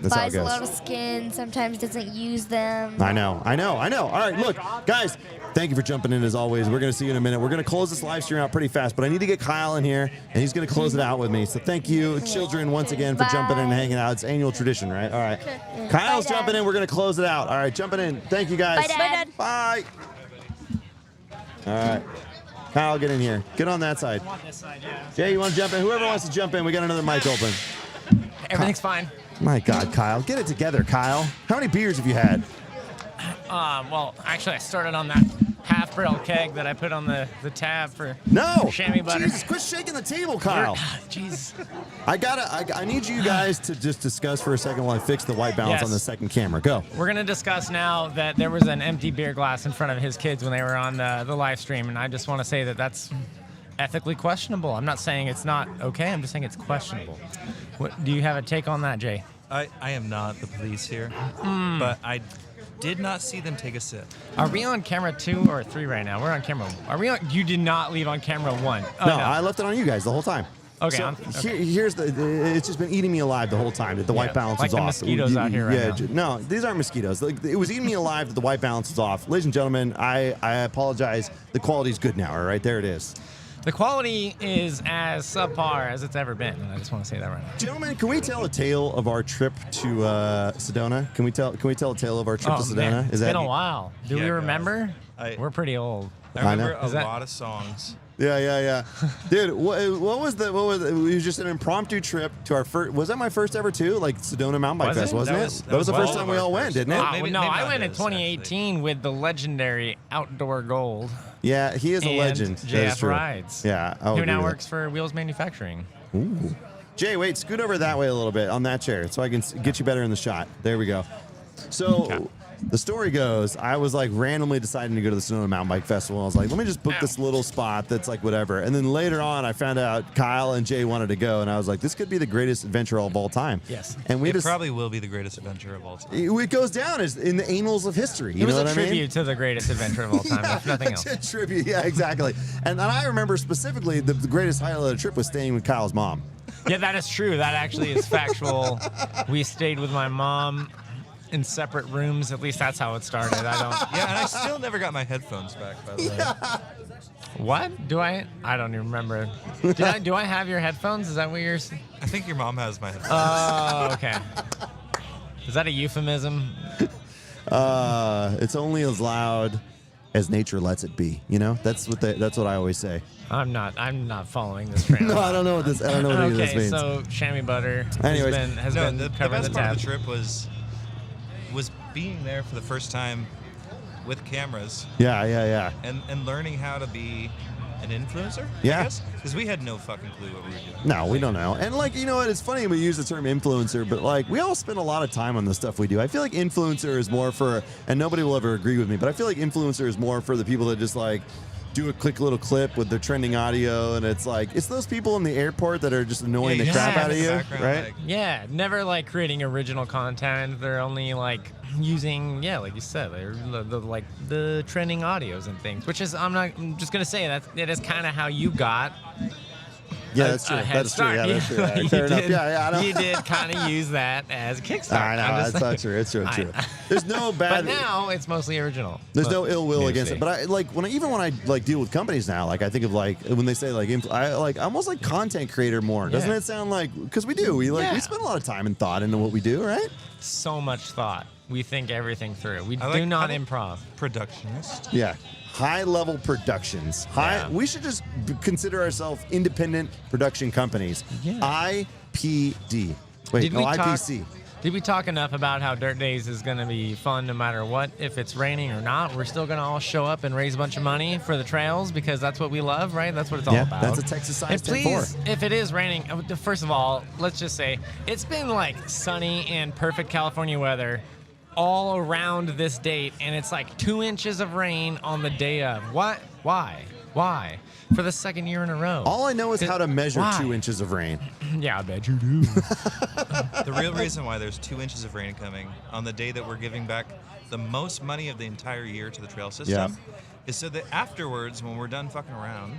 That's how it Buys a goes. lot of skins, sometimes doesn't use them. I know. All right, look, guys, thank you for jumping in as always. We're going to see you in a minute. We're going to close this live stream out pretty fast, but I need to get Kyle in here, and he's going to close it out with me. So thank you, children, once again for jumping in and hanging out. It's annual tradition, right? All right. Kyle's jumping in. We're going to close it out. All right, jumping in. Thank you, guys. Bye, Dad. Bye. All right. Kyle, get in here. Get on that side. Jay, you want to jump in? Whoever wants to jump in, we got another mic open. Everything's fine. My God, Kyle. Get it together, Kyle. How many beers have you had? Well, actually, I started on that half-barrel keg that I put on the tab for chamois butter. Jesus, quit shaking the table, Kyle. Jeez. I need you guys to just discuss for a second while I fix the white balance on the second camera. Go. We're going to discuss now that there was an empty beer glass in front of his kids when they were on the live stream, and I just want to say that that's ethically questionable. I'm not saying it's not okay. I'm just saying it's questionable. Do you have a take on that, Jay? I am not the police here, but I did not see them take a sip. Are we on camera 2 or 3 right now? We're on camera. Are we on? You did not leave on camera 1. Oh, no, I left it on you guys the whole time. Okay. So here's it's just been eating me alive the whole time that the white balance like was the off. mosquitoes out here right now. No, these aren't mosquitoes. It was eating me alive that the white balance was off. Ladies and gentlemen, I apologize. The quality's good now. All right, there it is. The quality is as subpar as it's ever been, and I just want to say that right now. Gentlemen, can we tell a tale of our trip to Sedona? Can we tell a tale of our trip to Sedona? Man, it's been a while. Do we remember? We're pretty old. I remember a lot of songs. Yeah. Dude, what was it was just an impromptu trip to our first, was that my first ever too? Like Sedona Mountain Bike Fest, wasn't it? That was the first time we all went, didn't it? I went in 2018 with the legendary Outdoor Gold. Yeah, he is a legend. That is JF true. Rides. Yeah. Who now works for Wheels Manufacturing. Ooh. Jay, wait, scoot over that way a little bit on that chair so I can get you better in the shot. There we go. So the story goes, I was like randomly deciding to go to the Sedona Mountain Bike Festival. I was like, let me just book this little spot that's like whatever. And then later on, I found out Kyle and Jay wanted to go, and I was like, this could be the greatest adventure of all time. Yes. And it probably will be the greatest adventure of all time. It goes down as in the annals of history. You It was know a what I mean? tribute to the greatest adventure of all time, if nothing else. A tribute, yeah, exactly. And I remember specifically the greatest highlight of the trip was staying with Kyle's mom. Yeah, that is true. That actually is factual. We stayed with my mom in separate rooms. At least that's how it started. Yeah, and I still never got my headphones back, by the way. What? Do I? I don't even remember. Do I have your headphones? Is that what you're? I think your mom has my headphones. Oh, okay. Is that a euphemism? It's only as loud as nature lets it be. You know, that's what I always say. I'm not following this train. No, I don't know what this means. So chamois butter Anyways, has been the covering best the part tab. of the trip was being there for the first time with cameras. Yeah. And learning how to be an influencer. Yeah. Because we had no fucking clue what we were doing. No, we don't know. And like, you know what? It's funny we use the term influencer, but like we all spend a lot of time on the stuff we do. I feel like influencer is more for, and nobody will ever agree with me, but I feel like influencer is more for the people that just like do a quick little clip with their trending audio, and it's like it's those people in the airport that are just annoying the crap out of you, right? Yeah, never like creating original content. They're only like using, like you said, the trending audios and things. Which is, I'm just gonna say that it is kind of how you got. Yeah, that's true. That's true. Yeah, that's true. Yeah, fair enough. Yeah, I know. You did kind of use that as a Kickstarter. I know. That's not true. It's true. It's true. There's no bad. But now it's mostly original. There's no ill will against it. But I like when I like deal with companies now, like I think of like when they say like I like almost like content creator more. Doesn't it sound like, because we do. We spend a lot of time and thought into what we do, right? So much thought. We think everything through. We do not improv. Productionist. Yeah. High-level productions. We should just consider ourselves independent production companies. Yeah. IPD. Wait, IPC. Did we talk enough about how Dirt Days is going to be fun no matter what? If it's raining or not, we're still going to all show up and raise a bunch of money for the trails because that's what we love, right? That's what it's all about. That's a Texas size 10-4. Please, if it is raining, first of all, let's just say it's been like sunny and perfect California weather all around this date, and it's like 2 inches of rain on the day of. What? Why? Why? For the second year in a row. All I know is how to measure Why? 2 inches of rain. Yeah, I bet you do. The real reason why there's 2 inches of rain coming on the day that we're giving back the most money of the entire year to the trail system is so that afterwards, when we're done fucking around,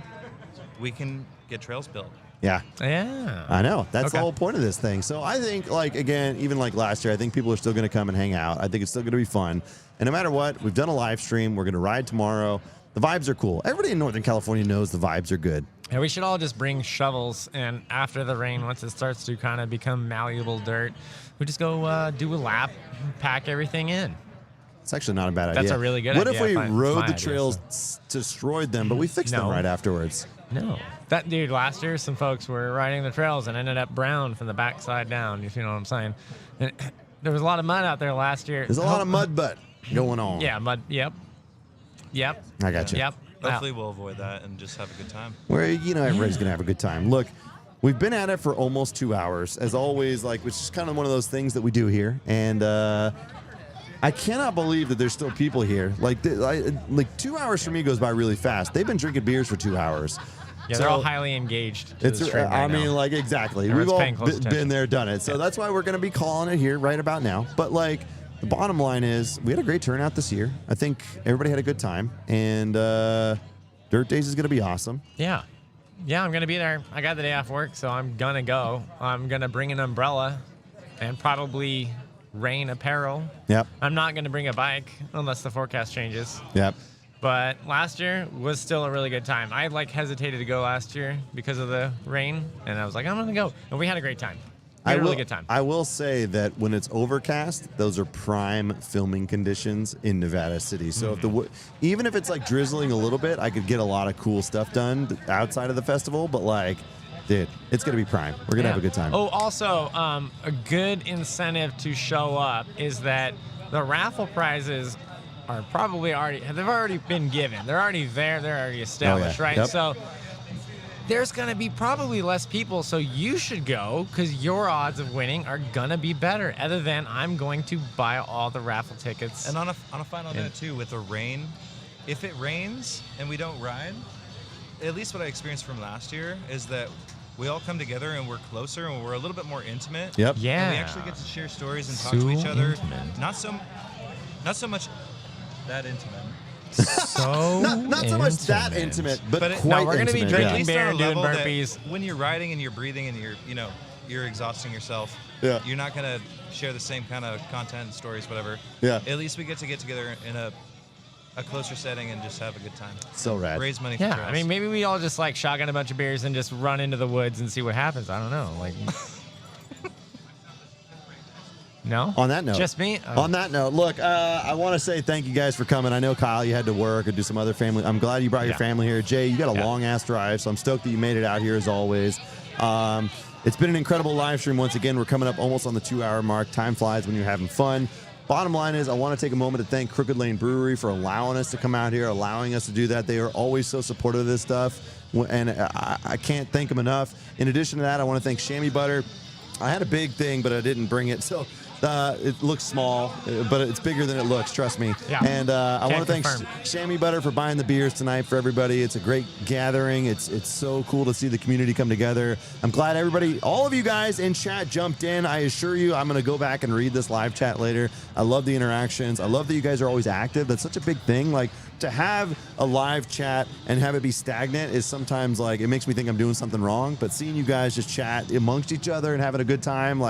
we can get trails built. Yeah. Yeah. I know. That's the Okay. whole point of this thing. So I think, like, again, even like last year, I think people are still going to come and hang out. I think it's still going to be fun. And no matter what, we've done a live stream. We're going to ride tomorrow. The vibes are cool. Everybody in Northern California knows the vibes are good. Yeah, we should all just bring shovels, and after the rain, once it starts to kind of become malleable dirt, we just go do a lap, pack everything in. It's actually not a bad idea. That's a really good what idea. What if we It's rode my the idea, trails, destroyed them, but we fixed them No. right afterwards? No. That dude, last year, some folks were riding the trails and ended up brown from the backside down. You know what I'm saying? And there was a lot of mud out there last year. There's a lot of mud butt going on. Yeah, mud. Yep. I got you. Yep. Hopefully we'll avoid that and just have a good time. Where, everybody's going to have a good time. Look, we've been at it for almost 2 hours. As always, like, which is kind of one of those things that we do here. And I cannot believe that there's still people here. Like 2 hours for me goes by really fast. They've been drinking beers for 2 hours. Yeah, they're all highly engaged. To It's, the stream right I mean, now. like, exactly. Everyone's We've all paying close been attention. there, done it. So that's why we're going to be calling it here right about now. But, like, the bottom line is we had a great turnout this year. I think everybody had a good time. And Dirt Daze is going to be awesome. Yeah. Yeah, I'm going to be there. I got the day off work, so I'm going to go. I'm going to bring an umbrella and probably rain apparel. Yep. I'm not going to bring a bike unless the forecast changes. Yep. But last year was still a really good time. I hesitated to go last year because of the rain, and I was like, I'm going to go. And we had a great time. We had a really good time. I will say that when it's overcast, those are prime filming conditions in Nevada City. So even if it's like drizzling a little bit, I could get a lot of cool stuff done outside of the festival. But like, dude, it's gonna be prime. We're gonna have a good time. Oh, also, a good incentive to show up is that the raffle prizes are probably they've already been given. They're already there. They're already established, right? Yep. So there's going to be probably less people, so you should go because your odds of winning are going to be better, other than I'm going to buy all the raffle tickets. And on a final note, too, with the rain, if it rains and we don't ride, at least what I experienced from last year is that we all come together and we're closer and we're a little bit more intimate. Yep. Yeah. And we actually get to share stories and talk to each other. Intimate. Not so much that intimate. So not so much that intimate, but quite no, we're going to be intimate, drinking At least beer on a and doing level that burpees. when you're riding and you're breathing and you're exhausting yourself, you're not going to share the same kind of content, stories, whatever. Yeah. At least we get together in a closer setting and just have a good time. So rad. Raise money for Yeah, trails. I mean, maybe we all just shotgun a bunch of beers and just run into the woods and see what happens. I don't know. No? On that note. Just me? On that note, look, I want to say thank you guys for coming. I know, Kyle, you had to work or do some other family. I'm glad you brought your family here. Jay, you got a long-ass drive, so I'm stoked that you made it out here as always. It's been an incredible live stream once again. We're coming up almost on the 2-hour mark. Time flies when you're having fun. Bottom line is I want to take a moment to thank Crooked Lane Brewery for allowing us to come out here, allowing us to do that. They are always so supportive of this stuff, and I can't thank them enough. In addition to that, I want to thank Chamois Butter. I had a big thing, but I didn't bring it, so it looks small, but it's bigger than it looks, trust me. Yeah. And I want to thank confirm. Chamois Butter for buying the beers tonight for everybody. It's a great gathering. It's so cool to see the community come together. I'm glad everybody, all of you guys in chat jumped in. I assure you, I'm going to go back and read this live chat later. I love the interactions. I love that you guys are always active. That's such a big thing. Like, to have a live chat and have it be stagnant is sometimes it makes me think I'm doing something wrong. But seeing you guys just chat amongst each other and having a good time,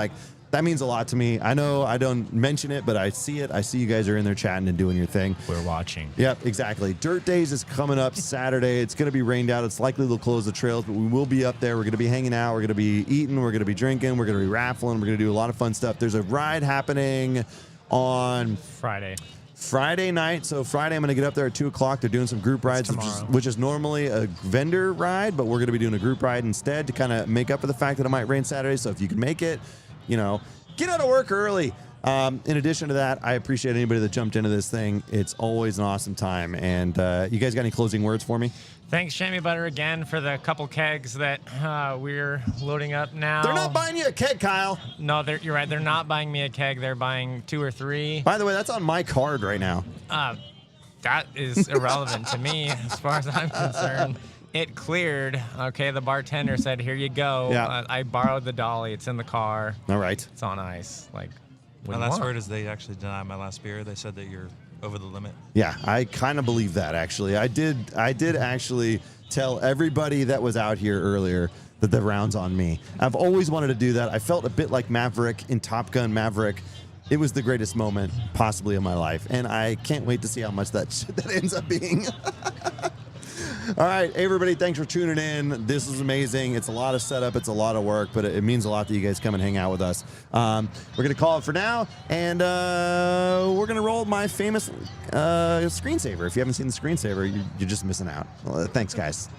that means a lot to me. I know I don't mention it, but I see it. I see you guys are in there chatting and doing your thing. We're watching. Yep, exactly. Dirt Daze is coming up Saturday. It's going to be rained out. It's likely they'll close the trails, but we will be up there. We're going to be hanging out. We're going to be eating. We're going to be drinking. We're going to be raffling. We're going to do a lot of fun stuff. There's a ride happening on Friday night. So Friday, I'm going to get up there at 2 o'clock. They're doing some group rides, which is normally a vendor ride, but we're going to be doing a group ride instead to kind of make up for the fact that it might rain Saturday. So if you can make it, get out of work early. In addition to that, I appreciate anybody that jumped into this thing. It's always an awesome time. And you guys got any closing words for me? Thanks, Chamois Butter, again for the couple kegs that we're loading up now. They're not buying you a keg, Kyle. No, you're right. They're not buying me a keg. They're buying 2 or 3. By the way, that's on my card right now. that is irrelevant to me as far as I'm concerned. It cleared. Okay, the bartender said, "Here you go." Yeah. I borrowed the dolly. It's in the car. All right. It's on ice. Like, what My do you last want? word is they actually denied my last beer. They said that you're over the limit. Yeah, I kind of believe that actually. I did actually tell everybody that was out here earlier that the round's on me. I've always wanted to do that. I felt a bit like Maverick in Top Gun Maverick. It was the greatest moment possibly of my life, and I can't wait to see how much that ends up being. All right, everybody, thanks for tuning in. This is amazing. It's a lot of setup. It's a lot of work, but it means a lot that you guys come and hang out with us. We're going to call it for now, and we're going to roll my famous screensaver. If you haven't seen the screensaver, you're just missing out. Well, thanks, guys.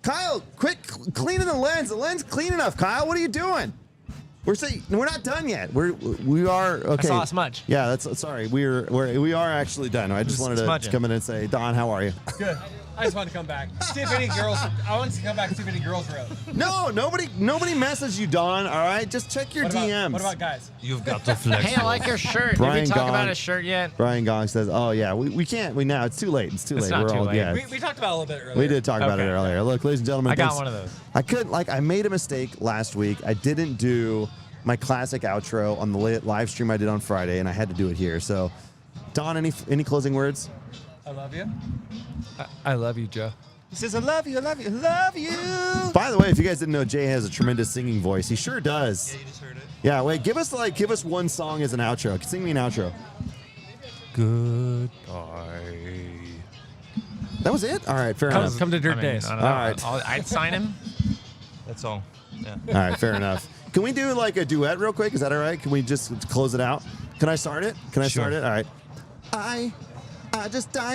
Kyle, quit cleaning the lens. The lens clean enough, Kyle. What are you doing? We're not done yet. We are okay. I saw a smudge. Yeah, that's sorry. We are actually done. I just wanted to come in and say, Don, how are you? Good. I just wanted to come back. See if any girls. I wanted to come back and see if any girls wrote. No, nobody messaged you, Don. All right, just check your DMs. What about guys? You've got to flex. Hey, I like your shirt. Brian Did we talk Gong. about his shirt yet? Brian Gong says, "Oh yeah, we can't. We now it's too late. It's too late. not We're too all late. yeah. We talked about it a little bit earlier. We did talk about it earlier. Look, ladies and gentlemen, I got thanks. one of those. I made a mistake last week. I didn't do my classic outro on the live stream I did on Friday, and I had to do it here. So, Don, any closing words? I love you. I love you, Joe. He says, I love you, I love you, I love you. By the way, if you guys didn't know, Jay has a tremendous singing voice. He sure does. Yeah, you just heard it. Yeah, wait, give us one song as an outro. Sing me an outro. Goodbye. That was it? All right, fair enough. Come to Dirt Days. All right. I'd sign him. That's all. Yeah. All right, fair enough. Can we do like a duet real quick? Is that all right? Can we just close it out? Can I start it? Can I start it? All right. I just died.